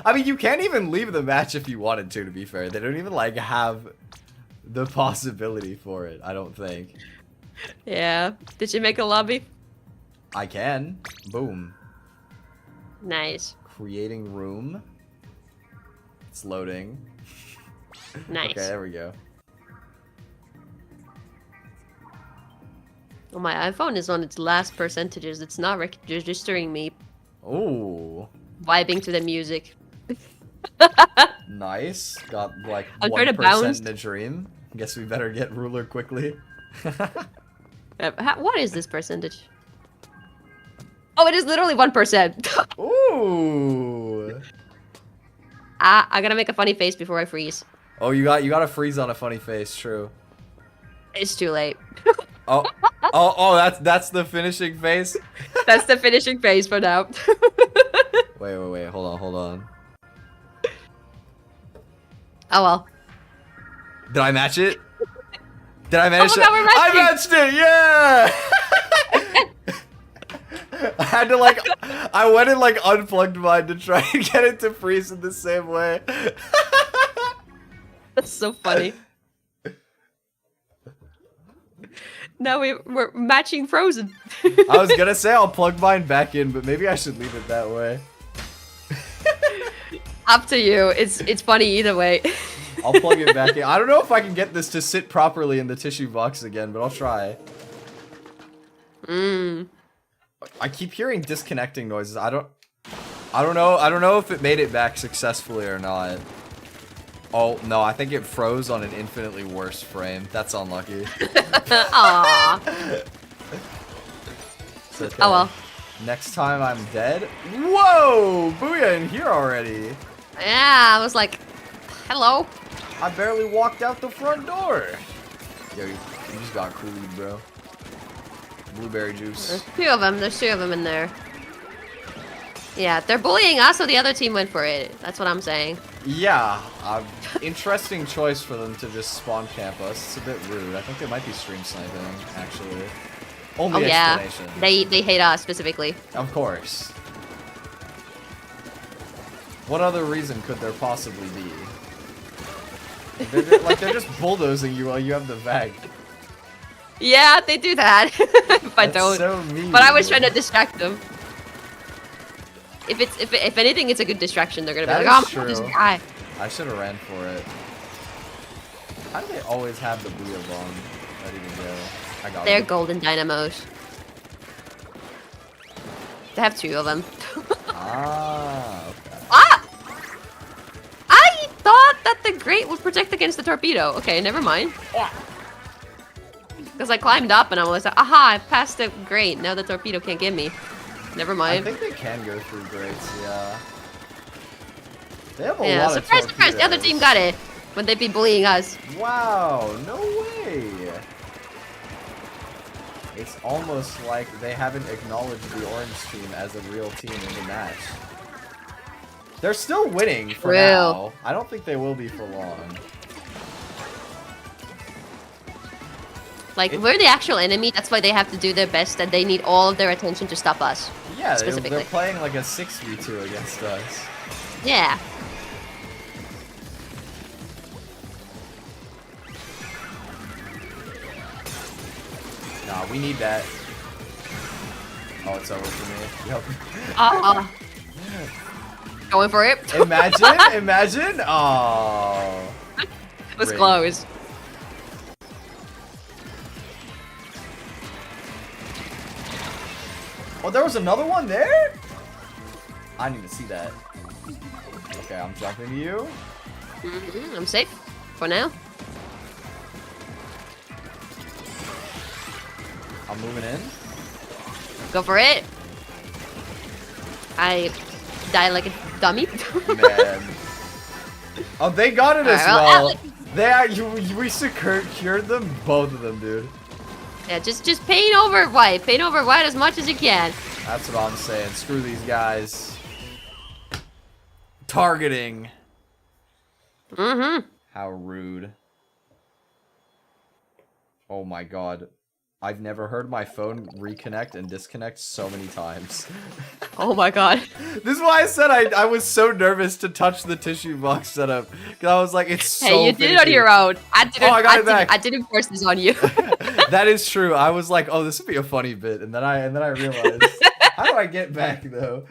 I mean, you can't even leave the match if you wanted to be fair. They don't even, like, have the possibility for it, I don't think. Yeah. Did you make a lobby? I can. Boom. Nice. Creating room. It's loading. Nice. Okay, there we go. Well, my iPhone is on its last percentages. It's not registering me Ooh. vibing to the music. Nice. Got like I'm trying to 1% bounce. in a dream. Guess we better get ruler quickly. What is this percentage? Oh, it is literally 1%. Ooh. I gotta make a funny face before I freeze. Oh, you got a freeze on a funny face. True. It's too late. Oh, that's the finishing face. That's the finishing face for now. Wait. Hold on. Oh well. Did I match it? Did I manage Oh my God, we're I matching! matched it! Yeah! I had to like, I went and like unplugged mine to try and get it to freeze in the same way. That's so funny. Now we're matching Frozen. I was gonna say I'll plug mine back in, but maybe I should leave it that way. Up to you. It's funny either way. I'll plug it back in. I don't know if I can get this to sit properly in the tissue box again, but I'll try. I keep hearing disconnecting noises. I don't know if it made it back successfully or not. Oh, no, I think it froze on an infinitely worse frame. That's unlucky. Aww. It's okay. Oh well. Next time I'm dead. Whoa! Booyah in here already. Yeah, I was like, hello. I barely walked out the front door. Yo, you just got Kool-Aid, bro. Blueberry juice. There's two of them. There's two of them in there. Yeah, they're bullying us, so the other team went for it. That's what I'm saying. Yeah, interesting choice for them to just spawn camp us. It's a bit rude. I think they might be stream sniping, actually. Only Oh yeah, explanation. they hate us specifically. Of course. What other reason could there possibly be? They're just bulldozing you while you have the bag. Yeah, they do that. If I That's don't. so mean. But I was trying to distract them. If anything, it's a good distraction. They're gonna be That like, is oh, this true. guy. I should have ran for it. How do they always have the Booyah bomb ready to go? I got They're it. golden dynamos. They have two of them. Ah, okay. Ah! I thought that the grate would protect against the torpedo. Okay, never mind. Because I climbed up and I was like, aha, I passed the grate. Now the torpedo can't get me. Never I mind. think they can go through grates, yeah. They have a Yeah, lot of surprise, surprise. The other torpedoes. team got it. When they be bullying us. Wow, no way. It's almost like they haven't acknowledged the orange team as a real team in the match. They're still winning for now. I don't think they will be for long. Like, we're the actual enemy, that's why they have to do their best, and they need all of their attention to stop us. Yeah, specifically. they're playing like a 6v2 against us. Yeah. Nah, we need that. Oh, it's over for me. Yep. Going for it. Imagine. Oh. It was close. Oh, there was another one there? I didn't even see that. Okay, I'm jumping to you. I'm safe for now. I'm moving in. Go for it. I die like a dummy. Man. Oh, they got it as well. We secured them, both of them, dude. Yeah, just paint over white. Paint over white as much as you can. That's what I'm saying. Screw these guys. Targeting. How rude. Oh my god. I've never heard my phone reconnect and disconnect so many times. Oh my god. This is why I said I was so nervous to touch the tissue box setup. Because I was like, it's so Hey, you did it on your own. I didn't force this on you. That is true. I was like, oh, this would be a funny bit. And then I realized, how do I get back, though?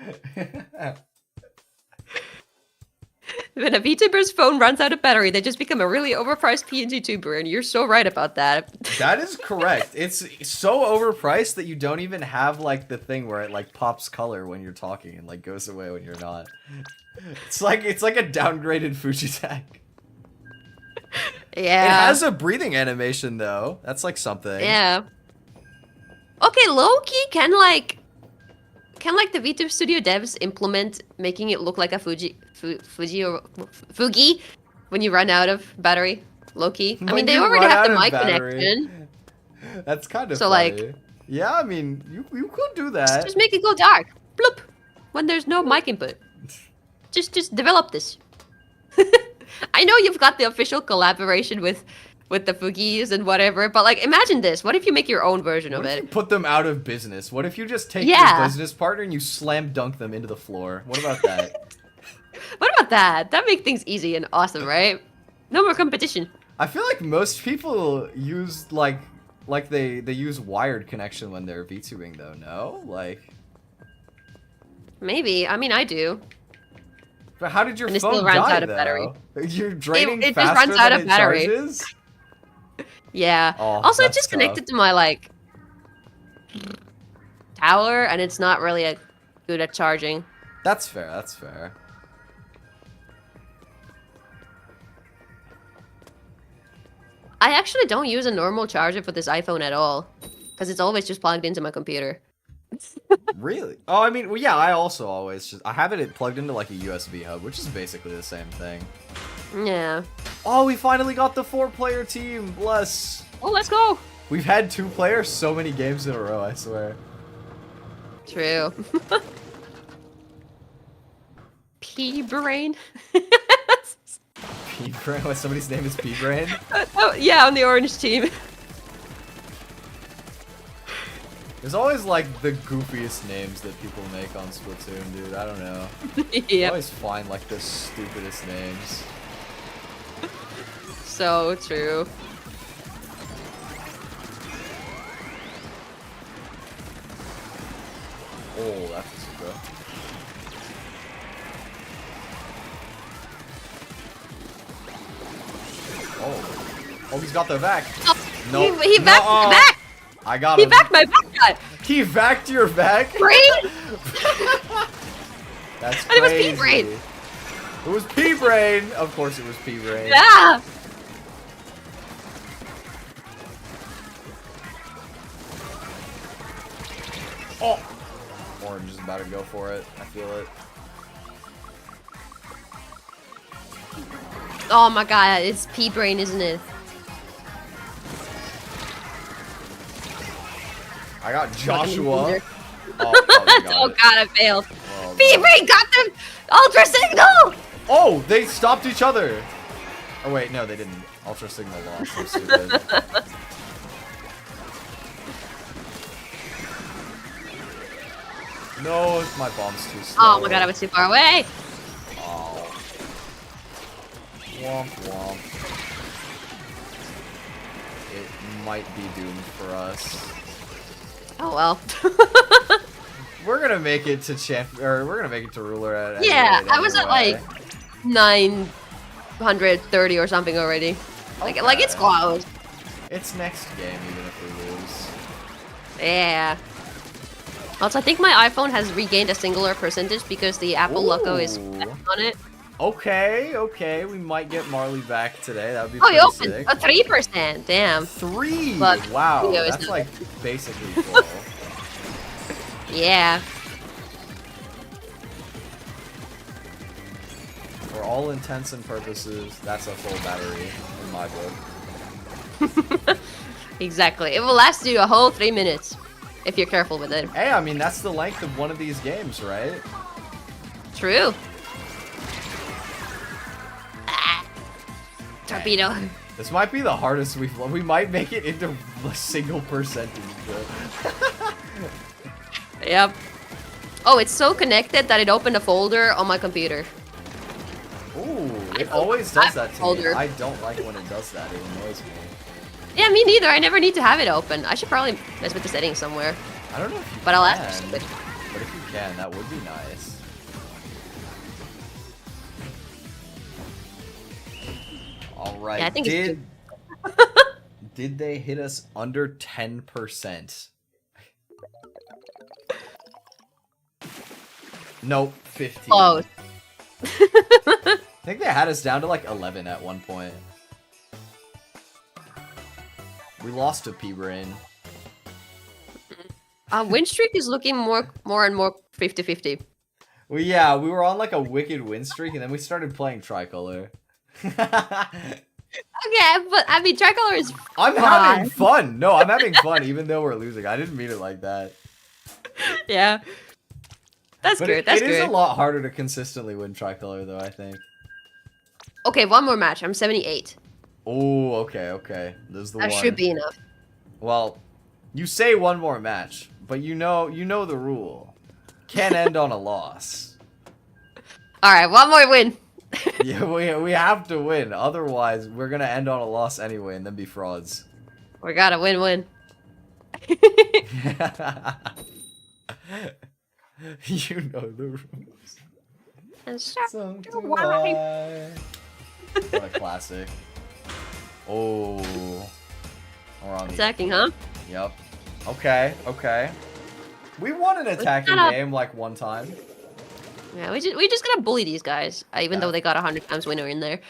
When a VTuber's phone runs out of battery, they just become a really overpriced PNG tuber, and you're so right about that. That is correct. It's so overpriced that you don't even have like the thing where it like pops color when you're talking and like goes away when you're not. It's like a downgraded Fujitech. Yeah. It has a breathing animation though. That's like something. Yeah. Okay, low-key can like the VTuber Studio devs implement making it look like a Fugi when you run out of battery? Low-key. I mean, they already have the mic connection. That's kind of so funny. Like, yeah, I mean, you could do that. Just make it go dark. Bloop. When there's no mic input. Just develop this. I know you've got the official collaboration with the Fugis and whatever, but like imagine this. What if you make your own version of What if it? you put them out of business? What if you just take your business partner and you slam dunk them into the floor? What about that? What about that? That'd make things easy and awesome, right? No more competition. I feel like most people use like they use wired connection when they're VTubing though, no? Like maybe. I mean, I do. But how did your and phone it still runs die, out of battery. You're draining it faster just runs out than of battery. Charges? Yeah. Oh, also, it's that's just connected to my like tower, and it's not really good at charging. That's fair. That's fair. I actually don't use a normal charger for this iPhone at all, because it's always just plugged into my computer. Really? Oh, I mean, well, yeah, I also always I have it plugged into like a USB hub, which is basically the same thing. Yeah. Oh, we finally got the 4-player team. Bless. Oh, let's go. We've had 2 players so many games in a row, I swear. True. P-Brain. P-Brain? What, somebody's name is P-Brain? Oh, yeah, on the orange team. There's always like the goofiest names that people make on Splatoon, dude. I don't know. Yeah. I always find like the stupidest names. So true. Oh, that's a super. Oh, he's got the vac. Oh, no, he backed my back. I got him. He backed my back guy. He vacked your back? Brain? That's and crazy. it was P-Brain. It was P-Brain. Of course it was P-Brain. Yeah. Oh. Orange is about to go for it. I feel it. Oh my god, it's P-Brain, isn't it? I got Joshua. Oh, oh God, I failed. Well, Phoebe got the ultra signal! Oh, they stopped each other. Oh wait, no, they didn't. Ultra signal lost. I'm stupid. No, my bomb's too slow. Oh my God, I was too far away. Oh. Womp womp. It might be doomed for us. Oh well. We're gonna make it to we're gonna make it to ruler at Yeah, any rate I was at anyway. like 930 or something already. Like it's close. It's next game, even if we lose. Yeah. Also, I think my iPhone has regained a singular percentage because the Apple logo is Ooh. on it. Okay, okay, we might get Marlie back today. That would be Oh, you pretty opened sick. a 3%. Damn. 3! But Wow, video is that's not- like basically full. Yeah. For all intents and purposes, that's a full battery in my book. Exactly. It will last you a whole 3 minutes if you're careful with it. Hey, I mean, that's the length of one of these games, right? True. Ah. Torpedo. This might be the hardest we might make it into a single percentage, though. Yep. Oh, it's so connected that it opened a folder on my computer. Ooh, it always does that to me. Folder. I don't like when it does that. It annoys me. Yeah, me neither. I never need to have it open. I should probably mess with the settings somewhere. I don't know if you But can, I'll ask you. but if you can, that would be nice. All right. Yeah, I think it's did they hit us under 10%? Nope, 15. Close. I think they had us down to like 11 at one point. We lost to P-Brain. Win streak is looking more and more 50-50. Well, yeah, we were on like a wicked win streak, and then we started playing Tricolor. Okay, but I mean, Tricolor is I'm fun. having fun. No, I'm having fun, even though we're losing. I didn't mean it like that. Yeah. That's But good. That's it good. is a lot harder to consistently win Tricolor, though, I think. Okay, one more match. I'm 78. Oh, okay, okay. There's the That one. should be enough. Well, you say one more match, but you know the rule. Can't end on a loss. All right, one more win. Yeah, we have to win. Otherwise, we're gonna end on a loss anyway, and then be frauds. We gotta win-win. You know the rules. And So do why? I. What a classic. Oh. We're on the... Attacking, huh? Yep. Okay, okay. We won an attacking not a- game like one time. Yeah, we just gotta bully these guys, even though they got 100 times winner in there.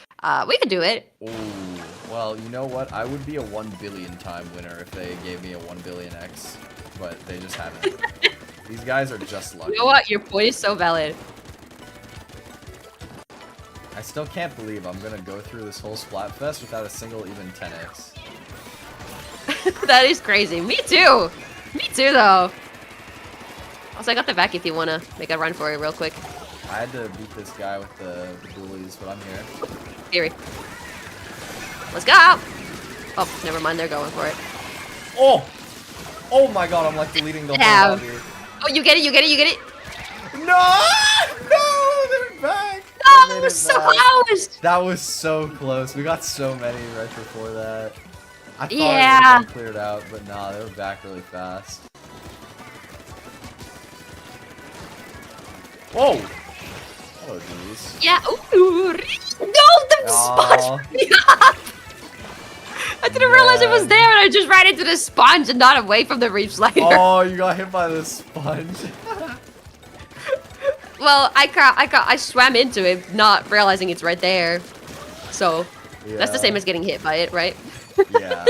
We could do it. Ooh. Well, you know what? I would be a 1 billion time winner if they gave me a 1 billion X, but they just haven't. These guys are just lucky. You know what? Your point is so valid. I still can't believe I'm gonna go through this whole Splatfest without a single even 10x. That is crazy. Me too. Me too, though. Also, I got the back if you wanna make a run for it real quick. I had to beat this guy with the bullies, but I'm here. Fury. Let's go! Oh, never mind. They're going for it. Oh! Oh my god, I'm like deleting the whole Ow. lobby. Oh, you get it, you get it, you get it! No! No! They're back! Oh, They it made was it so back. close! That was so close. We got so many right before that. I thought it Yeah. would have cleared out, but nah, they were back really fast. Whoa! Hello, Denise. Yeah, ooh! No, the sponge me up! I didn't realize it was there and I just ran into the sponge and not away from the reef slider. Oh, you got hit by the sponge. Well, I swam into it, not realizing it's right there. So, that's the same as getting hit by it, right? Yeah.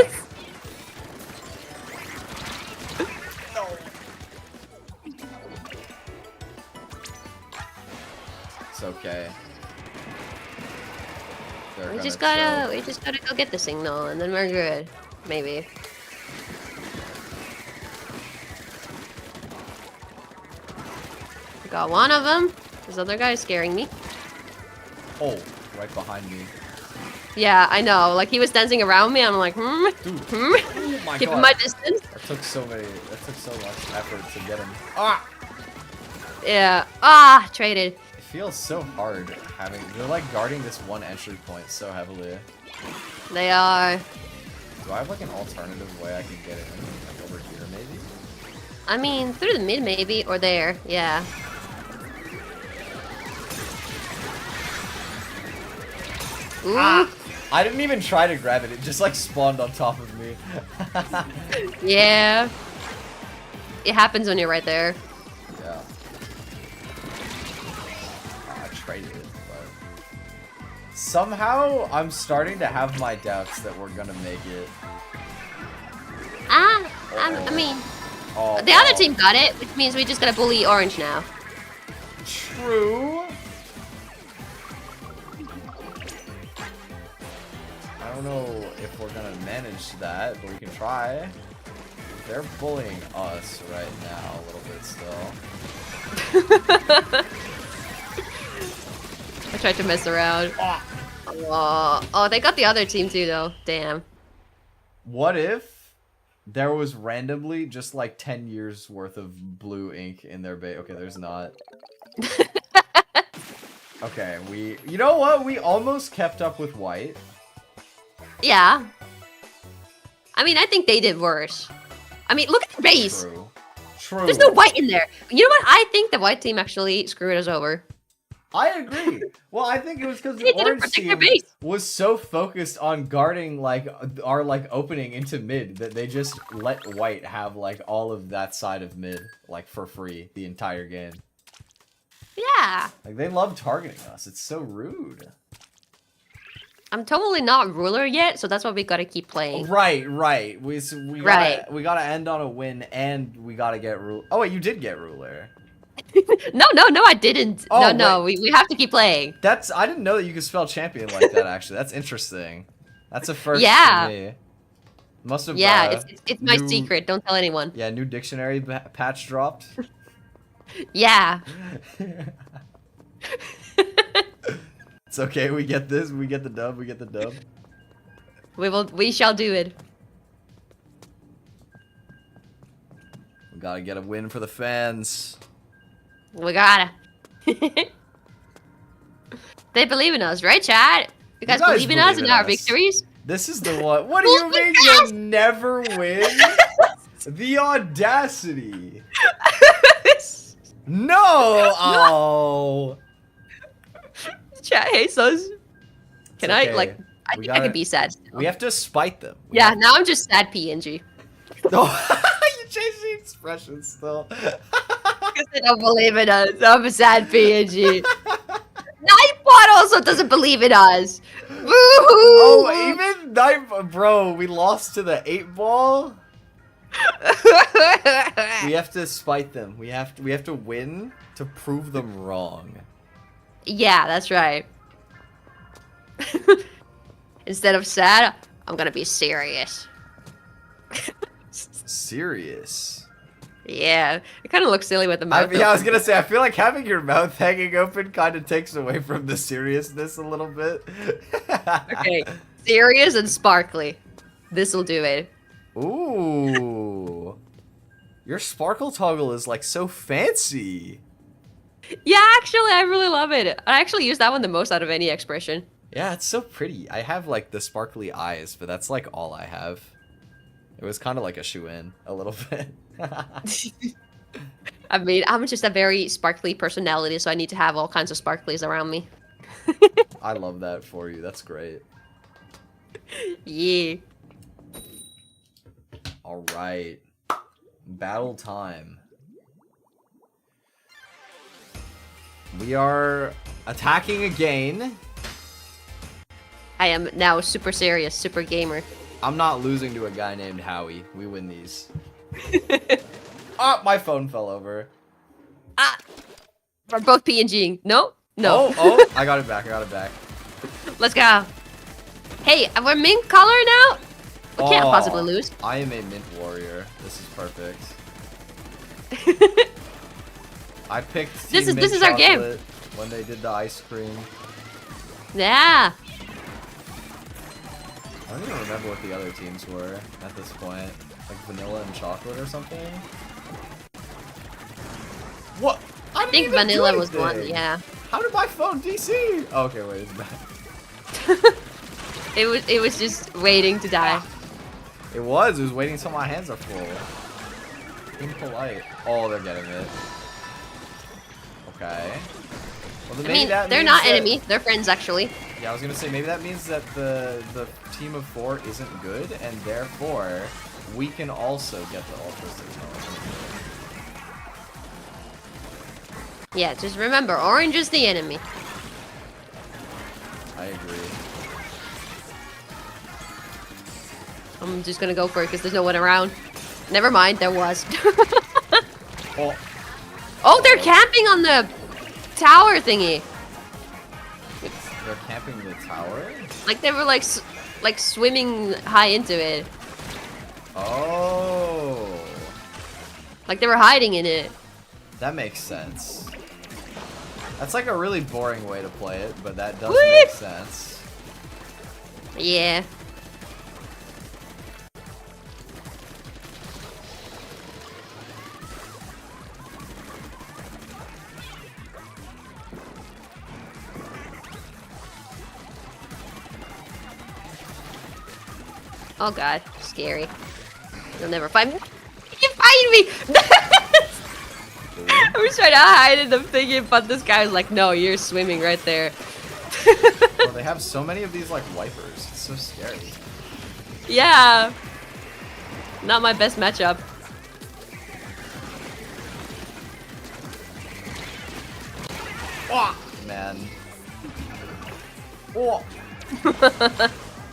It's okay. They're We just gonna gotta go get the signal and then we're good. Maybe. Got one of them. This other guy is scaring me. Oh, right behind me. Yeah, I know. Like he was dancing around me. I'm like, Dude. Oh my keeping God. my distance. That took so much effort to get him. Ah! Yeah. Ah, traded. It feels so hard having. They're like guarding this one entry point so heavily. They are. Do I have like an alternative way I can get in? Like over here, maybe? I mean, through the mid maybe, or there. Yeah. Ooh. Ah! I didn't even try to grab it. It just like spawned on top of me. Yeah. It happens when you're right there. Yeah. I traded it, but somehow I'm starting to have my doubts that we're gonna make it. I mean, Oh, the other team got it, which means we just gotta bully orange now. True. I don't know if we're gonna manage that, but we can try. They're bullying us right now a little bit still. I tried to mess around. Oh, they got the other team too, though. Damn. What if there was randomly just like 10 years worth of blue ink in their base? Okay, there's not. Okay, you know what? We almost kept up with white. Yeah. I mean, I think they did worse. I mean, look at the base. True. True. There's no white in there. You know what? I think the white team actually screwed us over. I agree. Well, I think it was because They the didn't orange protect their team base. was so focused on guarding like our like opening into mid that they just let white have like all of that side of mid like for free the entire game. Yeah. Like they love targeting us. It's so rude. I'm totally not ruler yet, so that's why we gotta keep playing. Right. We Right. gotta end on a win and we gotta get ruler. Oh wait, you did get ruler. No, I didn't. Oh, No, we have to keep playing. I didn't know that you could spell champion like that. Actually, that's interesting. That's a first Yeah. for me. Must have. Yeah, it's my new- secret. Don't tell anyone. Yeah, new dictionary patch dropped. Yeah. It's okay. We get this. We get the dub. We get the dub. We shall do it. We gotta get a win for the fans. We gotta. They believe in us, right, chat? You guys believe in us and our victories? This is the one. What do you mean you never win? The audacity. No. Oh. Chat hates us. Can okay. I, like, I think I can be sad still. We have to spite them. Yeah, now I'm just sad PNG. Oh, you changed the expression still. Because they don't believe in us. I'm a sad PNG. Nightbot also doesn't believe in us. Boo-hoo! Oh, even bro, we lost to the 8-ball. We have to spite them. We have to win to prove them wrong. Yeah, that's right. Instead of sad, I'm gonna be serious. Serious. Yeah, it kind of looks silly with the mouth. Yeah, I was gonna say, I feel like having your mouth hanging open kind of takes away from the seriousness a little bit. Okay, serious and sparkly. This'll do it. Ooh. Your sparkle toggle is like so fancy. Yeah, actually, I really love it. I actually use that one the most out of any expression. Yeah, it's so pretty. I have like the sparkly eyes, but that's like all I have. It was kind of like a shoe-in a little bit. I mean, I'm just a very sparkly personality, so I need to have all kinds of sparklies around me. I love that for you. That's great. Yeah. All right. Battle time. We are attacking again. I am now super serious, super gamer. I'm not losing to a guy named Howie. We win these. Oh, my phone fell over. Ah! We're both PNGing. No? No. Oh, I got it back. Let's go. Hey, we're mint color now? We can't possibly lose. I am a mint warrior. This is perfect. I picked This Team is Mint our game. Chocolate when they did the ice cream. Yeah. I don't even remember what the other teams were at this point. Like vanilla and chocolate or something? What? I think vanilla was one, yeah. How did my phone DC? Oh, okay, wait, it's back. It was just waiting to die. It was waiting until my hands are full. Impolite. Oh, they're getting it. Okay. Well, then I maybe mean, that they're means not that... enemies, they're friends actually. Yeah, I was gonna say, maybe that means that the team of 4 isn't good, and therefore, we can also get the Ultra Signal. Yeah, just remember, orange is the enemy. I agree. I'm just gonna go for it because there's no one around. Never mind, there was. Oh. Oh, they're camping on the tower thingy. They're camping the tower? Like they were like swimming high into it. Oh. Like they were hiding in it. That makes sense. That's like a really boring way to play it, but that does What? make sense. Yeah. Oh god, scary. You'll never find me. You find me! I was trying to hide in the thingy, but this guy was like, no, you're swimming right there. Well, they have so many of these like wipers. It's so scary. Yeah. Not my best matchup. Oh, man. Oh.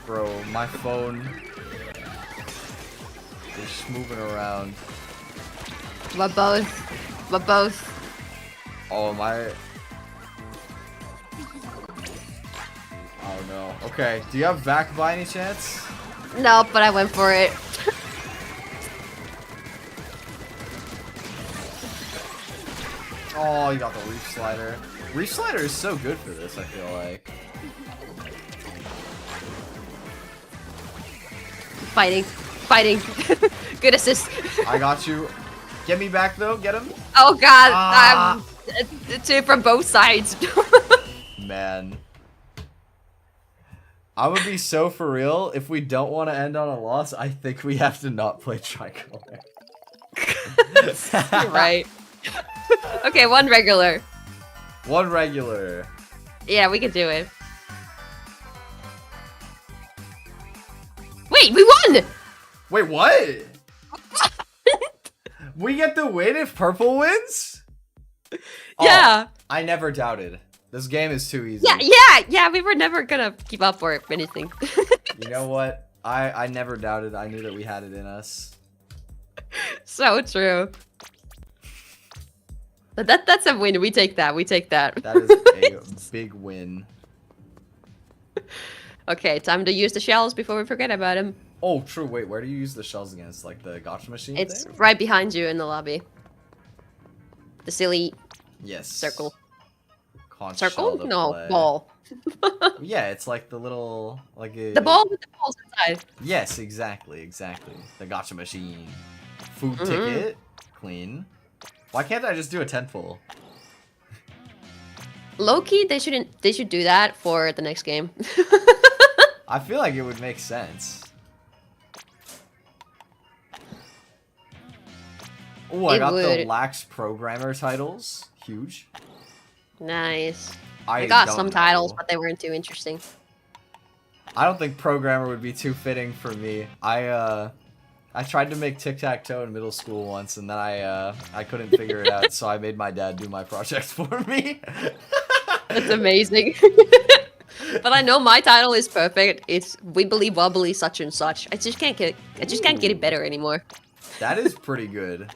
Bro, my phone is moving around. But both. But both. Oh, my... Oh, no. Okay, do you have back by any chance? No, but I went for it. Oh, you got the Reef Slider. Reef Slider is so good for this, I feel like. Fighting. Fighting. Good assist. I got you. Get me back, though. Get him. Oh god. Ah. Two from both sides. Man. I would be so for real. If we don't want to end on a loss, I think we have to not play Tricolor. You're right. Okay, one regular. One regular. Yeah, we can do it. Wait, we won! Wait, what? We get the win if purple wins? Yeah. Oh, I never doubted. This game is too easy. Yeah, we were never gonna keep up for anything. You know what? I never doubted. I knew that we had it in us. So true. But that's a win. We take that. We take that. That is a big win. Okay, time to use the shells before we forget about him. Oh, true. Wait, where do you use the shells against? Like the gotcha machine It's thing? right behind you in the lobby. The silly Yes. circle. Conch Circle? shell to No, play. ball. Yeah, it's like the little like a... The ball with the balls inside. Yes, exactly. The gotcha machine. Food Mm-hmm. ticket. Clean. Why can't I just do a 10-pull? Low-key, they should do that for the next game. I feel like it would make sense. Oh, I got the lax programmer titles. Huge. Nice. I I got don't some titles, know. but they weren't too interesting. I don't think programmer would be too fitting for me. I tried to make tic-tac-toe in middle school once, and then I couldn't figure it out, so I made my dad do my project for me. That's amazing. But I know my title is perfect. It's wibbly wobbly such and such. I just can't get it better anymore. That is pretty good.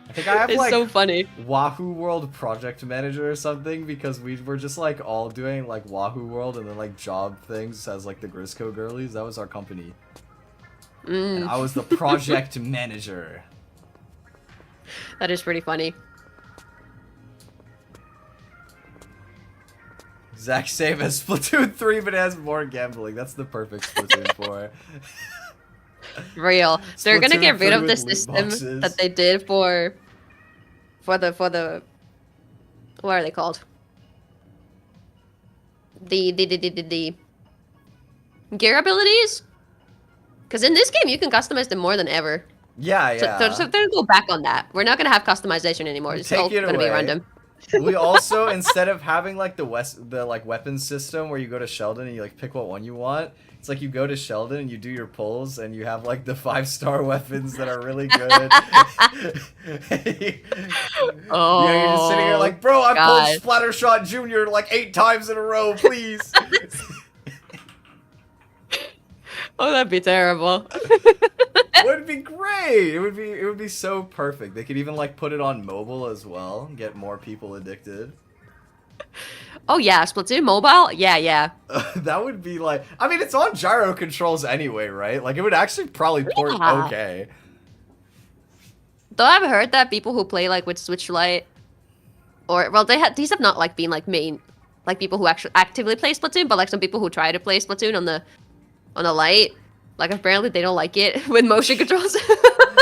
I think I have It's like so funny. Wahoo World Project Manager or something, because we were just like all doing like Wahoo World and then like job things as like the Grisco girlies. That was our company. And I was the project manager. That is pretty funny. Exact same as Splatoon 3, but it has more gambling. That's the perfect Splatoon 4. Real. They're gonna Splatoon get rid 3 of the with loot system boxes. that they did for the what are they called? The gear abilities? Because in this game you can customize them more than ever. Yeah, yeah. So they're gonna go back on that. We're not gonna have customization anymore. It's all Take it gonna be away. random. We also, instead of having like the like weapons system where you go to Sheldon and you like pick what one you want, it's like you go to Sheldon and you do your pulls and you have like the 5-star weapons that are really good. Oh, yeah, you're just sitting here like, bro, I God. pulled Splattershot Junior like 8 times in a row, please. Oh, that'd be terrible. It would be great. It would be so perfect. They could even like put it on mobile as well, and get more people addicted. Oh yeah, Splatoon mobile? Yeah. That would be like, I mean, it's on gyro controls anyway, right? Like it would actually probably port Yeah. okay. Though I've heard that people who play like with Switch Lite, or well, these have not like been like main, like people who actually actively play Splatoon, but like some people who try to play Splatoon on the Lite, like apparently they don't like it with motion controls.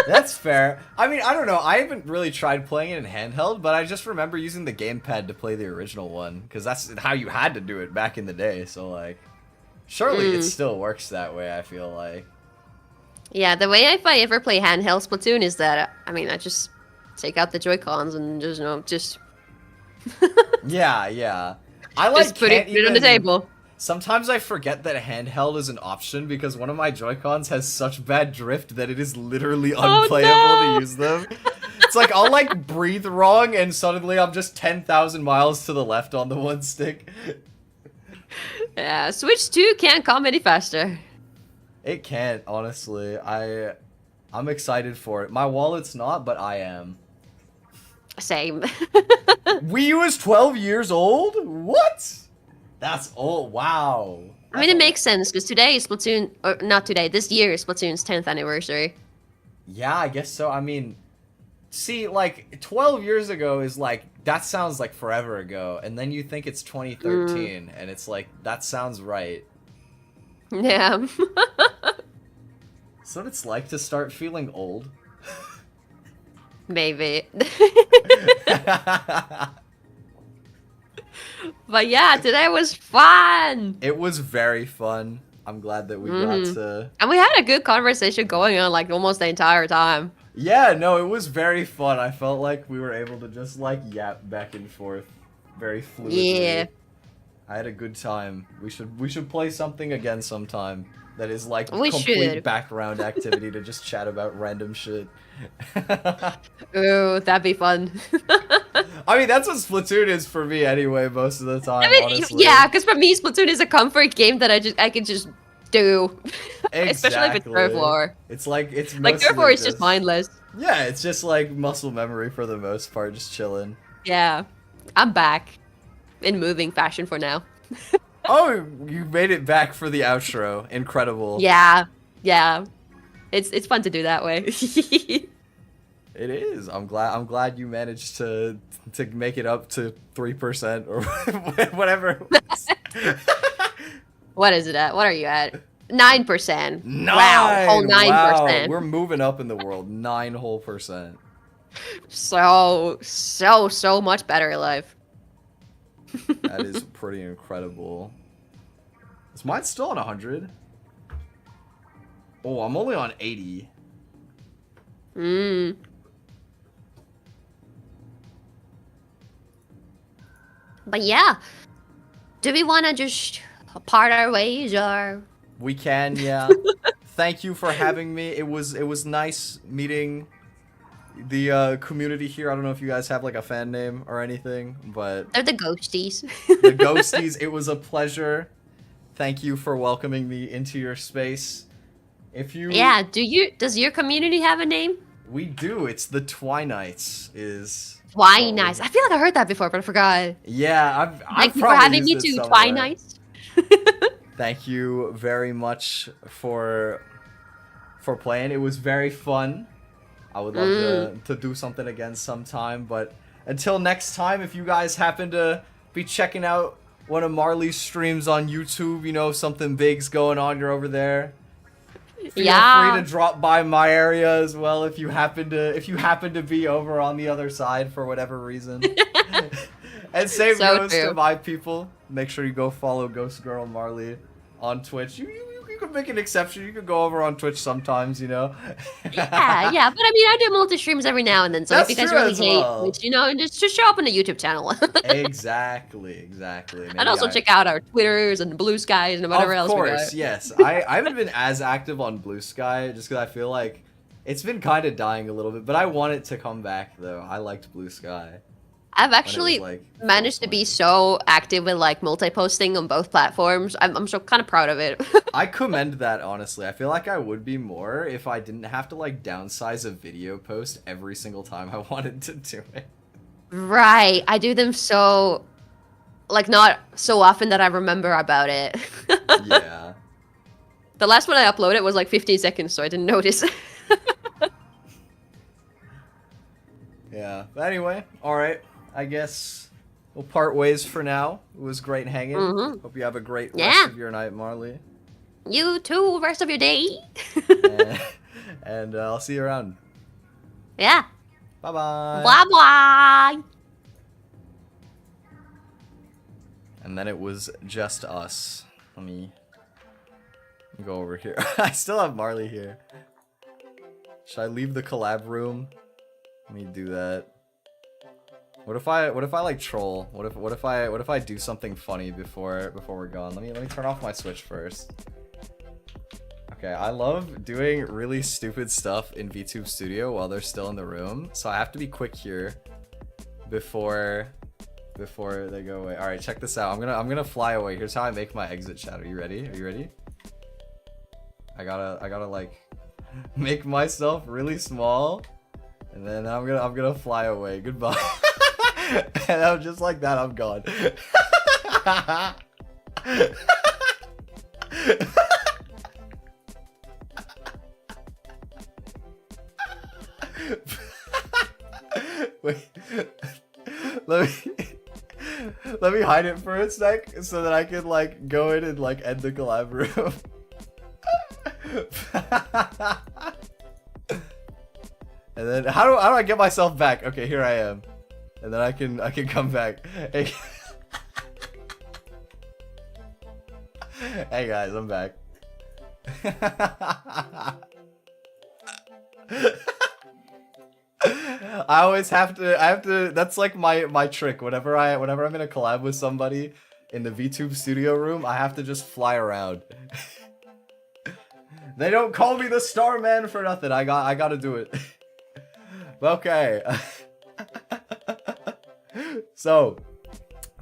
That's fair. I mean, I don't know. I haven't really tried playing it in handheld, but I just remember using the gamepad to play the original one because that's how you had to do it back in the day. So like, surely it still works that way. I feel like. Yeah, the way if I ever play handheld Splatoon is that I mean I just take out the Joy-Cons and just Yeah. I like just put it on the table. Sometimes I forget that handheld is an option because one of my Joy-Cons has such bad drift that it is literally unplayable to use them. It's like I'll like breathe wrong and suddenly I'm just 10,000 miles to the left on the one stick. Yeah, Switch 2 can't come any faster. It can't, honestly. I'm excited for it. My wallet's not, but I am. Same. Wii U is 12 years old? What? That's old. Wow. I mean, it makes sense because today is Splatoon, or not today, this year is Splatoon's 10th anniversary. Yeah, I guess so. I mean, see, like, 12 years ago is like, that sounds like forever ago. And then you think it's 2013, and it's like, that sounds right. Yeah. So what it's like to start feeling old. Maybe. But yeah, today was fun. It was very fun. I'm glad that we got to... And we had a good conversation going on like almost the entire time. Yeah, no, it was very fun. I felt like we were able to just like yap back and forth very fluidly. Yeah. I had a good time. We should play something again sometime that is like We complete should. background activity to just chat about random shit. Ooh, that'd be fun. I mean, that's what Splatoon is for me anyway, most of the time, I mean, honestly. yeah, because for me, Splatoon is a comfort game that I can just do. Especially if it's Turf War. It's like, it's Like, mostly Turf War is just mindless. Yeah, it's just like muscle memory for the most part, just chilling. Yeah. I'm back. In moving fashion for now. Oh, you made it back for the outro. Incredible. Yeah. It's fun to do that way. It is. I'm glad you managed to make it up to 3% or whatever it was. What is it at? What are you at? 9%. 9! Wow, whole 9%. Wow. We're moving up in the world. 9 whole %. So much better life. That is pretty incredible. Is mine still on 100? Oh, I'm only on 80. But yeah. Do we want to just part our ways or? We can, yeah. Thank you for having me. It was nice meeting the community here. I don't know if you guys have like a fan name or anything, but They're the ghosties. the ghosties, it was a pleasure. Thank you for welcoming me into your space. If you Yeah, does your community have a name? We do. It's the Twinights is Twi Nights. I feel like I heard that before, but I forgot. Yeah, Thank you for probably having me used it too, somewhere. Twi Nights. Thank you very much for playing. It was very fun. I would love to do something again sometime, but until next time, if you guys happen to be checking out Marlie's streams on YouTube, you know, something big's going on, you're over there. Feel free to drop by my area as well if you happen to be over on the other side for whatever reason. And same goes to my people. Make sure you go follow Ghost Girl Marlie on Twitch. You could make an exception. You could go over on Twitch sometimes, you know. yeah. But I mean, I do multi-streams every now and then. So if you guys really hate Twitch, you know, just show up on the YouTube channel. Exactly. Maybe and also check out our Twitters and Blue Skies and whatever else we got. Of course, yes. I haven't been as active on Blue Sky just because I feel like it's been kind of dying a little bit. But I want it to come back, though. I liked Blue Sky. I've actually managed to be so active with like multi-posting on both platforms. I'm so kind of proud of it. I commend that, honestly. I feel like I would be more if I didn't have to like downsize a video post every single time I wanted to do it. Right. I do them so like not so often that I remember about it. Yeah. The last one I uploaded was like 15 seconds, so I didn't notice. Yeah. But anyway, all right. I guess we'll part ways for now. It was great hanging. Hope you have a great rest of your night, Marlie. You too, rest of your day. and I'll see you around. Yeah. Bye-bye. Bye-bye. And then it was just us. Let me go over here. I still have Marlie here. Should I leave the collab room? Let me do that. What if I like troll? What if I do something funny before we're gone? Let me turn off my Switch first. Okay, I love doing really stupid stuff in VTube Studio while they're still in the room, so I have to be quick here before they go away. All right, check this out. I'm gonna fly away. Here's how I make my exit chat. Are you ready? Are you ready? I gotta like make myself really small, and then I'm gonna fly away. Goodbye. And I'm just like that, I'm gone. Wait. Let me hide it for a sec so that I can like go in and like end the collab room. And then how do I get myself back? Okay, here I am. And then I can come back. Hey. Hey guys, I'm back. I have to that's like my trick. Whenever I'm in a collab with somebody in the VTube studio room, I have to just fly around. They don't call me the Starman for nothing. I gotta do it. Okay. So,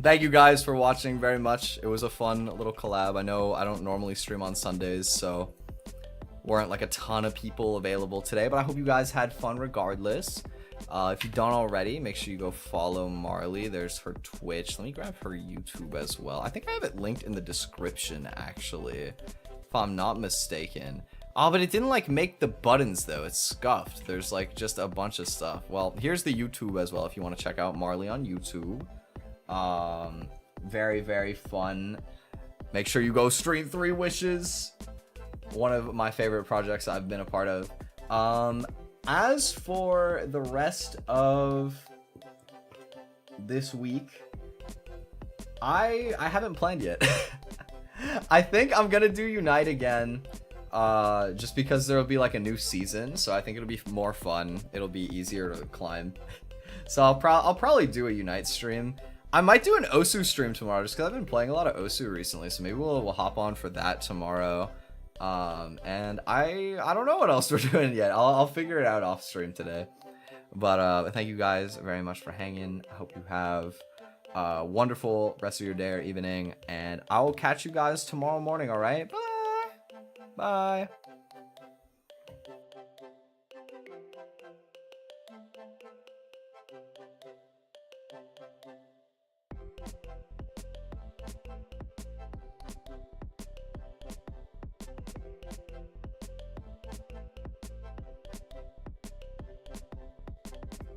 thank you guys for watching very much. It was a fun little collab. I know I don't normally stream on Sundays, so weren't like a ton of people available today, but I hope you guys had fun regardless. If you don't already, make sure you go follow Marlie. There's her Twitch. Let me grab her YouTube as well. I think I have it linked in the description, actually, if I'm not mistaken. Oh, but it didn't like make the buttons though. It's scuffed. There's like just a bunch of stuff. Well, here's the YouTube as well if you want to check out Marlie on YouTube. Very, very fun. Make sure you go stream 3 Wishes. One of my favorite projects I've been a part of. As for the rest of this week, I haven't planned yet. I think I'm gonna do Unite again. Just because there will be like a new season, so I think it'll be more fun. It'll be easier to climb. So I'll probably do a Unite stream. I might do an Osu stream tomorrow, just because I've been playing a lot of Osu recently, so maybe we'll hop on for that tomorrow. And I don't know what else we're doing yet. I'll figure it out off stream today. But thank you guys very much for hanging. I hope you have a wonderful rest of your day or evening, and I will catch you guys tomorrow morning. All right, bye. Bye.